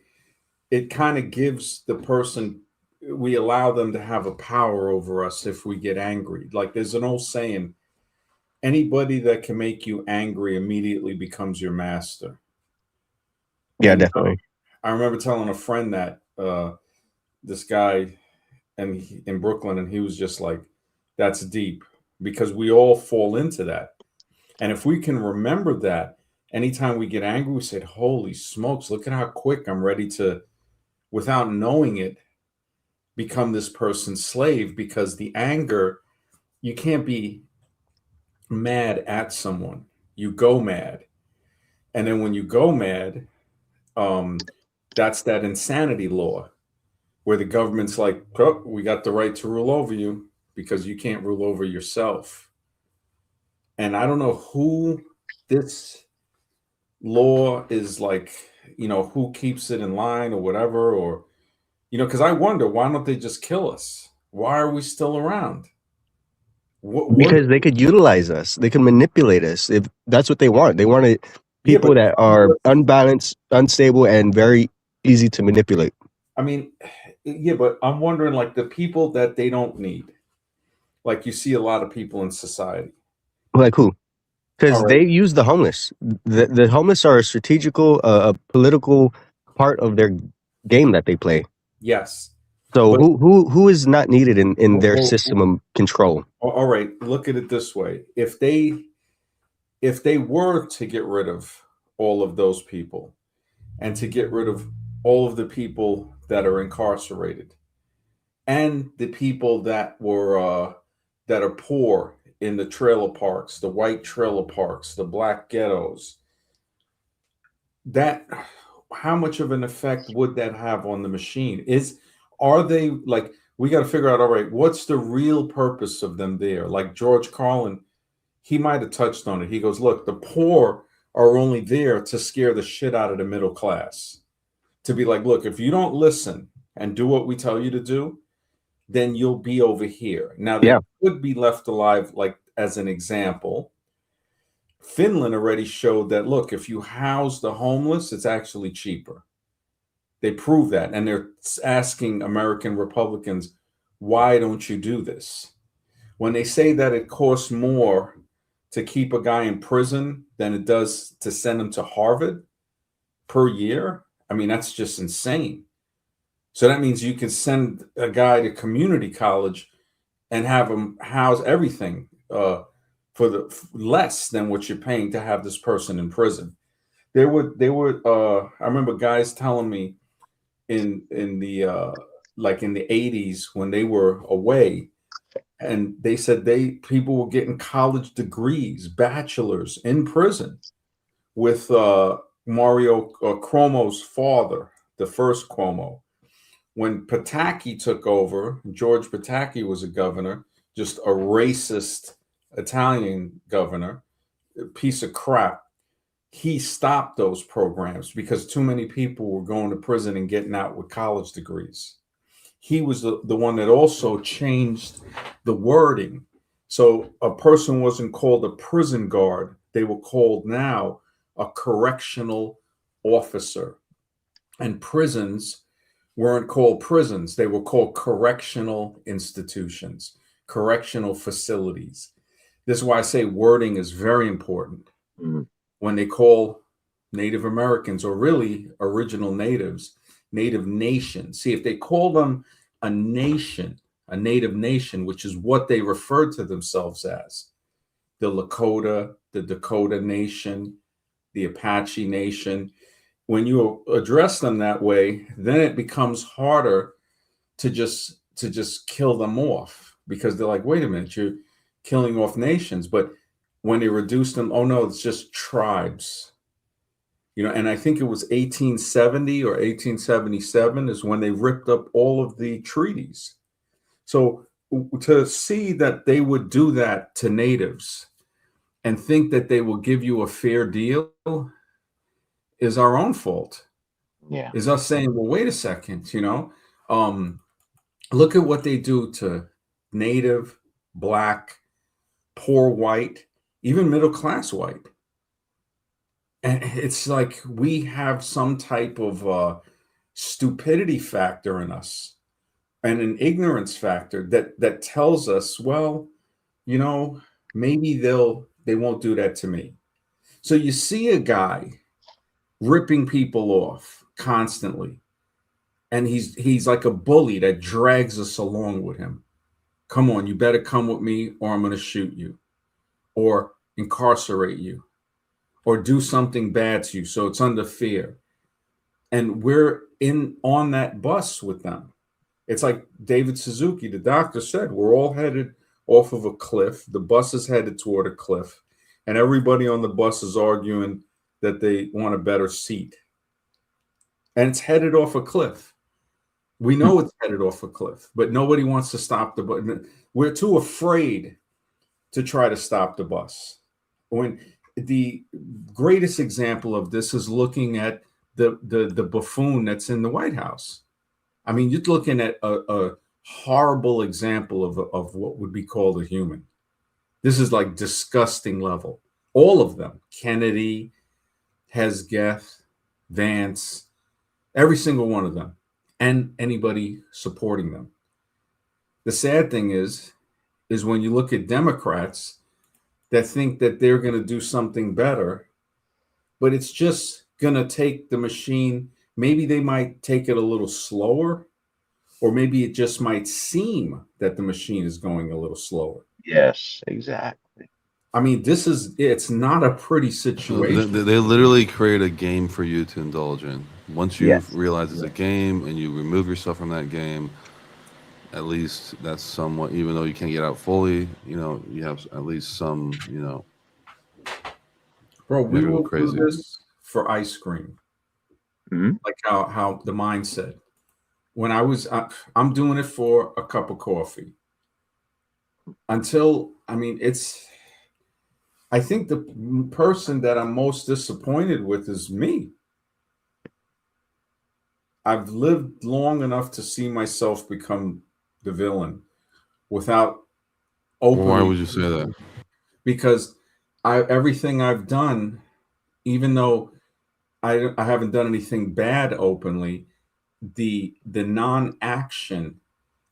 A: it kind of gives the person, we allow them to have a power over us if we get angry. Like there's an old saying, anybody that can make you angry immediately becomes your master.
D: Yeah,
A: And
D: definitely.
A: I remember telling a friend that this guy in Brooklyn, and he was just like, that's deep, because we all fall into that. And if we can remember that, anytime we get angry, we say, holy smokes, look at how quick I'm ready to, without knowing it, become this person's slave. Because the anger, you can't be mad at someone. You go mad. And then when you go mad, um, that's that insanity law where the government's like, oh, we got the right to rule over you because you can't rule over yourself. And I don't know who this law is like, who keeps it in line or whatever, or, because I wonder, why don't they just kill us? Why are we still around? What
D: Because they could utilize us, they can manipulate us if that's what they want. They wanted
A: yeah,
D: people that are unbalanced, unstable, and very easy to manipulate.
A: I mean, yeah, but I'm wondering, like, the people that they don't need. Like, you see a lot of people in society.
D: Like who? Because
A: All right.
D: they use the homeless. The homeless are a strategical, a political part of their game that they play.
A: Yes.
D: So
A: But
D: who is not needed in their
A: well,
D: system of control?
A: all right, look at it this way. If they were to get rid of all of those people, and to get rid of all of the people that are incarcerated, and the people that are poor in the trailer parks, the white trailer parks, the black ghettos, that, how much of an effect would that have on the machine? Are they like, we got to figure out, all right, what's the real purpose of them there? Like George Carlin, he might have touched on it. He goes, look, the poor are only there to scare the shit out of the middle class, to be like, look, if you don't listen and do what we tell you to do, then you'll be over here. Now, they
D: Yeah.
A: could be left alive, like as an example. Finland already showed that, look, if you house the homeless, it's actually cheaper. They prove that. And they're asking American Republicans, why don't you do this? When they say that it costs more to keep a guy in prison than it does to send him to Harvard per year, I mean, that's just insane. So that means you can send a guy to community college and have him house everything for less than what you're paying to have this person in prison. I remember guys telling me in the like in the 80s when they were away, and they said people were getting college degrees, bachelors in prison, with Mario Cuomo's father, the first Cuomo. When Pataki took over, George Pataki was a governor, just a racist Italian governor, a piece of crap. He stopped those programs because too many people were going to prison and getting out with college degrees. He was the one that also changed the wording. So a person wasn't called a prison guard. They were called now a correctional officer. And prisons weren't called prisons. They were called correctional institutions, correctional facilities. This is why I say wording is very important.
B: Mm.
A: When they call Native Americans, or really original natives, native nations. See, if they call them a nation, a native nation, which is what they referred to themselves as, the Lakota, the Dakota Nation, the Apache Nation, when you address them that way, then it becomes harder to just kill them off, because they're like, wait a minute, you're killing off nations. But when they reduced them, oh no, it's just tribes. You know, and I think it was 1870 or 1877 is when they ripped up all of the treaties. So to see that they would do that to natives and think that they will give you a fair deal is our own fault.
B: Yeah.
A: Is us saying, well, wait a second, you know, look at what they do to native, black, poor white, even middle class white. And it's like we have some type of stupidity factor in us and an ignorance factor that tells us, well, you know, maybe they won't do that to me. So you see a guy ripping people off constantly, and he's like a bully that drags us along with him. Come on, you better come with me or I'm going to shoot you or incarcerate you or do something bad to you. So it's under fear. And we're in on that bus with them. It's like David Suzuki, the doctor, said, we're all headed off of a cliff. The bus is headed toward a cliff, and everybody on the bus is arguing that they want a better seat. And it's headed off a cliff. We know it's headed off a cliff, but nobody wants to stop the bus. We're too afraid to try to stop the bus. When the greatest example of this is looking at the buffoon that's in the White House. I mean, you're looking at a horrible example of what would be called a human. This is like disgusting level. All of them, Kennedy, Hesketh, Vance, every single one of them, and anybody supporting them. The sad thing is when you look at Democrats that think that they're going to do something better, but it's just going to take the machine. Maybe they might take it a little slower, or maybe it just might seem that the machine is going a little slower.
B: Yes, exactly.
A: I mean, it's not a pretty situation.
C: They literally create a game for you to indulge in. Once you realize it's a game and you remove yourself from that game, at least that's somewhat, even though you can't get out fully, you know, you have at least some, you know.
A: Bro, we will do this for ice cream.
B: Mm-hmm.
A: Like how the mindset. When I'm doing it for a cup of coffee. Until, I mean, I think the person that I'm most disappointed with is me. I've lived long enough to see myself become the villain without opening.
C: Well, why would you say that?
A: Because everything I've done, even though I haven't done anything bad openly, the non-action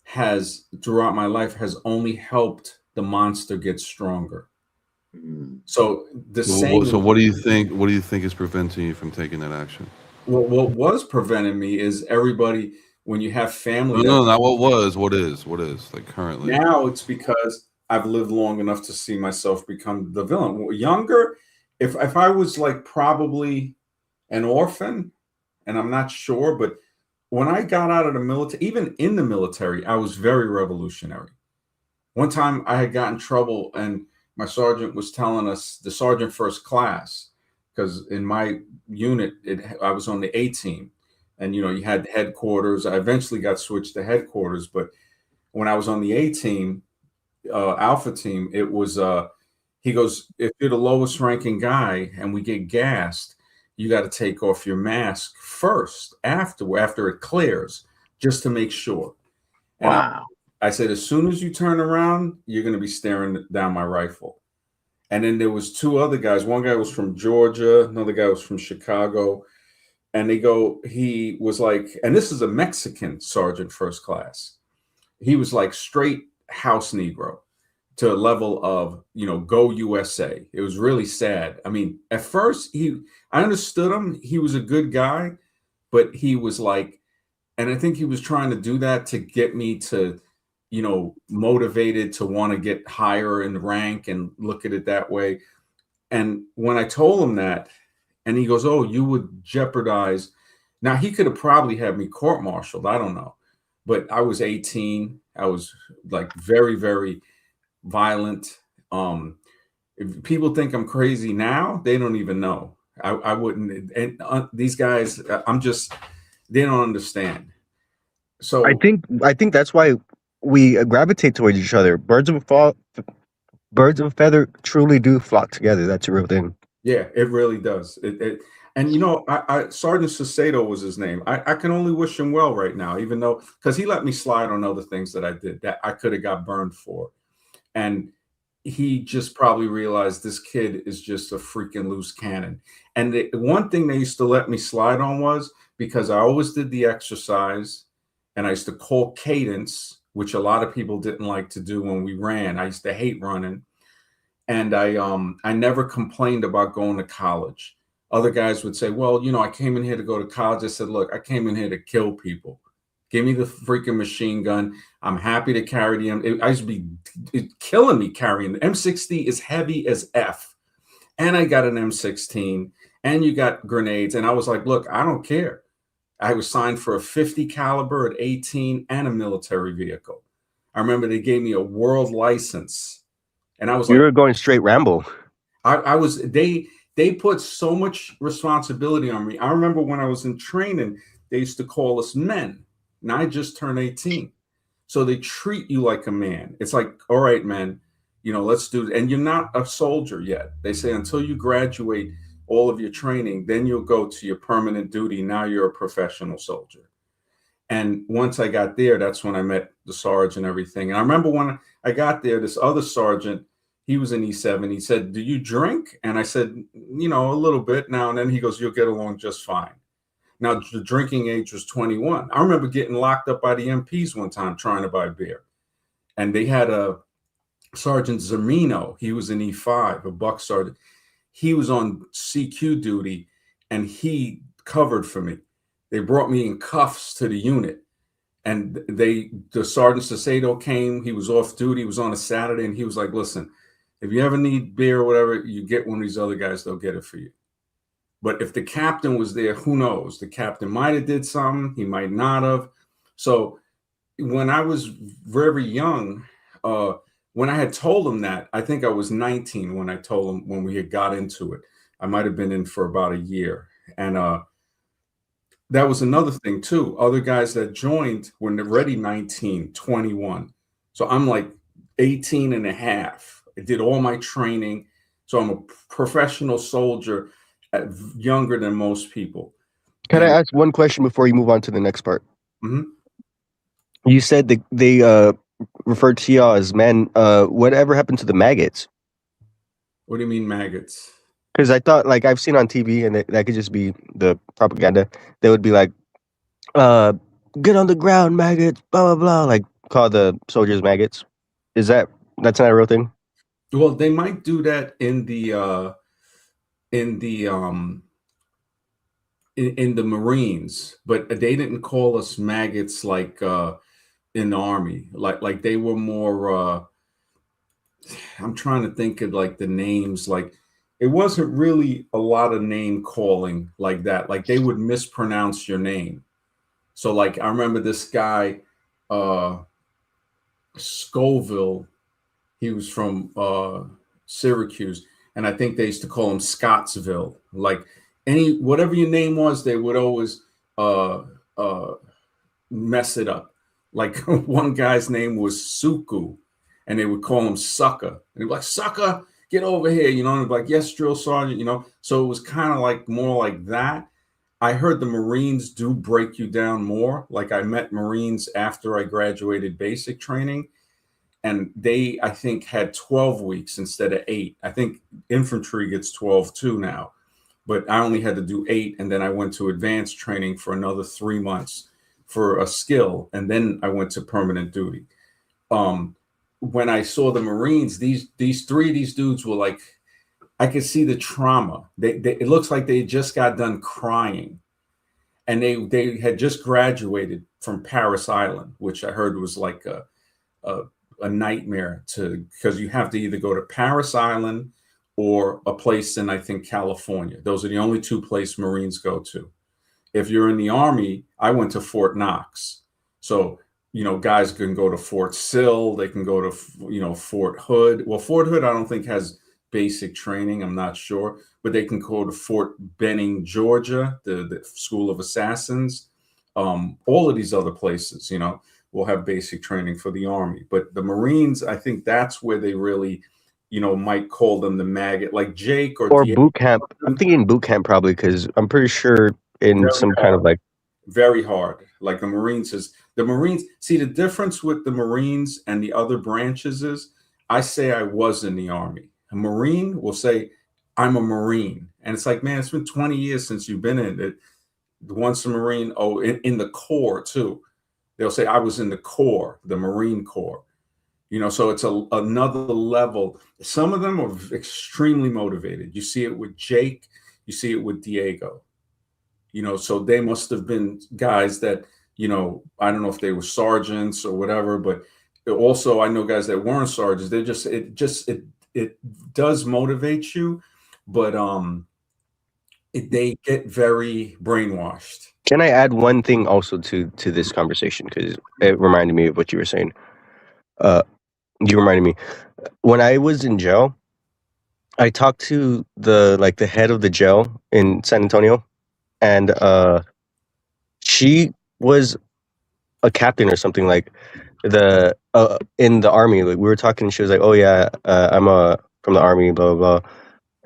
A: has throughout my life has only helped the monster get stronger. So
C: So what do you think? What do you think is preventing you from taking that action?
A: Well, what was preventing me is everybody. When you have family,
C: no, not what was. What is like currently?
A: Now it's because I've lived long enough to see myself become the villain. Younger, if I was like probably an orphan, and I'm not sure, but when I got out of the military, even in the military, I was very revolutionary. One time I had gotten in trouble, and my sergeant was telling us, the sergeant first class, because in my unit, I was on the A team, and you know, you had headquarters. I eventually got switched to headquarters, but when I was on the A team, Alpha team, it was he goes, if you're the lowest ranking guy and we get gassed, you got to take off your mask first after it clears, just to make sure. And
B: wow.
A: I said, as soon as you turn around, you're going to be staring down my rifle. And then there was two other guys. One guy was from Georgia. Another guy was from Chicago. And he was like, and this is a Mexican sergeant first class. He was like straight house Negro to a level of, you know, go USA. It was really sad. I mean, at first I understood him. He was a good guy, but he was like, and I think he was trying to do that to get me to, you know, motivated to want to get higher in rank and look at it that way. And when I told him that, and he goes, oh, you would jeopardize. Now, he could have probably had me court-martialed. I don't know. But I was 18. I was like very, very violent. If people think I'm crazy now, they don't even know. I wouldn't. And these guys, I'm just, they don't understand. So
D: I think that's why we gravitate towards each other. Birds of a feather truly do flock together. That's a real thing.
A: yeah, it really does. And Sergeant Sacedo was his name. I can only wish him well right now, even though because he let me slide on other things that I did that I could have got burned for, and he just probably realized this kid is just a freaking loose cannon. And the one thing they used to let me slide on was because I always did the exercise, and I used to call cadence, which a lot of people didn't like to do when we ran. I used to hate running, and I never complained about going to college. Other guys would say, "Well, I came in here to go to college." I said, "Look, I came in here to kill people. Give me the freaking machine gun. I'm happy to carry the M. I used to be killing me carrying the M60 is heavy as F, and I got an M16, and you got grenades, and I was like, look, I don't care. I was signed for a 50 caliber at 18 and a military vehicle. I remember they gave me a world license, and I was
D: You
A: like,
D: were going straight Rambo.
A: I was they put so much responsibility on me. I remember when I was in training, they used to call us men. And I just turned 18. So they treat you like a man. It's like, all right, man, let's do it. And you're not a soldier yet. They say until you graduate all of your training, then you'll go to your permanent duty. Now you're a professional soldier. And once I got there, that's when I met the sergeant and everything. And I remember when I got there, this other sergeant, he was in E7. He said, "Do you drink?" And I said, a little bit now and then. He goes, "You'll get along just fine." Now, the drinking age was 21. I remember getting locked up by the MPs one time trying to buy beer. And they had a Sergeant Zermino. He was in E5, a buck sergeant. He was on CQ duty, and he covered for me. They brought me in cuffs to the unit. And the Sergeant Sacedo came. He was off duty. He was on a Saturday, and he was like, "Listen, if you ever need beer or whatever, you get one of these other guys. They'll get it for you." But if the captain was there, who knows? The captain might have did something. He might not have. So when I was very young, when I had told him that, I think I was 19 when I told him when we had got into it. I might have been in for about a year. And that was another thing too. Other guys that joined were already 19, 21. So I'm like 18 and a half. I did all my training. So I'm a professional soldier, younger than most people.
D: Can I ask one question before you move on to the next part?
A: Mhm.
D: You said they referred to y'all as men. Whatever happened to the maggots?
A: What do you mean maggots?
D: Because I thought, like, I've seen on TV, and that could just be the propaganda. They would be like, "Get on the ground, maggots!" Blah blah blah. Like, call the soldiers maggots. That's not a real thing?
A: Well, they might do that in the in the Marines, but they didn't call us maggots like in the Army. Like they were more. I'm trying to think of like the names. Like it wasn't really a lot of name calling like that. Like they would mispronounce your name. So like I remember this guy, Scoville. He was from Syracuse, and I think they used to call him Scottsville. Like whatever your name was, they would always uh, uh, mess it up. Like one guy's name was Suku, and they would call him Sucker. And they'd be like, "Sucker, get over here," and they'd be like, "Yes, drill sergeant," So it was kind of like more like that. I heard the Marines do break you down more. Like I met Marines after I graduated basic training, and they, I think, had 12 weeks instead of 8. I think infantry gets 12 too now, but I only had to do 8. And then I went to advanced training for another 3 months for a skill. And then I went to permanent duty. When I saw the Marines, these three of these dudes were like, I could see the trauma. It looks like they just got done crying. And they had just graduated from Paris Island, which I heard was like a nightmare because you have to either go to Paris Island or a place in, I think, California. Those are the only two places Marines go to. If you're in the Army, I went to Fort Knox. So, guys can go to Fort Sill. They can go to, Fort Hood. Well, Fort Hood, I don't think has basic training. I'm not sure, but they can go to Fort Benning, Georgia, the School of Assassins. All of these other places, will have basic training for the Army. But the Marines, I think that's where they really, might call them the maggot, like Jake or
D: Or
A: Diego.
D: boot camp. I'm thinking boot camp probably because I'm pretty sure in
A: Very
D: some kind
A: hard.
D: of like
A: Very hard. Like the Marines see the difference with the Marines and the other branches is I say I was in the Army. A Marine will say, I'm a Marine. And it's like, man, it's been 20 years since you've been in it. Once a Marine, in the Corps too. They'll say, I was in the Corps, the Marine Corps. So it's another level. Some of them are extremely motivated. You see it with Jake, you see it with Diego. So they must have been guys that, I don't know if they were sergeants or whatever, but also I know guys that weren't sergeants. It does motivate you, but they get very brainwashed.
D: Can I add one thing also to this conversation because it reminded me of what you were saying. You reminded me when I was in jail. I talked to the head of the jail in San Antonio, and she was a captain or something like the in the Army. Like we were talking, and she was like, "Oh yeah, I'm from the Army, blah blah blah,"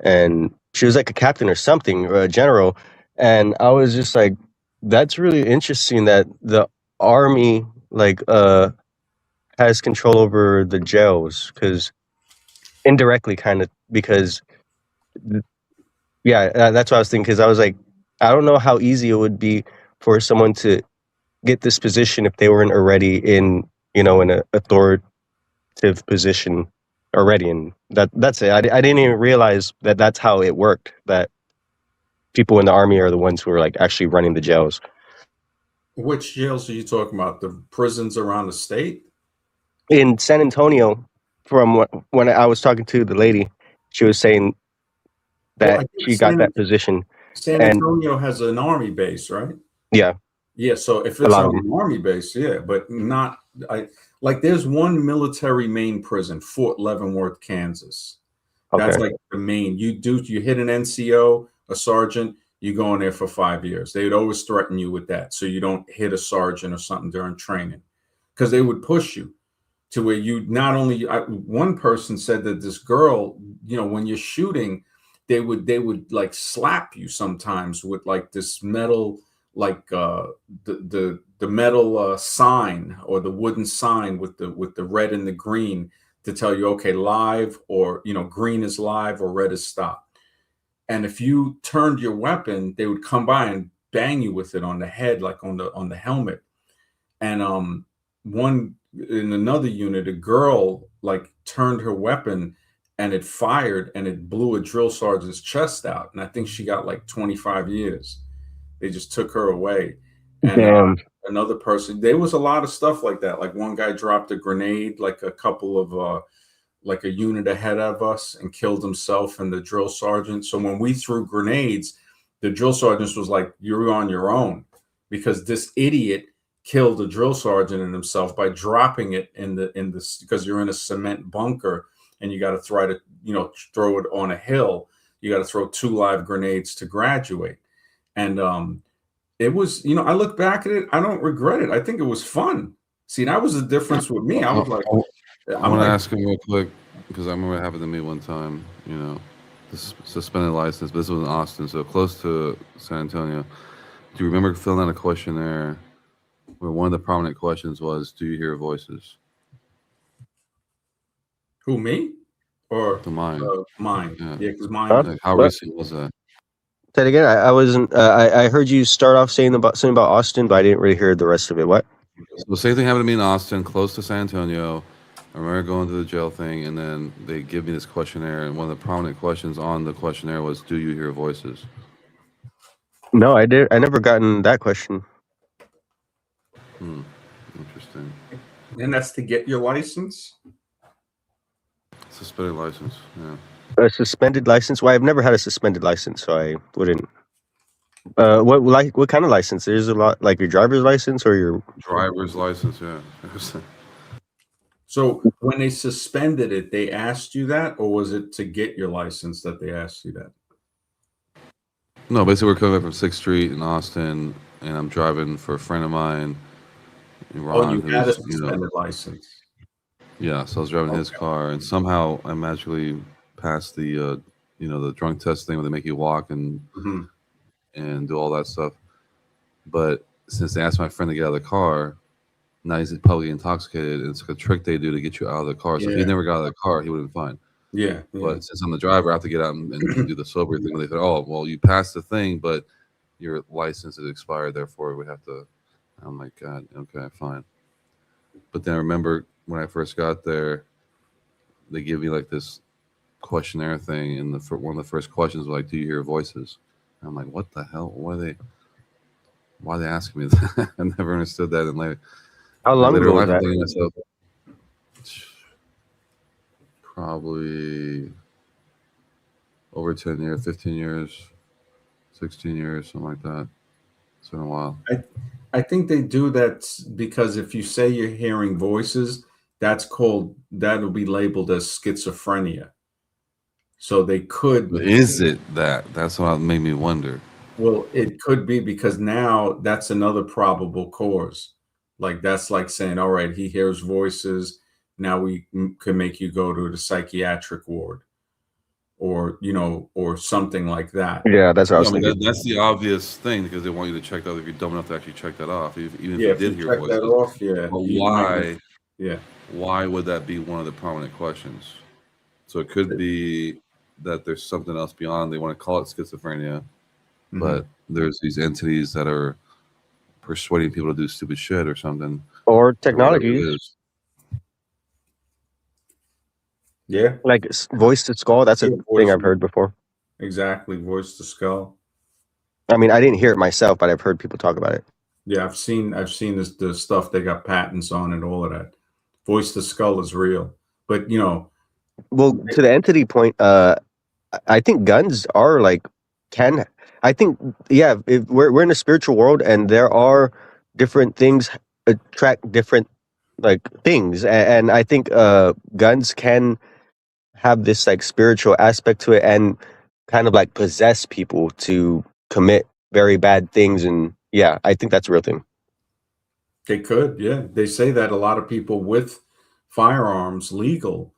D: and she was like a captain or something or a general, and I was just like, "That's really interesting that the Army has control over the jails because indirectly, kind of because." Yeah, that's what I was thinking because I was like, I don't know how easy it would be for someone to get this position if they weren't already in, an authoritative position already. And that's it. I didn't even realize that that's how it worked, that people in the Army are the ones who are like actually running the jails.
A: Which jails are you talking about? The prisons around the state?
D: In San Antonio, from when I was talking to the lady, she was saying
A: Well, I
D: that
A: think
D: she got that position.
A: San
D: And
A: Antonio has an Army base, right?
D: yeah,
A: Yeah, so if
D: a
A: it's
D: lot
A: on
D: of them.
A: an Army base, yeah, but not there's one military main prison, Fort Leavenworth, Kansas. That's
D: Okay.
A: like the main. You hit an NCO, a sergeant, you go in there for 5 years. They would always threaten you with that, so you don't hit a sergeant or something during training, because they would push you to where you not only. One person said that this girl, when you're shooting, they would like slap you sometimes with like this metal, like the metal sign or the wooden sign with the red and the green to tell you, okay, live, or green is live or red is stop. And if you turned your weapon, they would come by and bang you with it on the head, like on the helmet. And one in another unit, a girl like turned her weapon and it fired and it blew a drill sergeant's chest out. And I think she got like 25 years. They just took her away. And
D: Damn.
A: another person, there was a lot of stuff like that. Like one guy dropped a grenade, like a couple of like a unit ahead of us, and killed himself and the drill sergeant. So when we threw grenades, the drill sergeant was like, "You're on your own," because this idiot killed the drill sergeant and himself by dropping it in the because you're in a cement bunker and you got to try to throw it on a hill. You got to throw 2 live grenades to graduate. And it was, I look back at it, I don't regret it. I think it was fun. See, that was the difference with me. I was like,
C: I want to ask him real quick because I remember it happened to me one time. This suspended license. But this was in Austin, so close to San Antonio. Do you remember filling out a questionnaire where one of the prominent questions was, "Do you hear voices?"
A: who, me or
C: To mine.
A: mine?
C: Yeah.
A: Yeah, because mine.
D: Huh?
C: Like, how
D: What?
C: recent was that?
D: Say it again. I wasn't. I heard you start off saying something about Austin, but I didn't really hear the rest of it. What?
C: So the same thing happened to me in Austin, close to San Antonio. I remember going to the jail thing, and then they give me this questionnaire, and one of the prominent questions on the questionnaire was, "Do you hear voices?"
D: No, I did. I never gotten that question.
C: Interesting.
A: And that's to get your license.
C: Suspended license. Yeah.
D: A suspended license? Well, I've never had a suspended license, so I wouldn't. What kind of license? There's a lot, like your driver's license or your.
C: Driver's license. Yeah.
A: So when they suspended it, they asked you that, or was it to get your license that they asked you that?
C: No, basically we're coming back from 6th Street in Austin, and I'm driving for a friend of mine,
A: Oh,
C: Ron,
A: you had a
C: who's
A: suspended license.
C: yeah. So I was driving his
A: Okay.
C: car, and somehow I magically passed the the drunk test thing where they make you walk
A: Mhm.
C: and do all that stuff. But since they asked my friend to get out of the car, now he's probably intoxicated. And it's like a trick they do to get you out of the car. So if he
A: Yeah.
C: never got out of the car, he would have been fine.
A: Yeah.
C: But since I'm the driver, I have to get out and do the sober thing. They said, "Oh, well, you passed the thing, but your license is expired. Therefore, we have to." I'm like, "God, okay, fine." But then I remember when I first got there, they give me like this questionnaire thing, and one of the first questions was like, "Do you hear voices?" And I'm like, "What the hell? Why are they asking me that?" I never understood that. And like,
D: How
C: like
D: long
C: later
D: ago
C: in
D: was
C: life, I'm
D: that?
C: thinking to myself, probably over 10 years, 15 years, 16 years, something like that. It's been a while.
A: I think they do that because if you say you're hearing voices, that'll be labeled as schizophrenia. So they could,
C: But is it that? That's what made me wonder.
A: well, it could be because now that's another probable cause. Like that's like saying, all right, he hears voices. Now we can make you go to the psychiatric ward, or or something like that.
D: Yeah, that's what I
C: Yeah,
D: was
C: I mean
D: thinking.
C: that's the obvious thing because they want you to check that if you're dumb enough to actually check that off, even if
A: Yeah,
C: you
A: if
C: did
A: you
C: hear
A: check that
C: voices.
A: off, yeah,
C: But
A: you might not.
C: why?
A: Yeah.
C: Why would that be one of the prominent questions? So it could be that there's something else beyond. They want to call it schizophrenia,
A: Mhm.
C: but there's these entities that are persuading people to do stupid shit or something
D: Or
C: or whatever
D: technologies,
C: it is.
A: Yeah.
D: like voice to skull. That's a
A: Yeah,
D: thing
A: voice,
D: I've heard before.
A: exactly, voice to skull.
D: I mean, I didn't hear it myself, but I've heard people talk about it.
A: Yeah, I've seen this the stuff they got patents on and all of that. Voice to skull is real. But
D: Well, to the entity point, I think guns are like can I think yeah, if we're in a spiritual world and there are different things attract different like things, and I think guns can have this like spiritual aspect to it and kind of like possess people to commit very bad things, and yeah, I think that's a real thing.
A: they could, yeah. They say that a lot of people with firearms legal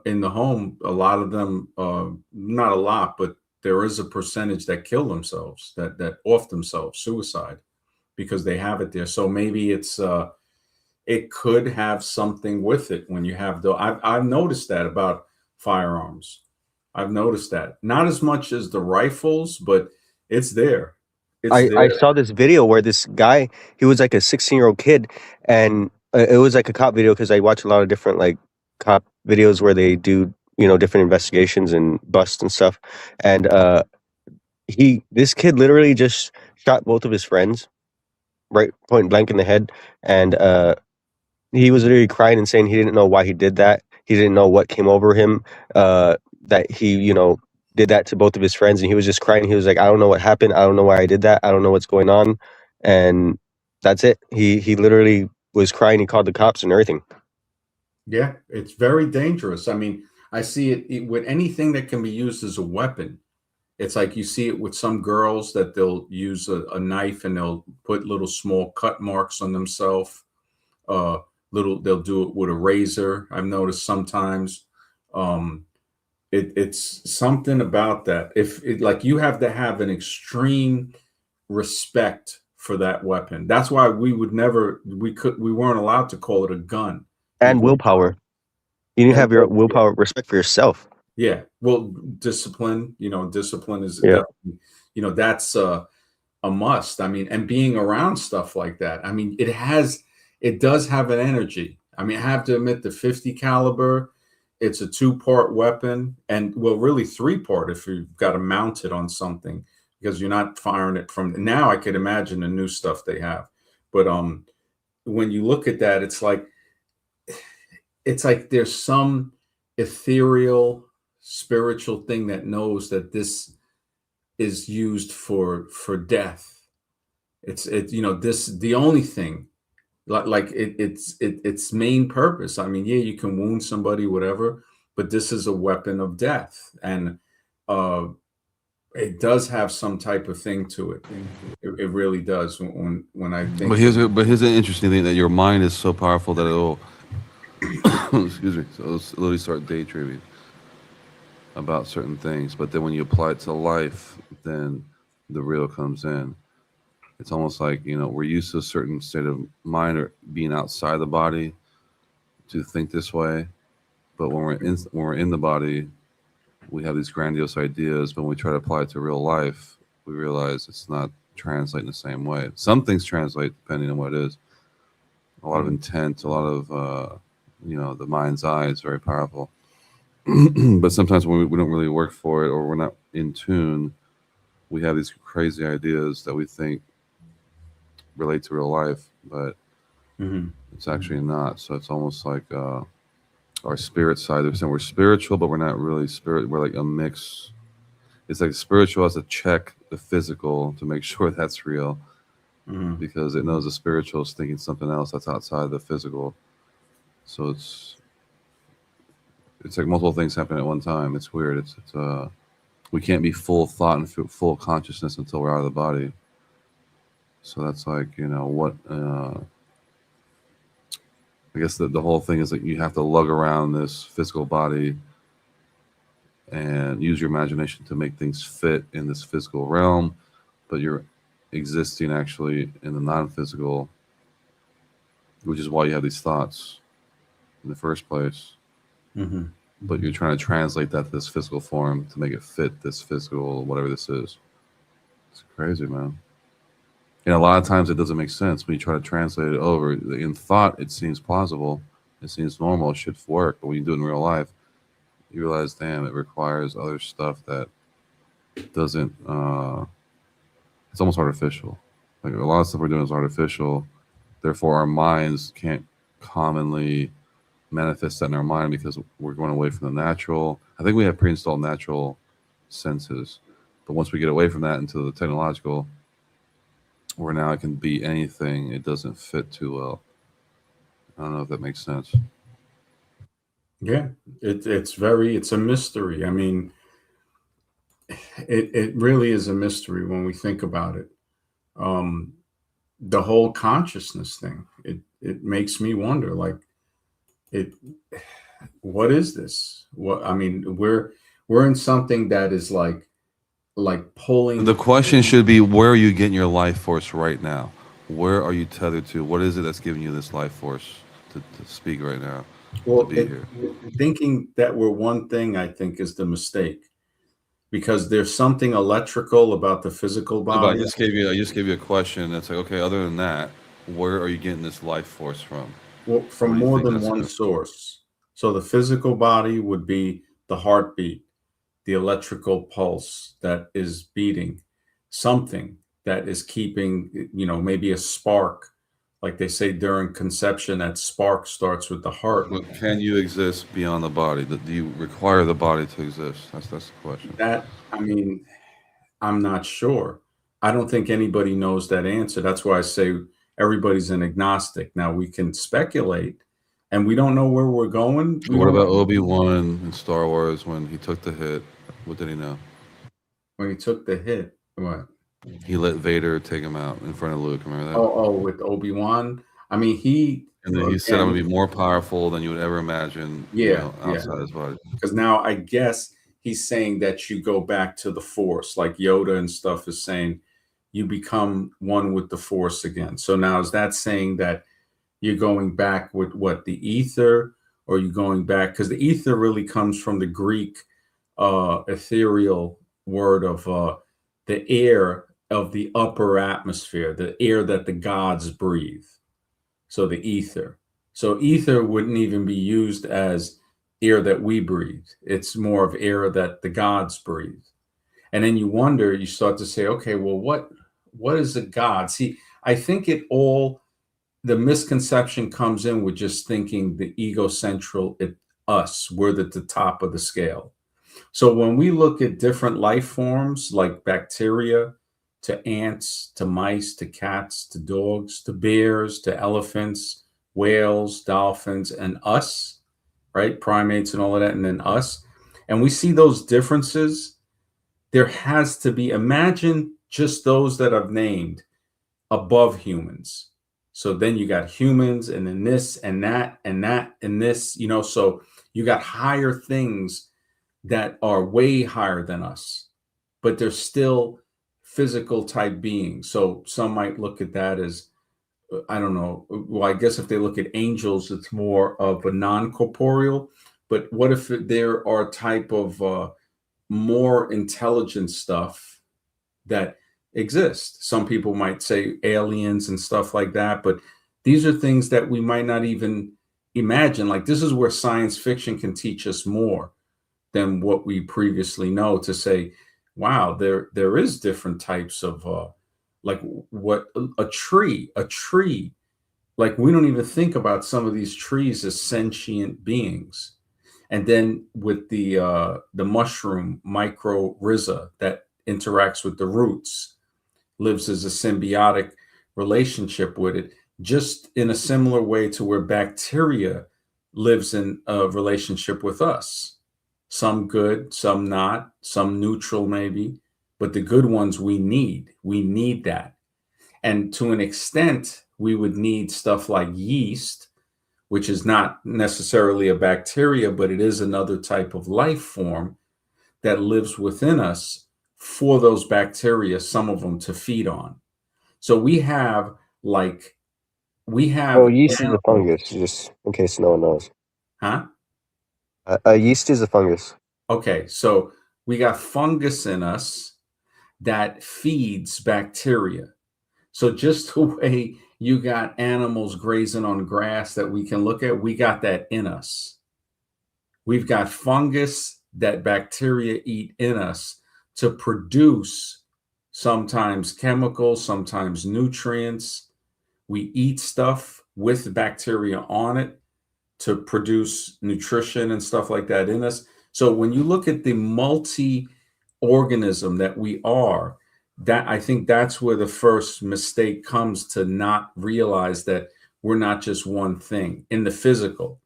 A: in the home, a lot of them, not a lot, but there is a percentage that kill themselves, that off themselves, suicide, because they have it there. So maybe it could have something with it when you have the. I've noticed that about firearms. I've noticed that not as much as the rifles, but it's there. It's
D: I
A: there.
D: saw this video where this guy, he was like a 16-year-old kid, and it was like a cop video because I watch a lot of different like cop videos where they do different investigations and busts and stuff, and this kid literally just shot both of his friends right point blank in the head, and he was literally crying and saying he didn't know why he did that. He didn't know what came over him. That he, did that to both of his friends, and he was just crying. He was like, "I don't know what happened. I don't know why I did that. I don't know what's going on," and that's it. He literally was crying. He called the cops and everything.
A: Yeah, it's very dangerous. I mean, I see it with anything that can be used as a weapon. It's like you see it with some girls that they'll use a knife and they'll put little small cut marks on themselves. Uh, they'll do it with a razor. I've noticed sometimes. Um, it's something about that. If it, like you have to have an extreme respect for that weapon. That's why we weren't allowed to call it a gun.
D: And willpower. You need to
A: And
D: have your willpower, respect for yourself.
A: yeah, well, discipline. Discipline is
D: Yeah.
A: definitely. That's a must. I mean, and being around stuff like that. I mean, it does have an energy. I mean, I have to admit the 50 caliber, it's a two-part weapon, and well, really three-part if you've got to mount it on something because you're not firing it from now. I could imagine the new stuff they have. But when you look at that, it's like there's some ethereal spiritual thing that knows that this is used for death. It's this the only thing like its main purpose. I mean, yeah, you can wound somebody, whatever, but this is a weapon of death, and uh, it does have some type of thing to it. It really does. When I think,
C: But here's an interesting thing, that your mind is so powerful that it'll excuse me, so it'll literally start daydreaming about certain things. But then when you apply it to life, then the real comes in. It's almost like, we're used to a certain state of mind or being outside the body to think this way. But when we're in the body, we have these grandiose ideas. But when we try to apply it to real life, we realize it's not translating the same way. Some things translate depending on what it is. A lot of intent, a lot of the mind's eye is very powerful. But sometimes when we don't really work for it, or we're not in tune, we have these crazy ideas that we think relate to real life, but
A: Mhm.
C: it's actually not. So it's almost like our spirit side. They're saying we're spiritual, but we're not really spirit. We're like a mix. It's like spiritual has to check the physical to make sure that's real,
A: Mhm.
C: because it knows the spiritual is thinking something else that's outside the physical. So it's like multiple things happen at one time. It's weird. It's we can't be full thought and full consciousness until we're out of the body. So that's like, what I guess the whole thing is that you have to lug around this physical body and use your imagination to make things fit in this physical realm, but you're existing actually in the non-physical, which is why you have these thoughts in the first place.
A: Mhm.
C: But you're trying to translate that to this physical form to make it fit this physical, whatever this is. It's crazy, man. And a lot of times it doesn't make sense when you try to translate it over. In thought, it seems plausible, it seems normal, it should work. But when you do it in real life, you realize, damn, it requires other stuff that doesn't. It's almost artificial. Like a lot of stuff we're doing is artificial. Therefore, our minds can't commonly manifest that in our mind because we're going away from the natural. I think we have pre-installed natural senses, but once we get away from that into the technological, where now it can be anything, it doesn't fit too well. I don't know if that makes sense.
A: Yeah, it's a mystery. I mean, it really is a mystery when we think about it. Um, the whole consciousness thing. It makes me wonder, like, it. What is this? What I mean, we're in something that is like pulling.
C: The question should be, where are you getting your life force right now? Where are you tethered to? What is it that's giving you this life force to speak right now, to
A: Well,
C: be here?
A: thinking that we're one thing, I think, is the mistake, because there's something electrical about the physical
C: No, but
A: body.
C: I just gave you a question that's like, okay, other than that, where are you getting this life force from?
A: Well, from
C: Where do you
A: more
C: think
A: than
C: that's
A: one
C: coming?
A: source. So the physical body would be the heartbeat, the electrical pulse that is beating, something that is keeping, maybe a spark. Like they say during conception, that spark starts with the heart.
C: But can you exist beyond the body? Do you require the body to exist? That's the question.
A: That, I mean, I'm not sure. I don't think anybody knows that answer. That's why I say everybody's an agnostic. Now we can speculate, and we don't know where we're going. We
C: What
A: don't
C: about
A: know
C: Obi-Wan in Star Wars when he took the hit? What did he know?
A: when he took the hit. What?
C: He let Vader take him out in front of Luke. Remember that?
A: Oh, with Obi-Wan. I mean, he
C: And then he said, "I'm
A: again,
C: gonna be more powerful than you would ever imagine."
A: yeah, yeah.
C: Outside his body.
A: Because now I guess he's saying that you go back to the Force, like Yoda and stuff is saying, you become one with the Force again. So now is that saying that you're going back with what, the ether, or you going back, because the ether really comes from the Greek ethereal word of the air of the upper atmosphere, the air that the gods breathe. So the ether. So ether wouldn't even be used as air that we breathe. It's more of air that the gods breathe. And then you wonder, you start to say, okay, well, what is a god? See, I think the misconception comes in with just thinking the egocentral, us, we're at the top of the scale. So when we look at different life forms like bacteria, to ants, to mice, to cats, to dogs, to bears, to elephants, whales, dolphins, and us, right? Primates and all of that, and then us. And we see those differences. There has to be, imagine just those that I've named above humans. So then you got humans, and then this and that and that and this, you know, so you got higher things that are way higher than us, but they're still physical type beings. So some might look at that as, I don't know. Well, I guess if they look at angels, it's more of a non-corporeal. But what if there are type of more intelligent stuff that exist? Some people might say aliens and stuff like that, but these are things that we might not even imagine. Like, this is where science fiction can teach us more than what we previously know, to say, wow, there is different types of like what a tree, like we don't even think about some of these trees as sentient beings. And then with the mushroom mycorrhiza that interacts with the roots, lives as a symbiotic relationship with it, just in a similar way to where bacteria lives in a relationship with us. Some good, some not, some neutral maybe, but the good ones we need. We need that. And to an extent, we would need stuff like yeast, which is not necessarily a bacteria, but it is another type of life form that lives within us, for those bacteria, some of them to feed on. So we have
D: Oh, yeast is a
A: animals.
D: fungus, just in case no one knows.
A: Huh?
D: Yeast is a fungus.
A: Okay, so we got fungus in us that feeds bacteria. So just the way you got animals grazing on grass that we can look at, we got that in us. We've got fungus that bacteria eat in us to produce sometimes chemicals, sometimes nutrients. We eat stuff with bacteria on it to produce nutrition and stuff like that in us. So when you look at the multi-organism that we are, that I think that's where the first mistake comes, to not realize that we're not just one thing in the physical.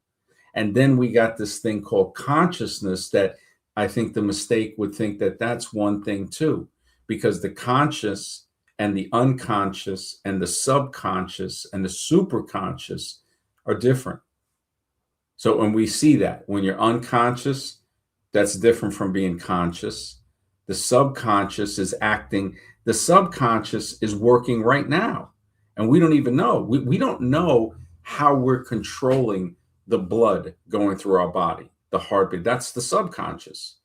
A: And then we got this thing called consciousness, that I think the mistake would think that that's one thing too, because the conscious and the unconscious and the subconscious and the superconscious are different. So when we see that, when you're unconscious, that's different from being conscious. The subconscious is acting, the subconscious is working right now. And we don't even know. We don't know how we're controlling the blood going through our body, the heartbeat. That's the subconscious.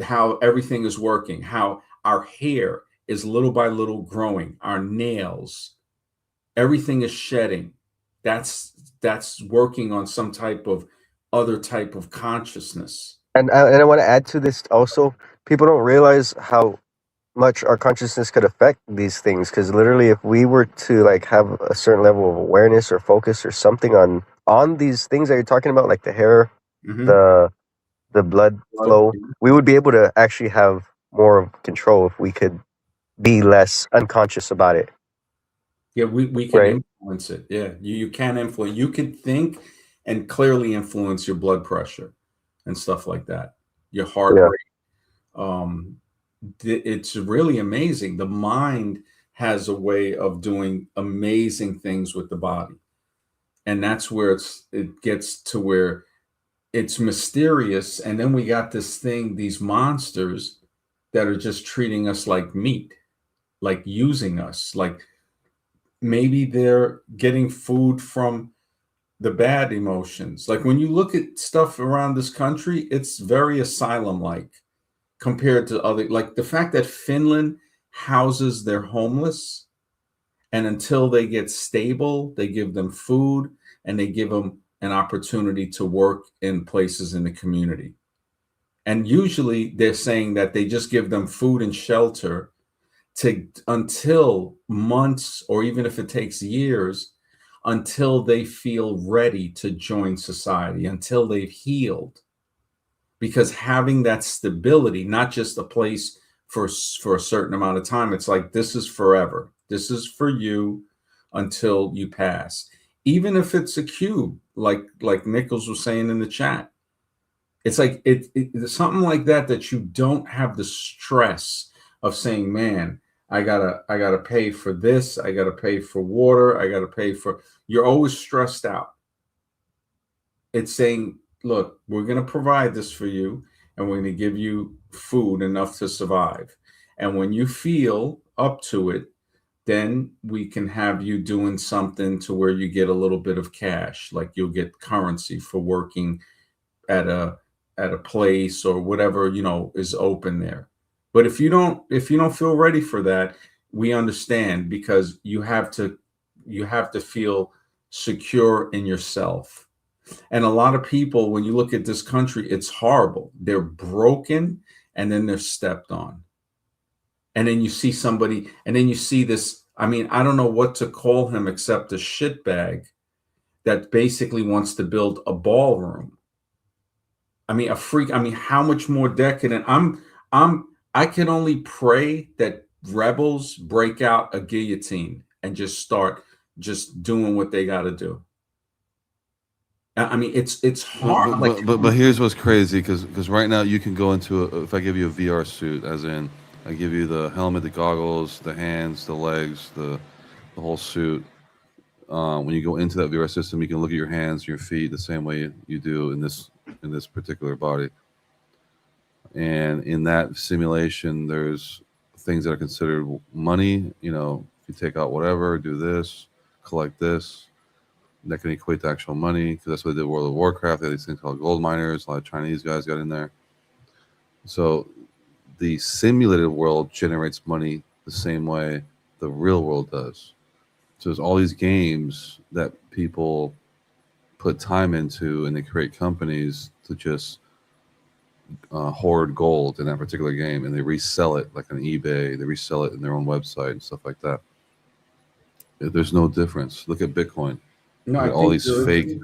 A: How everything is working, how our hair is little by little growing, our nails, everything is shedding. That's working on some type of other type of consciousness.
D: And I want to add to this also. People don't realize how much our consciousness could affect these things, because literally, if we were to like have a certain level of awareness or focus or something on these things that you're talking about, like the hair,
A: Mm-hmm.
D: the blood flow, we would be able to actually have more of control if we could be less unconscious about it.
A: Yeah, we can
D: Right.
A: influence it. Yeah, you can influence. You could think and clearly influence your blood pressure and stuff like that, your heart
D: Yeah.
A: rate. It's really amazing. The mind has a way of doing amazing things with the body, and that's where it gets to where it's mysterious. And then we got this thing, these monsters that are just treating us like meat, like using us, like maybe they're getting food from the bad emotions. Like when you look at stuff around this country, it's very asylum like compared to other, like the fact that Finland houses their homeless, and until they get stable, they give them food and they give them an opportunity to work in places in the community. And usually they're saying that they just give them food and shelter until months, or even if it takes years, until they feel ready to join society, until they've healed. Because having that stability, not just a place for a certain amount of time. It's like, this is forever. This is for you until you pass. Even if it's a cube, like Nichols was saying in the chat, it's like it's something like that you don't have the stress of saying, man, I gotta pay for this, I gotta pay for water, I gotta pay for. You're always stressed out. It's saying, look, we're going to provide this for you, and we're going to give you food enough to survive. And when you feel up to it, then we can have you doing something to where you get a little bit of cash, like you'll get currency for working at a place or whatever, is open there. But if you don't feel ready for that, we understand, because you have to feel secure in yourself. And a lot of people, when you look at this country, it's horrible. They're broken, and then they're stepped on. And then you see somebody, and then you see this. I mean, I don't know what to call him except a shitbag that basically wants to build a ballroom. I mean, a freak. I mean, how much more decadent? I can only pray that rebels break out a guillotine and just start just doing what they got to do. I mean, it's hard.
C: But here's what's crazy, because right now you can go into if I give you a VR suit, as in I give you the helmet, the goggles, the hands, the legs, the whole suit. When you go into that VR system, you can look at your hands, your feet, the same way you do in this particular body. And in that simulation, there's things that are considered money. If you take out whatever, do this, collect this. That can equate to actual money, because that's what they did World of Warcraft. They had these things called gold miners. A lot of Chinese guys got in there. So the simulated world generates money the same way the real world does. So there's all these games that people put time into, and they create companies to just hoard gold in that particular game, and they resell it like on eBay. They resell it in their own website and stuff like that. There's no difference. Look at Bitcoin.
A: No, I
C: all
A: think
C: these fake.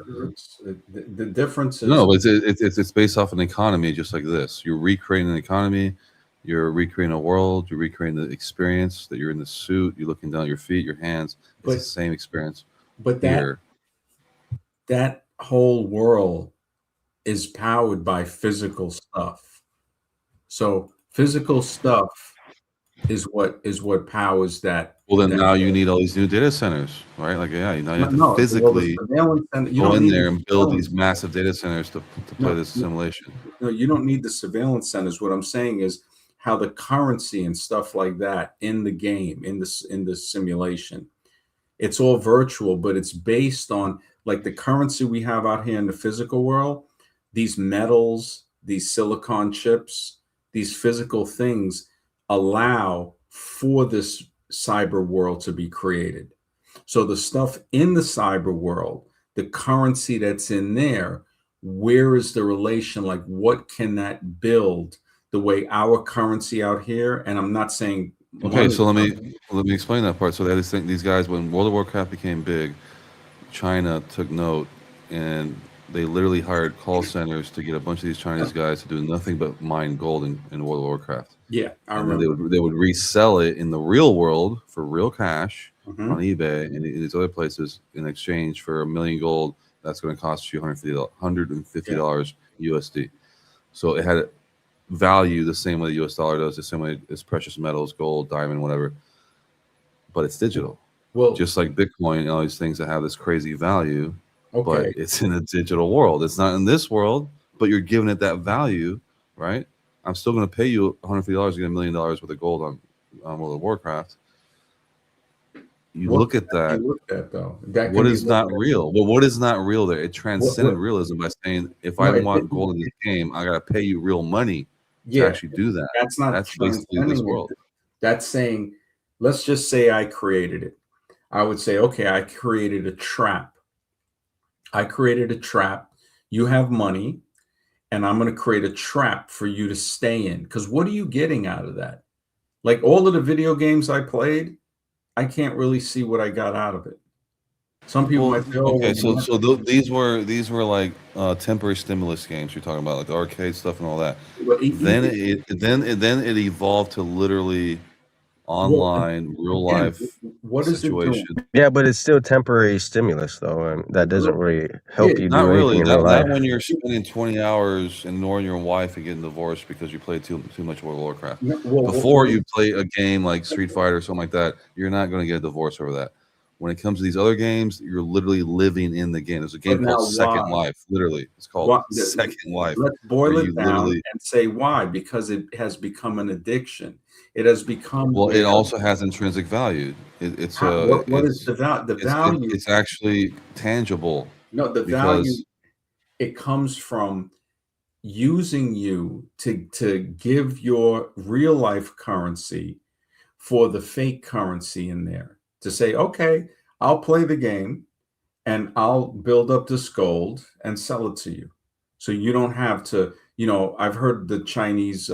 A: The difference is
C: No, it's based off an economy just like this. You're recreating an economy. You're recreating a world. You're recreating the experience that you're in the suit. You're looking down at your feet, your hands. It's the same experience.
A: But that whole world is powered by physical stuff. So physical stuff is what powers that.
C: Well, then now you need all these new data centers, right? Like, yeah, you have to physically go in there and build these massive data centers to play this simulation.
A: No, you don't need the surveillance centers. What I'm saying is how the currency and stuff like that in the game, in the simulation, it's all virtual, but it's based on like the currency we have out here in the physical world. These metals, these silicon chips, these physical things allow for this cyber world to be created. So the stuff in the cyber world, the currency that's in there, where is the relation? Like, what can that build the way our currency out here? And I'm not saying.
C: Okay, so let me explain that part. So they just think these guys, when World of Warcraft became big, China took note, and they literally hired call centers to get a bunch of these Chinese guys to do nothing but mine gold in World of Warcraft.
A: Yeah, I remember.
C: They would resell it in the real world for real cash on eBay and these other places in exchange for 1 million gold. That's going to cost you $150 USD. So it had value the same way the US dollar does, the same way as precious metals, gold, diamond, whatever. But it's digital. Well, just like Bitcoin and all these things that have this crazy value. Okay. But it's in a digital world. It's not in this world, but you're giving it that value, right? I'm still going to pay you $150 to get $1 million worth of gold on World of Warcraft. Look at that. What is not real? Well, what is not real there? It transcended realism by saying, if I want gold in this game, I got to pay you real money to actually do that. That's basically this world.
A: That's saying, let's just say I created it. I would say, okay, I created a trap. You have money, and I'm going to create a trap for you to stay in. Because what are you getting out of that? Like all of the video games I played, I can't really see what I got out of it. Some people
C: Well,
A: might say, "Oh,
C: okay,
A: well,
C: these were like temporary stimulus games you're talking about, like the arcade stuff and all that. Then it evolved to literally
A: well,
C: online, real
A: again,
C: life
A: what is it doing?
C: situation.
D: Yeah, but it's still temporary stimulus though, and that doesn't really
A: Yeah,
D: help you
C: Not
D: do anything
C: really.
D: in real
C: Not
D: life.
C: when you're spending 20 hours ignoring your wife and getting divorced because you played too much World of Warcraft. Before you play a game like Street Fighter or something like that, you're not going to get a divorce over that. When it comes to these other games, you're literally living in the game. There's a game
A: But
C: called
A: now
C: Second
A: why?
C: Life. Literally, it's called
A: Why?
C: Second Life,
A: Let's
C: where
A: boil
C: you
A: it down
C: literally.
A: and say why. Because it has become an addiction. It has become
C: Well, it
A: where
C: also has intrinsic value.
A: what is the value? The value?
C: It's actually tangible
A: No, the value.
C: because
A: It comes from using you to give your real life currency for the fake currency in there. To say, okay, I'll play the game and I'll build up this gold and sell it to you. So you don't have to, I've heard the Chinese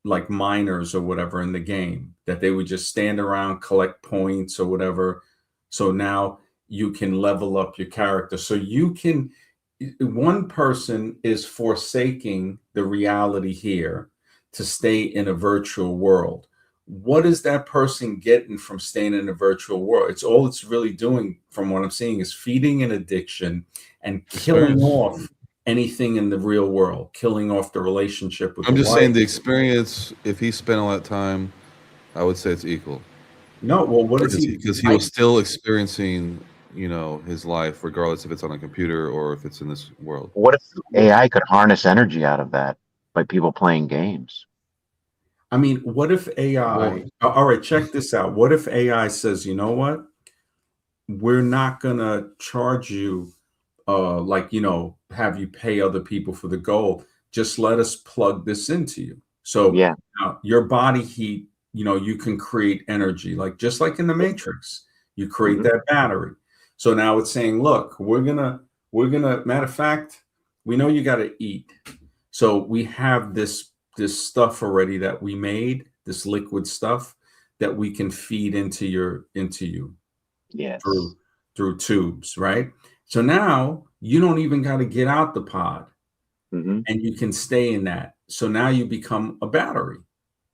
A: like miners or whatever in the game that they would just stand around, collect points or whatever. So now you can level up your character. So one person is forsaking the reality here to stay in a virtual world. What is that person getting from staying in a virtual world? It's really doing, from what I'm seeing, is feeding an addiction and killing
C: experience.
A: off anything in the real world, killing off the relationship with
C: I'm
A: the
C: just
A: wife.
C: saying the experience. If he spent all that time, I would say it's equal.
A: No, well, what is he?
C: Because he was still experiencing, his life, regardless if it's on a computer or if it's in this world.
B: What if AI could harness energy out of that by people playing games?
A: I mean, what if AI? All right, check this out. What if AI says, you know what? We're not gonna charge you, have you pay other people for the gold. Just let us plug this into you. So
B: Yeah.
A: your body heat, you can create energy, just like in the Matrix. You create that battery. So now it's saying, look, we're gonna, matter of fact, we know you got to eat. So we have this stuff already that we made, this liquid stuff that we can feed into you
B: Yes.
A: through tubes, right? So now you don't even got to get out the pod, and you can stay in that. So now you become a battery.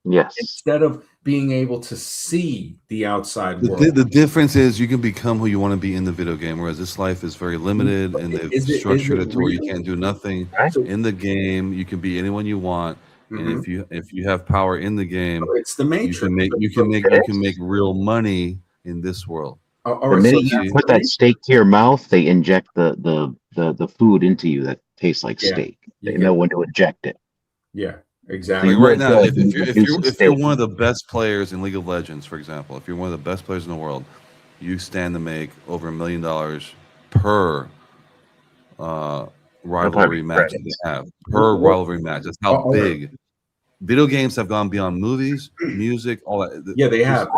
B: Yes.
A: Instead of being able to see the outside world.
C: The difference is you can become who you want to be in the video game, whereas this life is very limited, and they've structured it to where you can't do nothing.
B: Right.
C: In the game, you can be anyone you want, and if you have power in the game,
A: it's the Matrix.
C: You can make real money in this world.
B: The minute you put that steak to your mouth, they inject the food into you that tastes like steak. They know when to inject it.
A: Yeah, exactly.
C: Like right now, if you're one of the best players in League of Legends, for example, if you're one of the best players in the world, you stand to make over $1 million per rivalry match that they have. Per rivalry match. That's how big. Video games have gone beyond movies, music, all that.
A: Yeah, they have.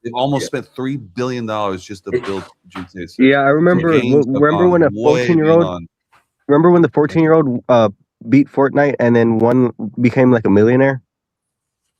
C: They've almost spent $3 billion just to build GTA 6.
D: Yeah, I remember. Remember when a 14-year-old. Remember when the 14-year-old beat Fortnite and then became like a millionaire?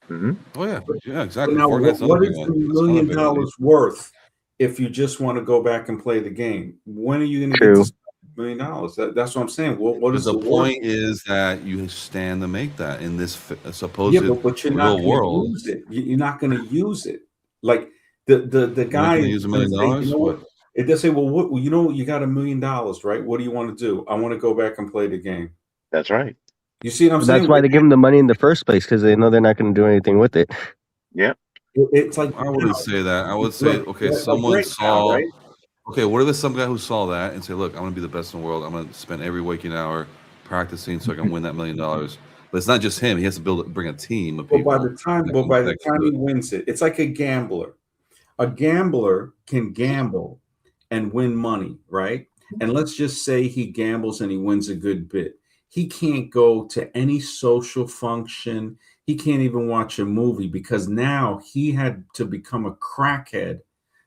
C: Oh yeah, exactly.
A: Now, what is the $1 million worth if you just want to go back and play the game? When are you going to get to $1 million? That's what I'm saying. What is
C: the point? Is that you stand to make that in this supposed
A: but you're
C: real
A: not
C: world.
A: Use it. You're not going to use it. Like the guy
C: use $1 million.
A: You know what? They say, well, you got $1 million, right? What do you want to do? I want to go back and play the game.
B: That's right.
A: You see what I'm saying?
D: That's why they give them the money in the first place, because they know they're not going to do anything with it.
B: Yeah.
A: It's like
C: I wouldn't say that. I would say, okay, someone saw. Right? Okay, what if there's some guy who saw that and say, look, I'm going to be the best in the world. I'm going to spend every waking hour practicing so I can win that $1 million. But it's not just him. He has to bring a team of people.
A: By the time he wins it, it's like a gambler. A gambler can gamble and win money, right? And let's just say he gambles and he wins a good bit. He can't go to any social function. He can't even watch a movie because now he had to become a crackhead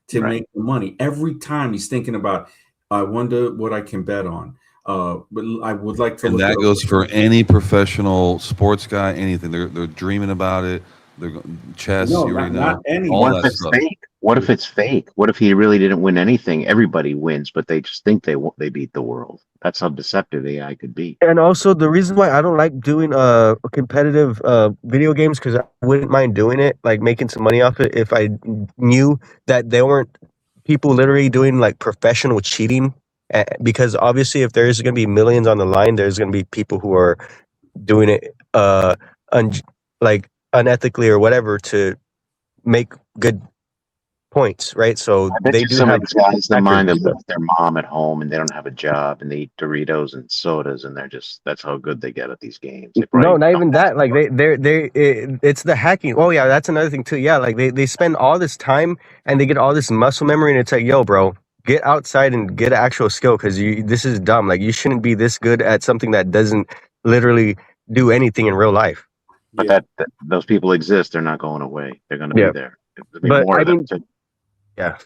A: to make the money. Every time he's thinking about, I wonder what I can bet on. But I would like to.
C: And that goes for any professional sports guy. Anything they're dreaming about it. They're chess.
A: No, not any.
C: All that stuff.
B: What if it's fake? What if he really didn't win anything? Everybody wins, but they just think they beat the world. That's how deceptive AI could be.
D: And also the reason why I don't like doing competitive video games, because I wouldn't mind doing it, like making some money off it, if I knew that there weren't people literally doing like professional cheating. Because obviously, if there's going to be millions on the line, there's going to be people who are doing it un- like unethically or whatever to make good points, right? So
B: I bet
D: they
B: you
D: do
B: some of
D: have
B: these guys, the
D: hackers
B: mind
D: and
B: have
D: stuff.
B: left their mom at home and they don't have a job and they eat Doritos and sodas and they're just, that's how good they get at these games. They
D: No,
B: probably
D: not
B: don't
D: even
B: have
D: that. Like it's the hacking. Oh yeah, that's another thing too. Yeah, like they spend all this time and they get all this muscle memory, and it's like, yo, bro, get outside and get actual skill, because this is dumb. Like you shouldn't be this good at something that doesn't literally do anything in real life.
B: but
A: Yeah.
B: that those people exist. They're not going away. They're going to be
D: Yeah,
B: there. There'll be
D: but
B: more
D: I
B: of them
D: mean,
B: too.
D: yeah,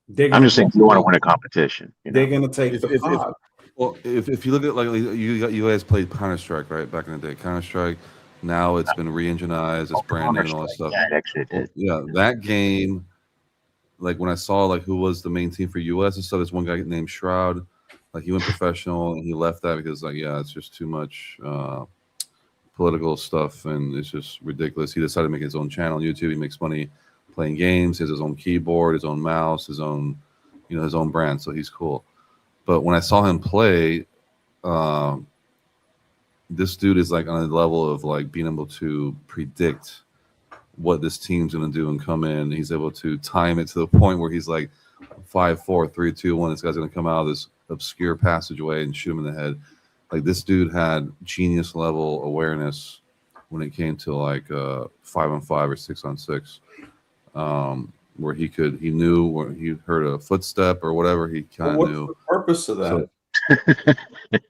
A: They're
B: I'm
A: gonna
B: just saying,
A: take
B: you want to win a competition, you
A: they're
B: know?
A: gonna take the
C: If
A: pod.
C: well, if you look at like you guys played Counter Strike, right, back in the day, Counter Strike. Now it's been re-enginized, it's brand new and all that
B: Counter-Strike.
C: stuff.
B: Yeah, it actually
C: Well,
B: did.
C: yeah, that game, like when I saw like who was the main team for US and stuff, there's one guy named Shroud. Like he went professional and he left that because like yeah, it's just too much political stuff and it's just ridiculous. He decided to make his own channel on YouTube. He makes money playing games. He has his own keyboard, his own mouse, his own his own brand. So he's cool. But when I saw him play, um, this dude is like on a level of like being able to predict what this team's going to do and come in. He's able to time it to the point where he's like 5, 4, 3, 2, 1. This guy's going to come out of this obscure passageway and shoot him in the head. Like this dude had genius level awareness when it came to like 5-on-5 or 6-on-6, where he knew where he heard a footstep or whatever. He
A: Well,
C: kind of
A: what's
C: knew.
A: the purpose of that?
C: So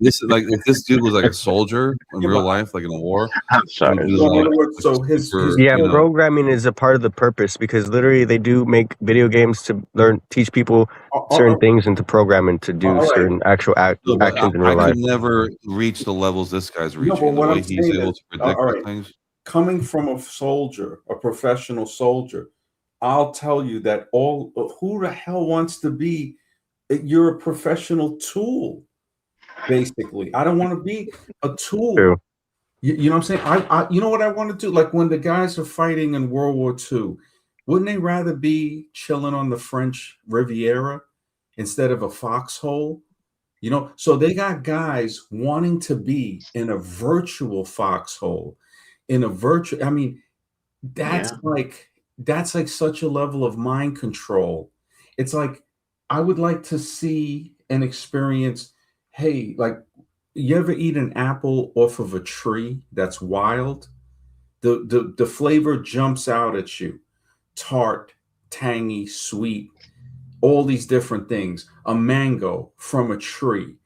C: this like if this dude was like a soldier in
A: Yeah,
C: real
A: but
C: life, like in a war,
B: I'm
C: he
B: sorry.
C: would be
A: so in
C: like
A: other words, so his
C: super,
D: yeah.
C: you know,
D: Programming is a part of the purpose, because literally they do make video games to teach people certain things and to program and to do
A: all right.
D: certain actual
C: no, but
D: actions in
C: I
D: real life.
C: could never reach the levels this guy's
A: No,
C: reaching.
A: but
C: And the
A: what
C: way
A: I'm
C: he's
A: saying
C: able
A: is,
C: to predict
A: all
C: those
A: right,
C: things.
A: coming from a soldier, a professional soldier, I'll tell you that all who the hell wants to be? You're a professional tool, basically. I don't want to be a tool.
D: True.
A: You know what I'm saying? You know what I want to do? Like when the guys are fighting in World War II, wouldn't they rather be chilling on the French Riviera instead of a foxhole? You know, so they got guys wanting to be in a virtual foxhole, in a virtual. I mean, that's
B: Yeah.
A: like such a level of mind control. It's like I would like to see and experience. Hey, like you ever eat an apple off of a tree that's wild? The flavor jumps out at you, tart, tangy, sweet, all these different things. A mango from a tree,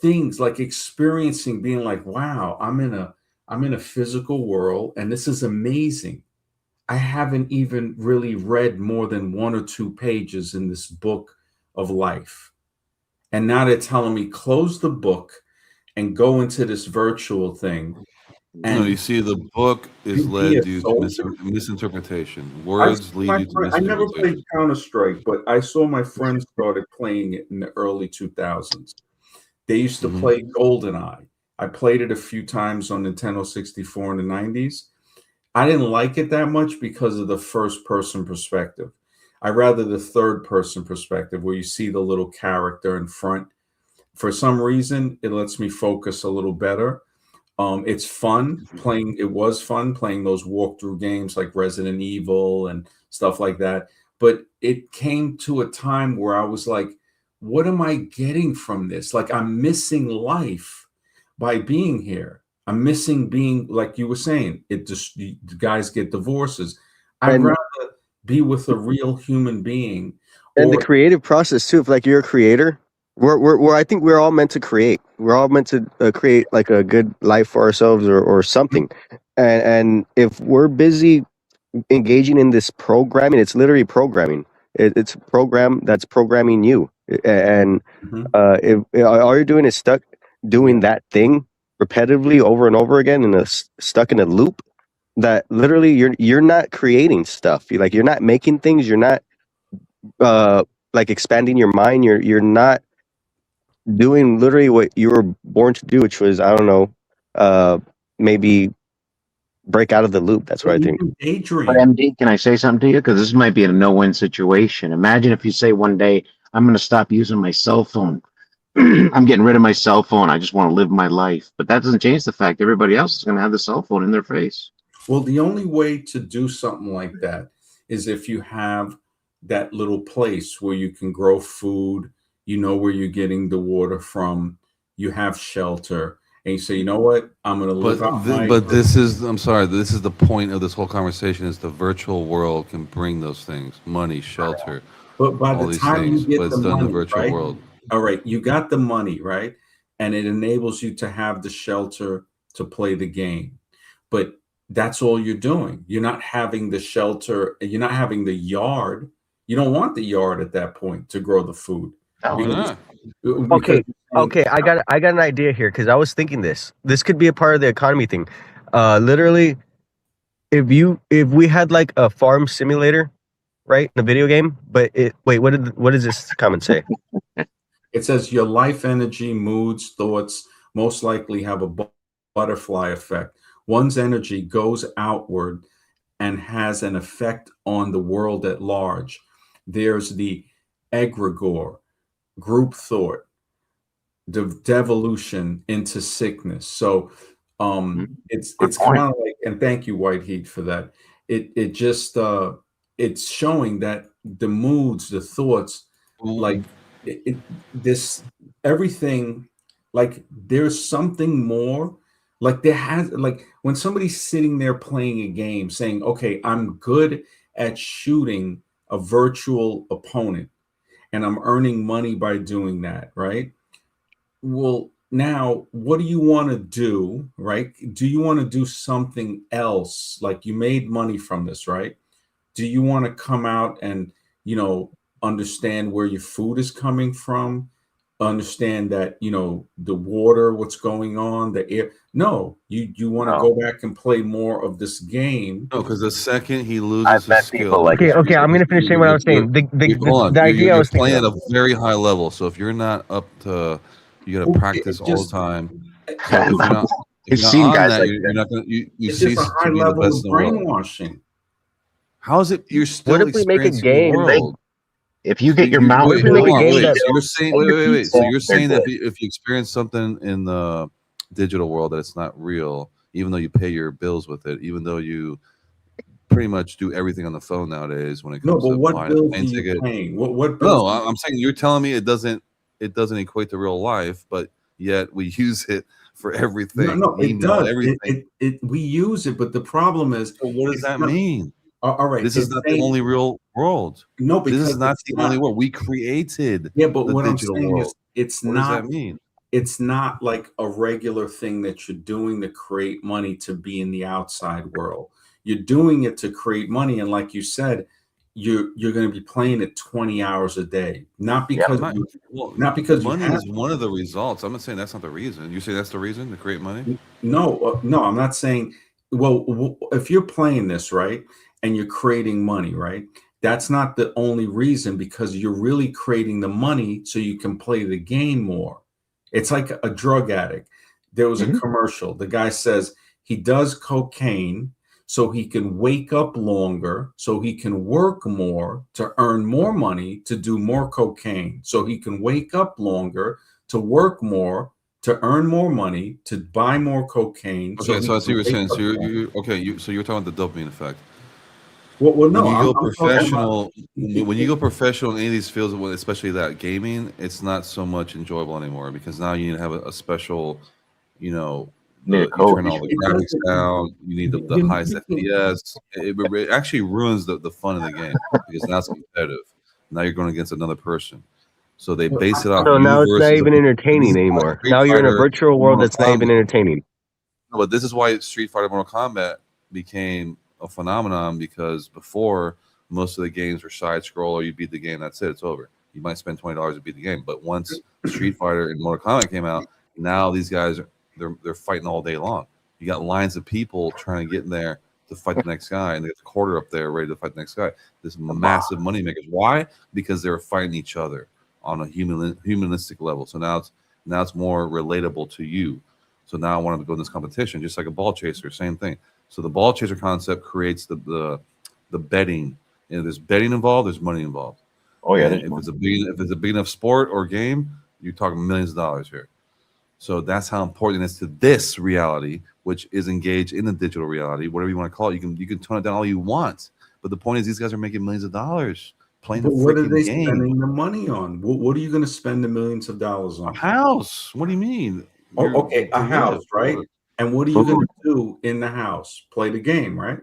A: things like experiencing, being like, wow, I'm in a physical world, and this is amazing. I haven't even really read more than 1 or 2 pages in this book of life, and now they're telling me close the book and go into this virtual thing
C: No, you
A: and
C: see, the book is
A: be a
C: led you to
A: soldier.
C: misinterpretation.
A: I
C: Words
A: saw
C: lead
A: my
C: you to
A: friend. I never played
C: misinterpretation.
A: Counter Strike, but I saw my friends started playing it in the early 2000s. They used to
C: Hmm.
A: play GoldenEye. I played it a few times on Nintendo 64 in the 90s. I didn't like it that much because of the first person perspective. I rather the third person perspective where you see the little character in front. For some reason, it lets me focus a little better. It's fun playing. It was fun playing those walkthrough games like Resident Evil and stuff like that. But it came to a time where I was like, what am I getting from this? Like, I'm missing life by being here. I'm missing being, like you were saying, it just the guys get divorces. I'd
D: And
A: rather be with a real human being.
D: the
A: Or
D: creative process too. If like you're a creator, we're I think we're all meant to create. We're all meant to create like a good life for ourselves or something. And if we're busy engaging in this programming, it's literally programming. It's a program that's programming you. And
A: Mhm.
D: if all you're doing is doing
A: Yeah.
D: that thing repetitively over and over again stuck in a loop, that literally you're not creating stuff. You're not making things. You're not like expanding your mind. You're not doing literally what you were born to do, which was, I don't know, maybe break out of the loop. That's what I think.
A: Even
B: But
A: daydream.
B: MD, can I say something to you? Because this might be a no-win situation. Imagine if you say one day, I'm going to stop using my cell phone. I'm getting rid of my cell phone. I just want to live my life. But that doesn't change the fact everybody else is going to have the cell phone in their face.
A: Well, the only way to do something like that is if you have that little place where you can grow food, you know where you're getting the water from, you have shelter, and you say, you know what, I'm going to live out my.
C: But this is, I'm sorry, this is the point of this whole conversation, is the virtual world can bring those things, money, shelter,
A: But by
C: all
A: the
C: these
A: time you
C: things,
A: get
C: but
A: the
C: it's done in the
A: money,
C: virtual
A: right?
C: world.
A: All right, you got the money, right? And it enables you to have the shelter to play the game. But that's all you're doing. You're not having the shelter, you're not having the yard. You don't want the yard at that point to grow the food.
B: No,
C: Why
A: Because,
C: not?
A: because
D: Okay, I got an idea here, because I was thinking this could be a part of the economy thing. Literally, if we had like a farm simulator, right, in a video game, but what does this comment say?
A: it says your life energy, moods, thoughts most likely have a butterfly effect. One's energy goes outward and has an effect on the world at large. There's the egregore, group thought, devolution into sickness. So
B: good
A: it's
B: point.
A: kind of like, and thank you, White Heat, for that. It just it's showing that the moods, the thoughts, like this everything, like there's something more. Like there has, like when somebody's sitting there playing a game saying, okay, I'm good at shooting a virtual opponent and I'm earning money by doing that, right? Well, now what do you want to do, right? Do you want to do something else? Like you made money from this, right? Do you want to come out and, you know, understand where your food is coming from? Understand that, you know, the water, what's going on, the air. No, you want to
B: No.
A: go back and play more of this game.
C: No, because the second he
B: I've
C: loses his
B: met
C: skill,
B: people like
D: Okay, I'm gonna finish saying what I was saying.
C: hold on,
D: The idea I
C: you're
D: was thinking
C: playing
D: of.
C: at a very high level. So if you're not up to, you got to practice
A: It
C: all
A: just
C: the time. So if you're not,
B: I've seen
C: on
B: guys
C: that,
B: like
C: you're
B: that.
C: not gonna, you
A: it's just a
C: cease to
A: high
C: be the
A: level
C: best
A: of
C: in the world.
A: brainwashing.
C: How is it you're
D: What
C: still
D: if we make a
C: experiencing the
D: game?
C: world?
B: If you
C: So
B: get your mouth
C: wait,
D: we make
C: hold
D: a
C: on,
D: game
C: wait.
D: that
C: So you're saying,
B: and your
C: wait. So
B: pizza,
C: you're
B: they're
C: saying that
B: good.
C: if you experience something in the digital world that it's not real, even though you pay your bills with it, even though you pretty much do everything on the phone nowadays when it
A: No,
C: comes
A: but
C: to
A: what
C: buying a
A: bills are
C: plane
A: you
C: ticket.
A: paying? What bills?
C: No, I'm saying you're telling me it doesn't equate to real life, but yet we use it for everything,
A: No, it
C: email,
A: does.
C: everything.
A: We use it, but the problem is
C: So what does
A: it's
C: that
A: not.
C: mean?
A: All right,
C: This is
A: it's
C: not the
A: saying
C: only real world.
A: no
C: This is
A: because
C: not
A: it's
C: the only
A: not.
C: world. We created
A: Yeah, but
C: the
A: what I'm
C: digital
A: saying is
C: world. What does that mean?
A: it's not like a regular thing that you're doing to create money to be in the outside world. You're doing it to create money, and like you said, you're going to be playing it 20 hours a day, not
B: Yep.
A: because
C: I'm not,
A: you
C: well,
A: not because you
C: money
A: have
C: is one of the results. I'm not saying that's not the reason. You say that's the reason to create money?
A: no, no, I'm not saying. Well, if you're playing this right and you're creating money, right, that's not the only reason because you're really creating the money so you can play the game more. It's like a drug addict. There was a
B: Mhm.
A: commercial. The guy says he does cocaine so he can wake up longer, so he can work more to earn more money to do more cocaine, so he can wake up longer to work more to earn more money, to buy more cocaine, so
C: Okay,
A: he
C: so I see
A: can
C: what you're
A: wake
C: saying. So
A: up longer.
C: so you're talking about the dopamine effect.
A: Well,
C: When
A: no,
C: you go
A: I'm talking about.
C: professional, when you go professional in any of these fields, especially that gaming, it's not so much enjoyable anymore because now you need to have a special, you know,
B: Need a
C: you turn
B: coach.
C: all the
A: It
C: graphics
A: doesn't.
C: down. You need the
A: You,
C: highest
A: you,
C: FPS. It actually ruins the fun of the game because now it's competitive. Now you're going against another person. So they base it off
D: So
C: you
D: now it's not
C: versus.
D: even
C: This
D: entertaining
C: is why
D: anymore.
C: Street
D: Now you're in a
C: Fighter
D: virtual
C: and
D: world
C: Mortal
D: that's not even
C: Kombat.
D: entertaining.
C: No, but this is why Street Fighter Mortal Kombat became a phenomenon because before most of the games were side scroll or you beat the game, that's it, it's over. You might spend $20 to beat the game, but once Street Fighter and Mortal Kombat came out, now these guys they're fighting all day long. You got lines of people trying to get in there to fight the next guy, and they got the quarter up there ready to fight the next guy. This massive money makers. Why? Because they were fighting each other on a humanistic level. So now it's more relatable to you. So now I wanted to go in this competition, just like a ball chaser, same thing. So the ball chaser concept creates the betting. And if there's betting involved, there's money involved.
B: Oh yeah,
C: And if it's a big enough sport or game, you're talking millions of dollars here. So that's how important it is to this reality, which is engaged in the digital reality, whatever you want to call it. You can tone it down all you want, but the point is these guys are making millions of dollars playing
A: But
C: a
A: what are
C: freaking
A: they
C: game.
A: spending the money on? What are you going to spend the millions of dollars
C: A
A: on?
C: house. What do you mean?
A: Okay, a house, right? And what are you going
B: Food.
A: to do in the house? Play the game, right?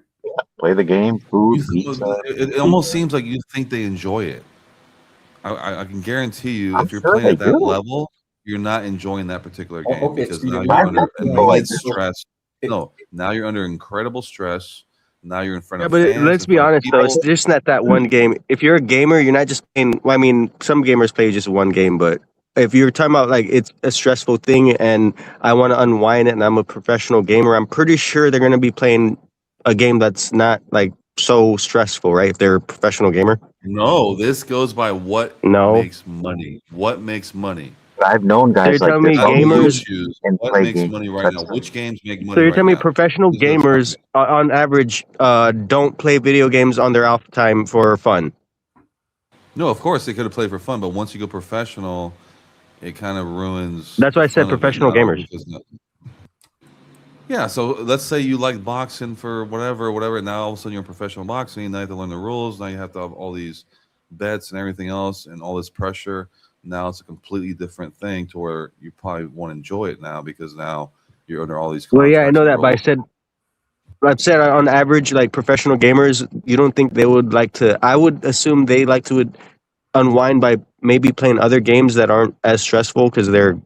B: Play the game, food, pizza.
C: It almost seems like you think they enjoy it. I can guarantee you,
B: I'm
C: if you're
B: sure
C: playing
B: they
C: at that
B: do.
C: level, you're not enjoying that particular game
A: Okay,
C: because
A: so
C: now
A: you're
C: you're
A: not
C: under
A: gonna
B: like
C: immense
B: this.
C: stress. No, now you're under incredible stress. Now you're in front
D: Yeah,
C: of
D: but
C: fans,
D: let's
C: in
D: be
C: front of
D: honest though, it's
C: people.
D: just not that one game. If you're a gamer, you're not just playing. Well, I mean, some gamers play just one game, but if you're talking about like it's a stressful thing and I want to unwind it and I'm a professional gamer, I'm pretty sure they're going to be playing a game that's not like so stressful, right? If they're a professional gamer.
C: No, this goes by what
D: No,
C: makes money. What makes money?
B: I've known
D: so you're
B: guys like
D: telling
B: this
D: me
C: Not
B: all
C: who you
B: these
D: gamers.
C: choose.
B: and
C: What
B: play
C: makes
B: games.
C: money right now?
B: That's
C: Which games make
D: So
C: money
D: you're
C: right
D: telling me
C: now?
D: professional
C: Who's gonna tell
D: gamers,
C: me?
D: on average, don't play video games on their off time for fun.
C: No, of course they could have played for fun, but once you go professional, it kind of ruins
D: That's
C: the
D: why I said
C: fun of it
D: professional
C: now
D: gamers.
C: because yeah, so let's say you like boxing for whatever. Now all of a sudden you're in professional boxing. Now you have to learn the rules. Now you have to have all these bets and everything else and all this pressure. Now it's a completely different thing to where you probably won't enjoy it now because now you're under all these
D: Well, yeah, I
C: contracts
D: know
C: and
D: that, but
C: rules.
D: I've said on average, like professional gamers, you don't think they would like to? I would assume they like to unwind by maybe playing other games that aren't as stressful because they're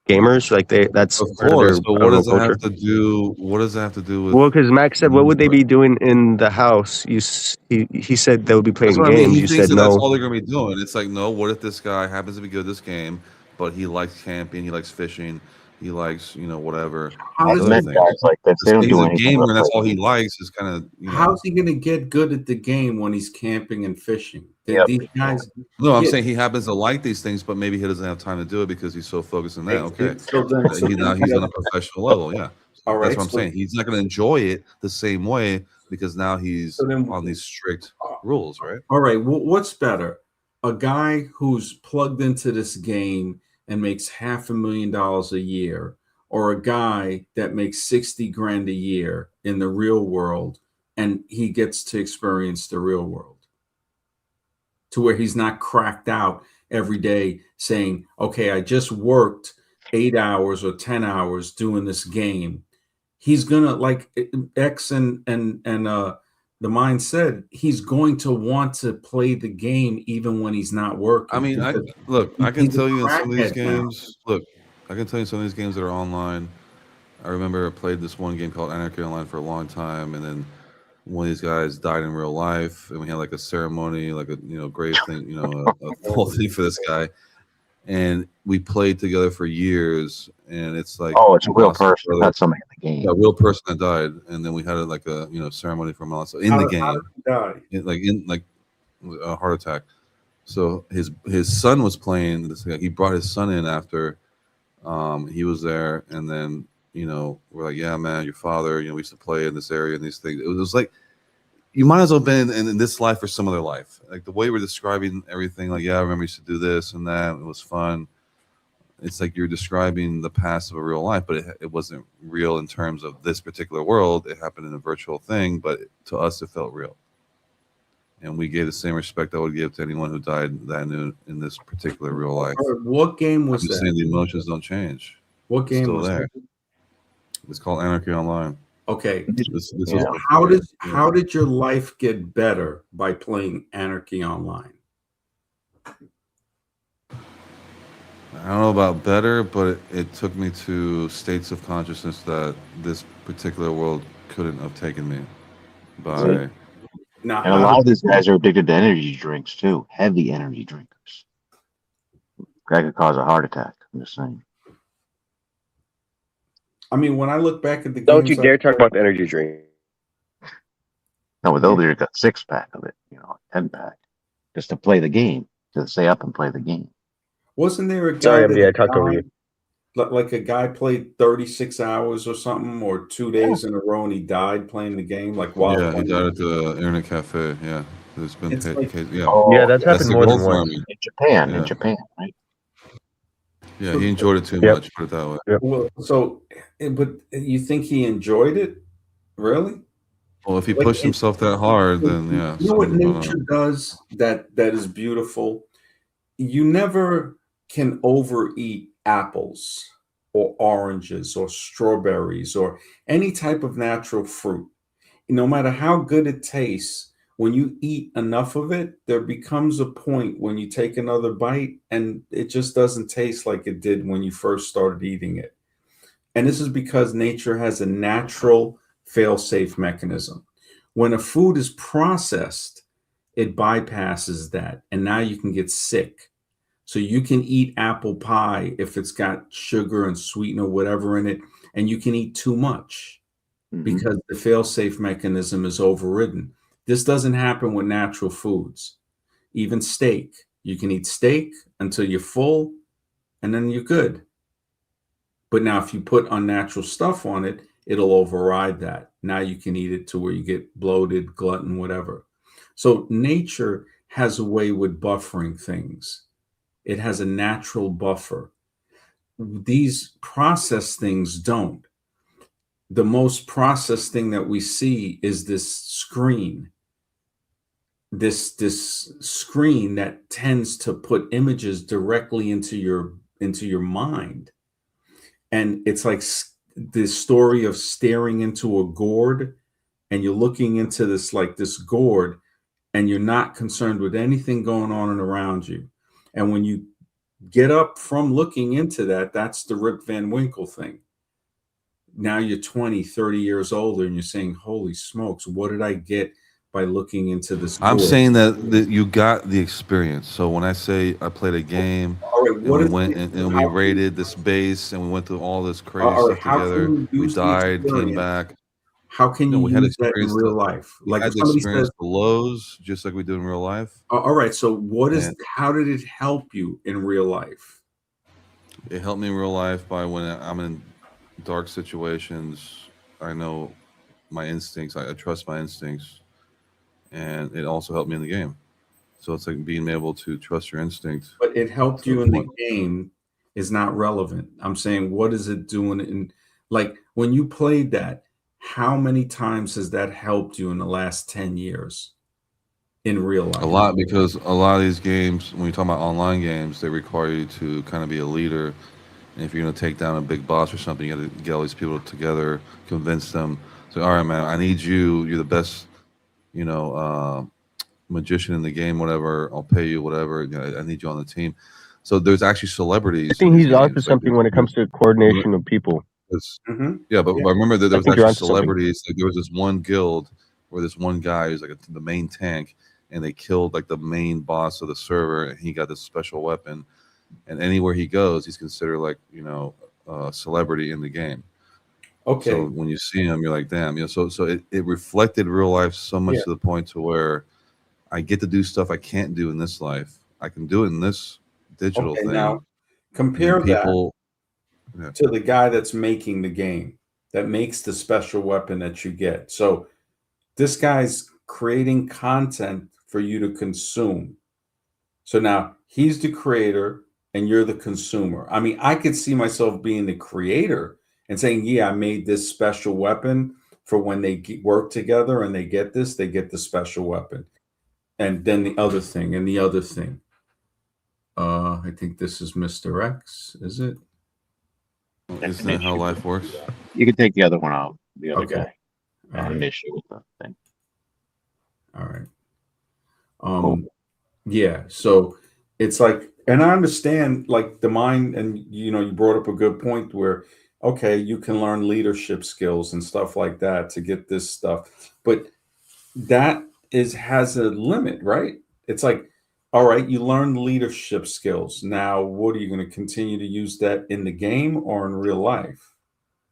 D: gamers. Like that's
C: Of
D: part of their,
C: course, but
D: I
C: what
D: don't know,
C: does that have
D: culture.
C: to do? What does that have to do
D: Well,
C: with?
D: because Max said, what would they be doing in the house? He said they would be
C: That's
D: playing
C: what I mean.
D: games.
C: He
D: You
C: thinks
D: said
C: that that's
D: no.
C: all they're going to be doing. It's like, no, what if this guy happens to be good at this game, but he likes camping, he likes fishing, he likes, whatever,
A: How
C: these
B: I've
A: does
C: other
A: he
B: met
C: things.
B: guys like this.
C: To
B: They
C: say
B: don't
C: he's
B: do
C: a
B: anything
C: gamer
B: but
C: and
B: play
C: that's all he
B: games.
C: likes is kind of,
A: how's he going to get good at the game when he's camping and fishing?
B: Yep.
A: These guys,
C: no, I'm
A: yeah.
C: saying he happens to like these things, but maybe he doesn't have time to do it because he's so focused on that. Okay.
A: So then,
C: He's on a professional level. Yeah.
A: all
C: That's
A: right.
C: what I'm saying. He's not going to enjoy it the same way because now he's
A: So then,
C: on these strict rules, right?
A: all right. What's better? A guy who's plugged into this game and makes $500,000 a year, or a guy that makes 60 grand a year in the real world and he gets to experience the real world to where he's not cracked out every day saying, okay, I just worked 8 hours or 10 hours doing this game. He's gonna, like X and the mind said, he's going to want to play the game even when he's not
C: I
A: working
C: mean,
A: because
C: I can
A: he's a
C: tell you in some of these
A: crackhead now.
C: games, look, I can tell you some of these games that are online. I remember I played this one game called Anarchy Online for a long time, and then one of these guys died in real life, and we had like a ceremony, like a grave thing, a whole thing for this guy, and we played together for years, and it's like
B: Oh, it's a real
C: lost his
B: person,
C: brother,
B: not somebody in the
C: yeah,
B: game.
C: a real person that died, and then we had like a ceremony for him also in the
A: How
C: game,
A: did he die?
C: in like a heart attack. So his son was playing this guy. He brought his son in after he was there, and then we're like, yeah, man, your father, we used to play in this area and these things. It was like you might as well have been in this life or some other life. Like the way we're describing everything, like, yeah, I remember you used to do this and that. It was fun. It's like you're describing the past of a real life, but it wasn't real in terms of this particular world. It happened in a virtual thing, but to us, it felt real. And we gave the same respect I would give to anyone who died that new in this particular real life.
A: What game
C: I'm
A: was
C: just
A: that?
C: saying the emotions don't change.
A: What
C: It's
A: game
C: still
A: was
C: there.
A: that?
C: It's called Anarchy Online.
A: Okay.
C: This
B: Yeah.
C: was
A: How did your life get better by playing Anarchy Online?
C: I don't know about better, but it took me to states of consciousness that this particular world couldn't have taken me by.
A: Now,
B: And a
A: how
B: lot
A: did,
B: of these guys are addicted to energy drinks too. Heavy energy drinkers. That could cause a heart attack. I'm just saying.
A: I mean, when I look back at the
D: Don't you
A: games,
D: dare talk about the energy drink.
B: No, with Elder, you got 6-pack of it, 10-pack, just to play the game, to stay up and play the game.
A: Wasn't there a
D: Sorry,
A: guy
D: MD, I
A: that
D: talked over you.
A: died, like a guy played 36 hours or something, or 2 days in a row, and he died playing the game, like while
C: Yeah, he
A: playing?
C: died at the internet cafe. Yeah, there's been
A: It's like,
C: yeah.
B: Oh,
D: Yeah, that's
B: yeah,
C: That's
D: happened
C: the
D: more than
C: gold
D: once.
C: farming.
B: in Japan,
C: Yeah,
B: right?
C: yeah, he enjoyed it too
D: Yep.
C: much. Put it that way.
D: Yep.
A: well, so, but you think he enjoyed it? Really?
C: Well, if he
A: Like,
C: pushed himself that hard, then
A: you
C: yeah.
A: know what
C: Some,
A: nature does that is beautiful? You never can overeat apples or oranges or strawberries or any type of natural fruit. No matter how good it tastes, when you eat enough of it, there becomes a point when you take another bite and it just doesn't taste like it did when you first started eating it. And this is because nature has a natural fail-safe mechanism. When a food is processed, it bypasses that, and now you can get sick. So you can eat apple pie if it's got sugar and sweetener, whatever in it, and you can eat too much because the fail-safe mechanism is overridden. This doesn't happen with natural foods. Even steak. You can eat steak until you're full, and then you're good. But now if you put unnatural stuff on it, it'll override that. Now you can eat it to where you get bloated, glutton, whatever. So nature has a way with buffering things. It has a natural buffer. These processed things don't. The most processed thing that we see is this screen. This screen that tends to put images directly into your mind. And it's like this story of staring into a gourd, and you're looking into this gourd, and you're not concerned with anything going on and around you. And when you get up from looking into that, that's the Rip Van Winkle thing. Now you're 20, 30 years older, and you're saying, holy smokes, what did I get by looking into this
C: I'm
A: gourd?
C: saying that you got the experience. So when I say I played a game
A: All right,
C: and
A: what
C: we
A: is
C: went
A: it?
C: and we raided this base and we went through all this crazy
A: All right,
C: stuff
A: how can
C: together,
A: you
C: we
A: use the
C: died, came
A: experience?
C: back.
A: How can
C: No,
A: you
C: we had
A: use that in
C: experience
A: real life?
C: we
A: Like if
C: had to
A: somebody says,
C: experience the lows just like we do in real life.
A: all right, so
C: And
A: how did it help you in real life?
C: it helped me in real life by when I'm in dark situations, I know my instincts, I trust my instincts, and it also helped me in the game. So it's like being able to trust your instinct
A: But it helped
C: to the
A: you in the
C: point.
A: game is not relevant. I'm saying, what is it doing in, like, when you played that, how many times has that helped you in the last 10 years in real
C: A
A: life?
C: lot, because a lot of these games, when you talk about online games, they require you to kind of be a leader. And if you're going to take down a big boss or something, you got to get all these people together, convince them. So, all right, man, I need you. You're the best, you know, magician in the game. Whatever, I'll pay you. Whatever. You know, I need you on the team. So there's actually
D: I
C: celebrities in
D: think
C: these
D: he's onto
C: games. Like
D: something when it comes to coordination of people.
A: Mhm.
C: yeah, but
A: Yeah.
C: I remember that there
D: I
C: was
D: think you're
C: actually
D: onto something.
C: celebrities. Like there was this one guild where this one guy who's like the main tank, and they killed like the main boss of the server, and he got this special weapon. And anywhere he goes, he's considered like a celebrity in the game. So
A: Okay.
C: when you see him, you're like, damn, So it reflected real life so much
A: Yeah.
C: to the point to where I get to do stuff I can't do in this life. I can do it in this digital
A: Okay. Now
C: thing, and then
A: compare that
C: people. Yeah.
A: to the guy that's making the game, that makes the special weapon that you get. So this guy's creating content for you to consume. So now he's the creator and you're the consumer. I mean, I could see myself being the creator and saying, yeah, I made this special weapon for when they work together and they get the special weapon. And then the other thing and the other thing. I think this is Mr. X, is it?
C: Isn't that how life works?
B: You can take the other one out, the other
A: Okay.
B: guy. I
A: All
B: had an
A: right.
B: issue with the thing.
A: All right.
B: Cool.
A: Yeah, so it's like, and I understand like the mind, and you brought up a good point where, okay, you can learn leadership skills and stuff like that to get this stuff, but that has a limit, right? It's like, all right, you learn leadership skills. Now, what are you going to continue to use that in the game or in real life?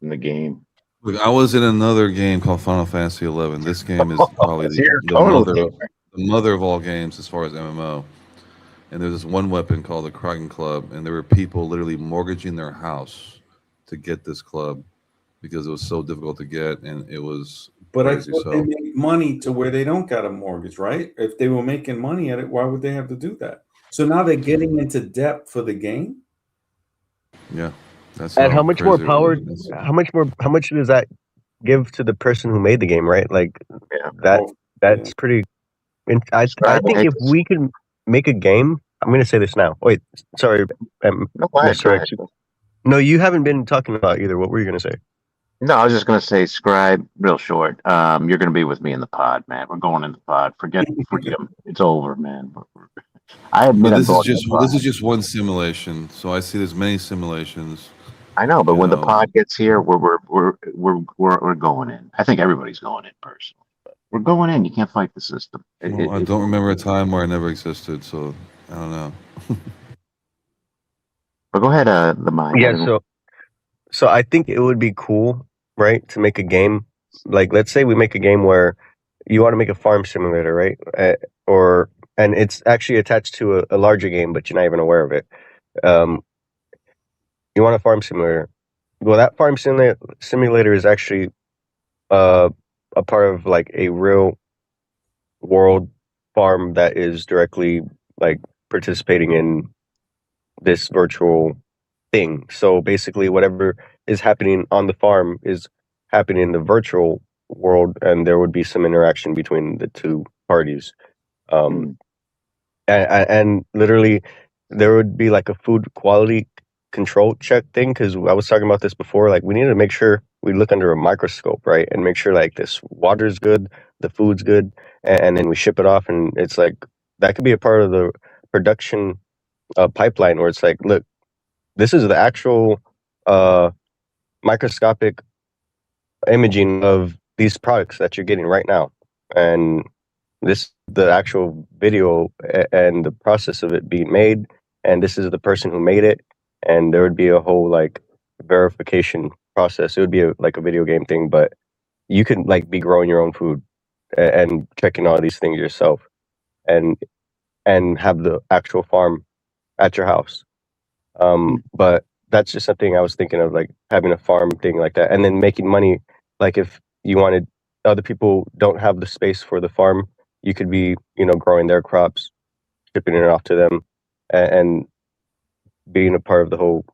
B: In the game.
C: Look, I was in another game called Final Fantasy 11. This game is probably
B: So you're a total gamer.
C: the mother of all games as far as MMO. And there's this one weapon called the Kraken Club, and there were people literally mortgaging their house to get this club because it was so difficult to get, and it was
A: But I
C: crazy.
A: thought they
C: So
A: make money to where they don't got a mortgage, right? If they were making money at it, why would they have to do that? So now they're getting into debt for the game.
C: yeah, that's
D: And how
C: how
D: much more
C: crazy it
D: power?
C: was.
D: How much does that give to the person who made the game? Right, like
B: Yeah.
D: that.
A: Oh,
D: That's pretty. I
B: Scribe, I
D: think
B: hate
D: if
B: this.
D: we could make a game, I'm going to say this now. Wait, sorry,
B: No, go ahead,
D: Mr.
B: go
D: X.
B: ahead.
D: No, you haven't been talking about either. What were you going to say?
B: No, I was just gonna say, Scribe, real short. You're gonna be with me in the pod, man. We're going in the pod. Forget freedom. It's over, man. I admit
C: But
B: I'm going in the
C: this is
B: pod.
C: just one simulation. So I see there's many simulations.
B: I know, but
C: You
B: when the
C: know,
B: pod gets here, we're going in. I think everybody's going in personally. But we're going in. You can't fight the system.
C: well, I don't remember a time where I never existed, so I don't know.
B: But go ahead, the mind. I
D: Yeah,
B: didn't.
D: so I think it would be cool, right, to make a game. Like, let's say we make a game where you want to make a farm simulator, right? Or and it's actually attached to a larger game, but you're not even aware of it. Um, you want a farm simulator. Well, that simulator is actually uh, a part of like a real world farm that is directly like participating in this virtual thing. So basically, whatever is happening on the farm is happening in the virtual world, and there would be some interaction between the two parties. Um,
B: Mm,
D: and literally, there would be like a food quality control check thing because I was talking about this before. Like, we need to make sure we look under a microscope, right, and make sure like this water's good, the food's good, and then we ship it off, and it's like that could be a part of the production pipeline where it's like, look, this is the actual uh, microscopic imaging of these products that you're getting right now, and this the actual video and the process of it being made, and this is the person who made it, and there would be a whole like verification process. It would be like a video game thing, but you could like be growing your own food and checking all these things yourself, and have the actual farm at your house.
B: mm,
D: But that's just something I was thinking of, like having a farm thing like that, and then making money. Like if you wanted other people don't have the space for the farm, you could be, growing their crops, shipping it off to them, and being a part of the whole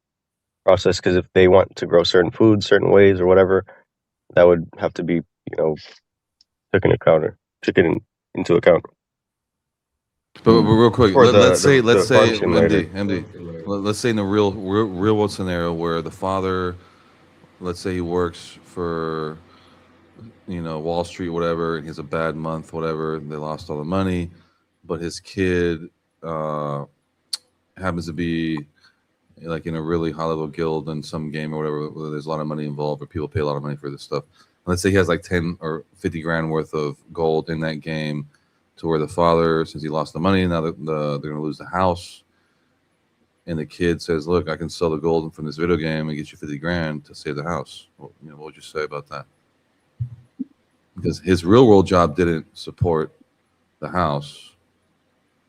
D: process. Because if they want to grow certain foods, certain ways, or whatever, that would have to be, into account
C: But real quick,
D: for
C: let's
D: the farm
C: say
D: simulator.
C: MD, let's say in the real world scenario where the father, let's say he works for Wall Street, whatever, and he has a bad month, whatever, they lost all the money, but his kid uh, happens to be like in a really high level guild in some game or whatever, where there's a lot of money involved or people pay a lot of money for this stuff. And let's say he has like 10 or 50 grand worth of gold in that game, to where the father, since he lost the money, now they're going to lose the house. And the kid says, "Look, I can sell the gold from this video game and get you 50 grand to save the house." Well, what would you say about that? Because his real world job didn't support the house.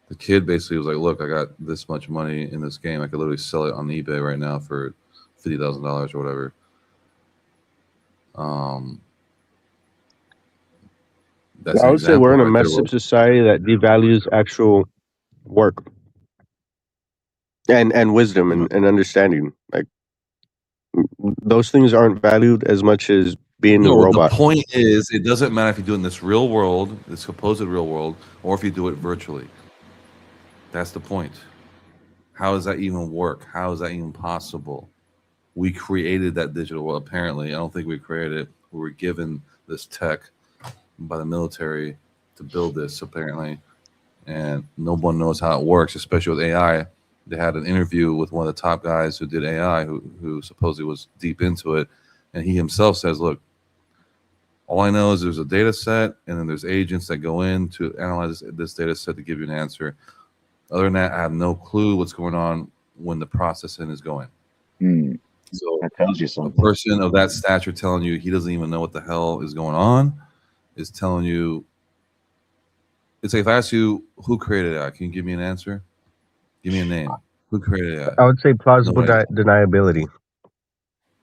C: The kid basically was like, "Look, I got this much money in this game. I could literally sell it on eBay right now for $50,000 or whatever." Um, that's
D: I
C: an
D: would say we're
C: example
D: in a
C: right there.
D: messed up society that devalues actual work and wisdom and understanding. Like those things aren't valued as much as being a
C: No, the
D: robot.
C: point is, it doesn't matter if you do it in this real world, this supposed real world, or if you do it virtually. That's the point. How does that even work? How is that even possible? We created that digital world. Apparently, I don't think we created it. We were given this tech by the military to build this, apparently, and no one knows how it works, especially with AI. They had an interview with one of the top guys who did AI, who supposedly was deep into it, and he himself says, "Look, all I know is there's a data set, and then there's agents that go in to analyze this data set to give you an answer. Other than that, I have no clue what's going on when the processing is going."
B: mm.
C: So
B: That tells you
C: a
B: something.
C: person of that stature telling you he doesn't even know what the hell is going on is telling you. It's like if I ask you who created AI, can you give me an answer? Give me a name. Who created AI?
D: I would say plausible
C: Nobody.
D: deniability.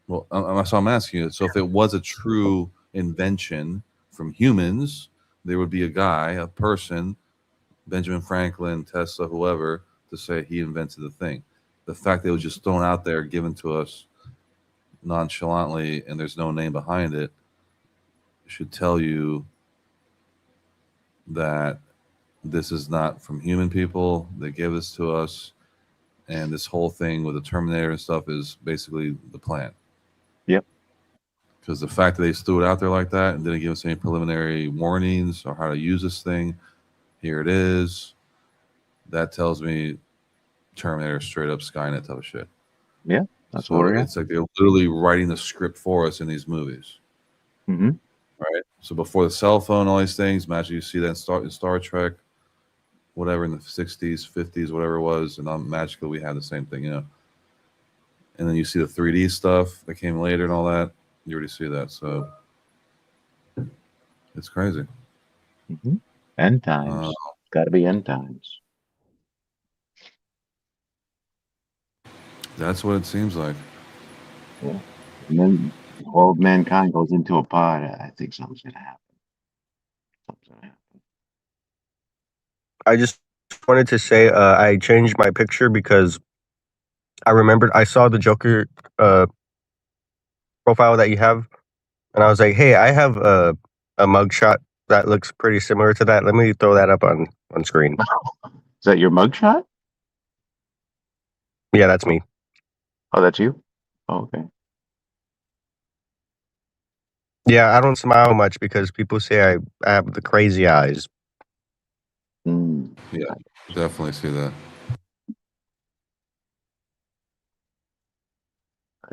C: Well, so I'm asking you. So if it was a true invention from humans, there would be a person, Benjamin Franklin, Tesla, whoever, to say he invented the thing. The fact that it was just thrown out there, given to us nonchalantly, and there's no name behind it, should tell you that this is not from human people. They gave this to us, and this whole thing with the Terminator and stuff is basically the plan.
B: Yep.
C: Because the fact that they threw it out there like that and didn't give us any preliminary warnings or how to use this thing, here it is. That tells me Terminator straight up Skynet type of shit.
B: Yeah, that's
C: So
B: what we're at.
C: it's like they're literally writing the script for us in these movies.
B: Mm-hmm.
C: Right. So before the cell phone, all these things, imagine you see that in Star Trek, whatever in the 60s, 50s, whatever it was, and magically we had the same thing, And then you see the 3D stuff that came later and all that. You already see that. So it's crazy.
B: Mm-hmm. End times. Got to be end times.
C: That's what it seems like.
B: Yeah. And then all of mankind goes into a pod. I think something's going to happen. Something's going to happen.
D: I just wanted to say I changed my picture because I remembered I saw the Joker profile that you have, and I was like, hey, I have a mugshot that looks pretty similar to that. Let me throw that up on screen.
B: Is that your mugshot?
D: Yeah, that's me.
B: Oh, that's you? Oh, okay.
D: Yeah, I don't smile much because people say I have the crazy eyes.
B: Mm.
C: Yeah, definitely see that.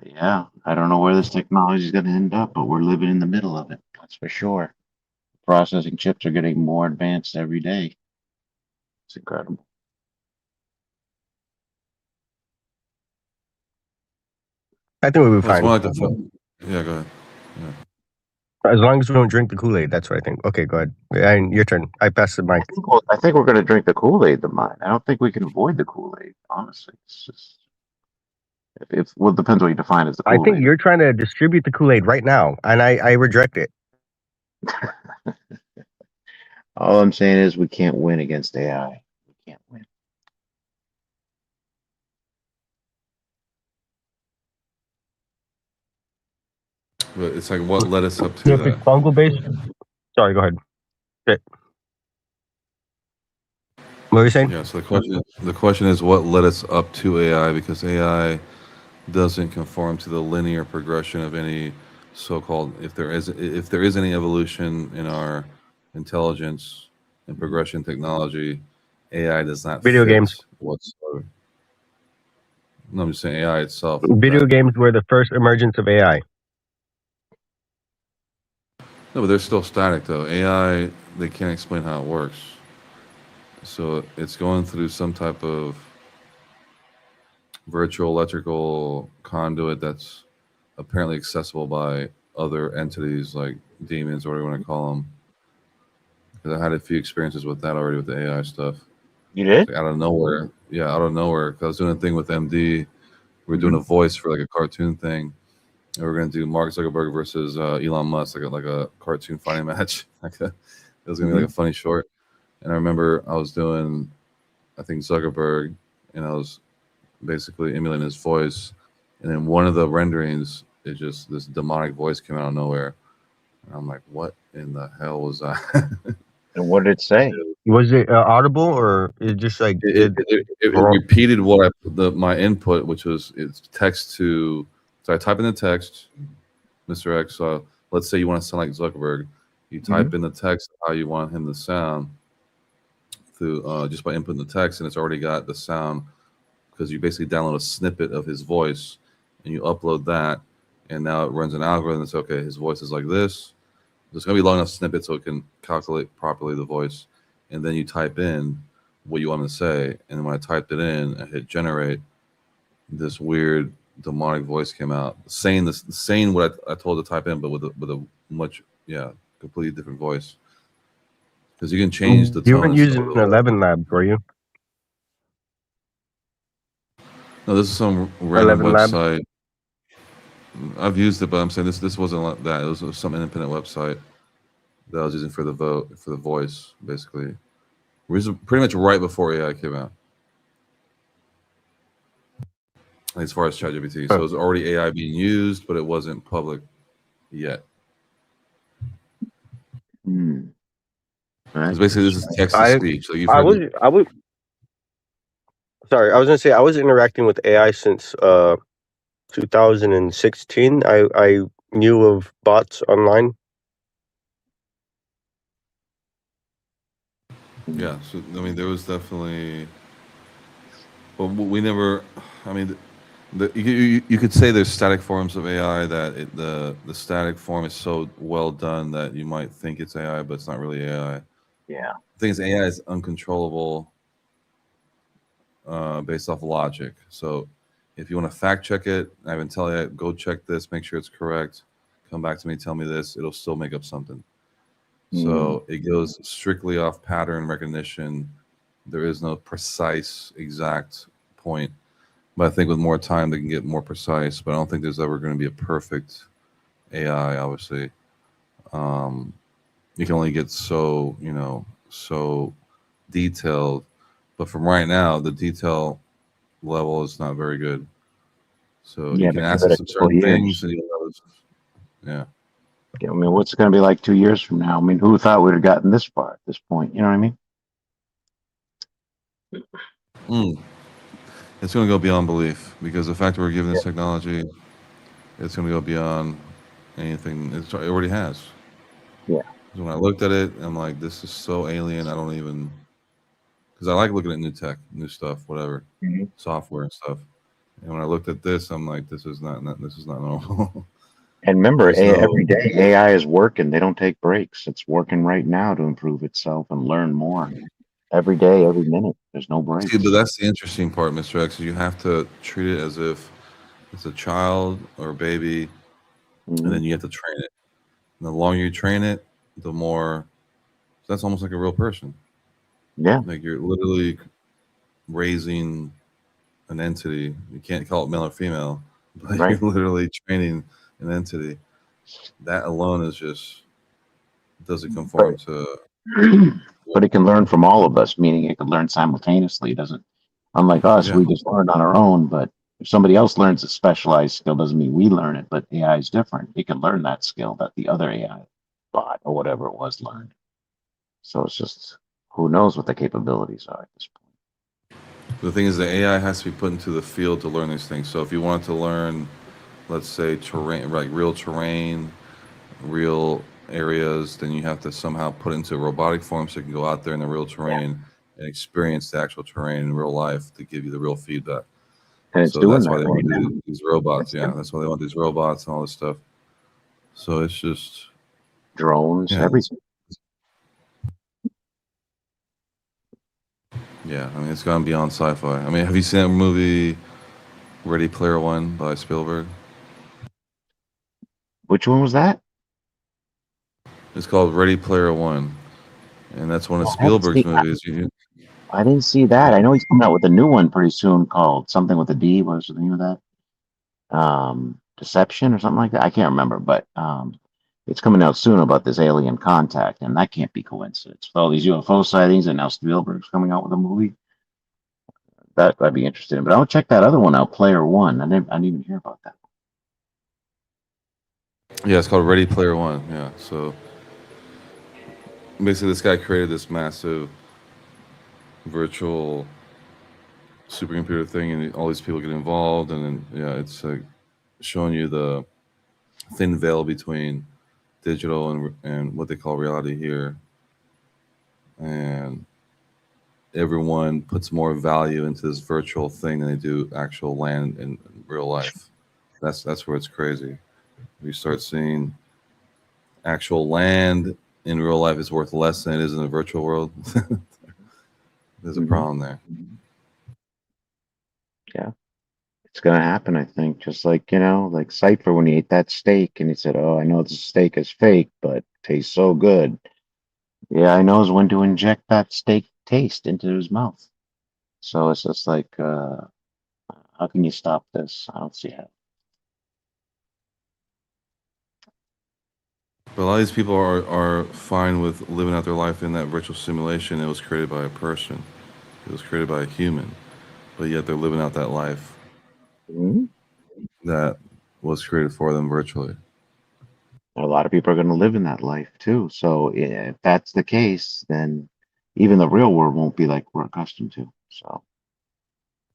B: Yeah, I don't know where this technology is going to end up, but we're living in the middle of it. That's for sure. Processing chips are getting more advanced every day. It's incredible.
D: I think we'll be
C: Well, it's
D: fine.
C: more like yeah, go ahead. Yeah.
D: As long as we don't drink the Kool-Aid, that's what I think. Okay, go ahead. And your turn. I passed the mic.
B: I think we're going to drink the Kool-Aid, the mine. I don't think we can avoid the Kool-Aid, honestly. It's just, well, it depends what you define as the
D: I think
B: Kool-Aid.
D: you're trying to distribute the Kool-Aid right now, and I reject it.
B: All I'm saying is we can't win against AI. We can't win.
C: But it's like what led us up
D: So
C: to
D: if it's
C: that.
D: fungal based, sorry, go ahead. Okay. What were you saying?
C: Yeah. So the question is what led us up to AI, because AI doesn't conform to the linear progression of any so-called, if there is any evolution in our intelligence and progression technology, AI does not
D: Video games.
C: fit whatsoever. No, I'm just saying AI itself.
D: Video games were the first emergence of AI.
C: No, but they're still static though. AI, they can't explain how it works. So it's going through some type of virtual electrical conduit that's apparently accessible by other entities like demons, or whatever you want to call them. Because I had a few experiences with that already with the AI stuff.
B: You did?
C: Like out of nowhere. Yeah, out of nowhere. 'Cause I was doing a thing with MD. We were doing a voice for like a cartoon thing. And we are going to do Mark Zuckerberg versus Elon Musk, like a cartoon fighting match. It was going to be like a funny short. And I remember I was doing, I think, Zuckerberg, and I was basically emulating his voice. And then one of the renderings is just this demonic voice came out of nowhere. And I'm like, what in the hell was that?
B: And what did it say?
D: Was it audible or it just like
C: It repeated what my input, which was it's text to. So I type in the text, Mr. X. Let's say you want to sound like Zuckerberg. You type in the text how you want him to sound through just by inputting the text, and it's already got the sound because you basically download a snippet of his voice and you upload that, and now it runs an algorithm that's okay. His voice is like this. There's going to be long enough snippet so it can calculate properly the voice, and then you type in what you want to say, and when I typed it in, I hit generate. This weird demonic voice came out saying what I told to type in, but with a much completely different voice. Because you can change the
D: You
C: tone
D: weren't
C: and stuff.
D: using 11 Labs, were you?
C: No, this is some random
D: 11 Labs.
C: website. I've used it, but I'm saying this wasn't like that. It was some independent website that I was using for the voice, basically. It was pretty much right before AI came out. As far as ChatGPT, so it was already AI being used, but it wasn't public yet. Because basically, this is text to speech. So you've
D: I
C: heard.
D: was sorry. I was gonna say I was interacting with AI since 2016. I knew of bots online.
C: Yeah, so I mean, there was definitely. But we never. I mean, you could say there's static forms of AI that the static form is so well done that you might think it's AI, but it's not really AI.
B: Yeah.
C: The thing is, AI is uncontrollable based off logic. So if you want to fact check it, I can tell you, go check this, make sure it's correct, come back to me, tell me this, it'll still make up something. So it goes strictly off pattern recognition. There is no precise exact point. But I think with more time, they can get more precise. But I don't think there's ever going to be a perfect AI, obviously. You can only get so, so detailed. But from right now, the detail level is not very good. So you
B: Yeah,
C: can
B: but give
C: ask
B: it
C: it
B: a
C: some
B: couple of
C: certain things,
B: years.
C: and yeah.
B: I mean, what's it going to be like 2 years from now? I mean, who thought we'd have gotten this far at this point? You know what I mean?
C: Mm. It's going to go beyond belief because the fact that we're given this technology, it's going to go beyond anything. It already has.
B: Yeah.
C: So when I looked at it, I'm like, this is so alien. I don't even, because I like looking at new tech, new stuff, whatever, software and stuff. And when I looked at this, I'm like, this is not normal.
B: And remember,
C: There's no.
B: every day AI is working. They don't take breaks. It's working right now to improve itself and learn more. Every day, every minute. There's no
C: See,
B: breaks.
C: but that's the interesting part, Mr. X. Is you have to treat it as if it's a child or a baby, and then you have to train it. And the longer you train it, the more. That's almost like a real person.
B: Yeah.
C: Like you're literally raising an entity. You can't call it male or female, but
B: Right.
C: you're literally training an entity. That alone is just doesn't conform to.
B: But it can learn from all of us, meaning it can learn simultaneously. It doesn't, unlike us,
C: Yeah.
B: we just learn on our own. But if somebody else learns a specialized skill, doesn't mean we learn it. But AI is different. It can learn that skill that the other AI bot or whatever it was learned. So it's just who knows what the capabilities are at this point.
C: The thing is, the AI has to be put into the field to learn these things. So if you want to learn, let's say terrain, like real terrain, real areas, then you have to somehow put it into robotic form so you can go out there in the real terrain and experience the actual terrain in real life to give you the real feedback.
B: And it's
C: So
B: doing
C: that's
B: that
C: why they
B: right
C: want
B: now.
C: these robots.
B: It's
C: Yeah, that's why they want these robots and all this stuff. So it's just,
B: drones,
C: yeah,
B: everything.
C: yeah. I mean, it's gone beyond sci-fi. I mean, have you seen that movie Ready Player One by Spielberg?
B: Which one was that?
C: It's called Ready Player One, and that's one of
B: Oh, I haven't
C: Spielberg's
B: seen that.
C: movies.
B: I didn't see that. I know he's coming out with a new one pretty soon called something with a D. What was the name of that? Deception or something like that. I can't remember, but it's coming out soon about this alien contact, and that can't be coincidence. With all these UFO sightings, and now Spielberg's coming out with a movie. That I'd be interested in. But I'll check that other one out, Player One. I didn't even hear about that.
C: Yeah, it's called Ready Player One. Yeah, so basically, this guy created this massive virtual supercomputer thing, and all these people get involved, and then yeah, it's like showing you the thin veil between digital and what they call reality here, and everyone puts more value into this virtual thing than they do actual land in real life. That's where it's crazy. We start seeing actual land in real life is worth less than it is in the virtual world. There's a problem there.
B: Yeah, It's gonna happen, I think. Just like, like Cypher when he ate that steak and he said, "Oh, I know this steak is fake, but it tastes so good." Yeah, I knows when to inject that steak taste into his mouth. So it's just like, how can you stop this? I don't see how.
C: But a lot of these people are fine with living out their life in that virtual simulation. It was created by a person. It was created by a human. But yet they're living out that life
B: Mhm.
C: that was created for them virtually.
B: A lot of people are going to live in that life too. So if that's the case, then even the real world won't be like we're accustomed to. So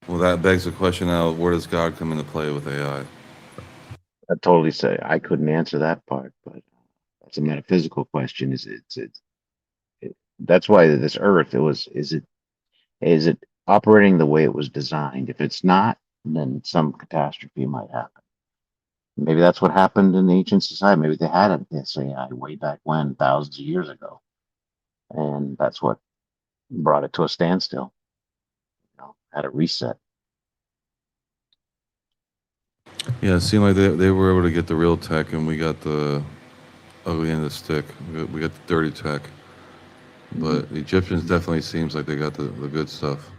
C: Well, that begs the question now: where does God come into play with AI?
B: I totally say I couldn't answer that part, but that's a metaphysical question. That's why this Earth is it operating the way it was designed? If it's not, then some catastrophe might happen. Maybe that's what happened in ancient society. Maybe they had this AI way back when, thousands of years ago, and that's what brought it to a standstill. Had a reset.
C: Yeah, it seemed like they were able to get the real tech, and we got the ugly end of the stick. We got the dirty tech. But the Egyptians definitely seems like they got the good stuff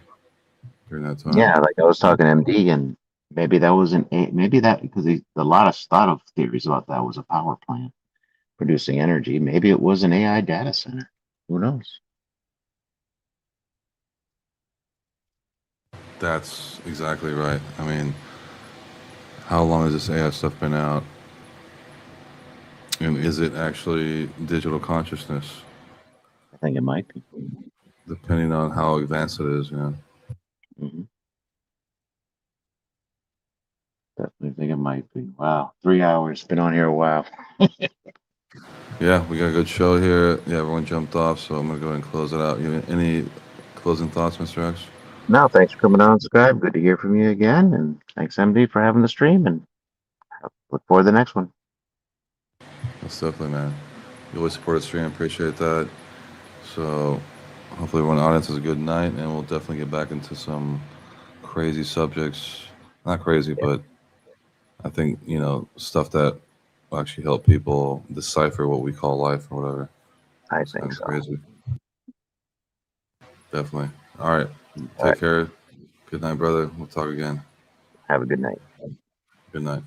C: during that time.
B: Yeah, like I was talking to MD, and maybe that was maybe that because a lot of thought of theories about that was a power plant producing energy. Maybe it was an AI data center. Who knows?
C: That's exactly right. I mean, how long has this AI stuff been out? And is it actually digital consciousness?
B: I think it might be.
C: Depending on how advanced it is,
B: Hmm. Definitely think it might be. Wow, 3 hours. Been on here a while.
C: Yeah, we got a good show here. Yeah, everyone jumped off, so I'm gonna go ahead and close it out. Any closing thoughts, Mr. X?
B: No, thanks for coming on, Skype. Good to hear from you again, and thanks MD for having the stream. And look forward to the next one.
C: Most definitely, man. You always support the stream. Appreciate that. So hopefully everyone in the audience has a good night, and we'll definitely get back into some crazy subjects. Not crazy,
B: Yeah,
C: but I think, stuff that will actually help people decipher what we call life or whatever.
B: I
C: It's
B: think
C: kind of
B: so.
C: crazy. Definitely. All right.
B: All right.
C: Take care. Good night, brother. We'll talk again.
B: Have a good night.
C: Good night.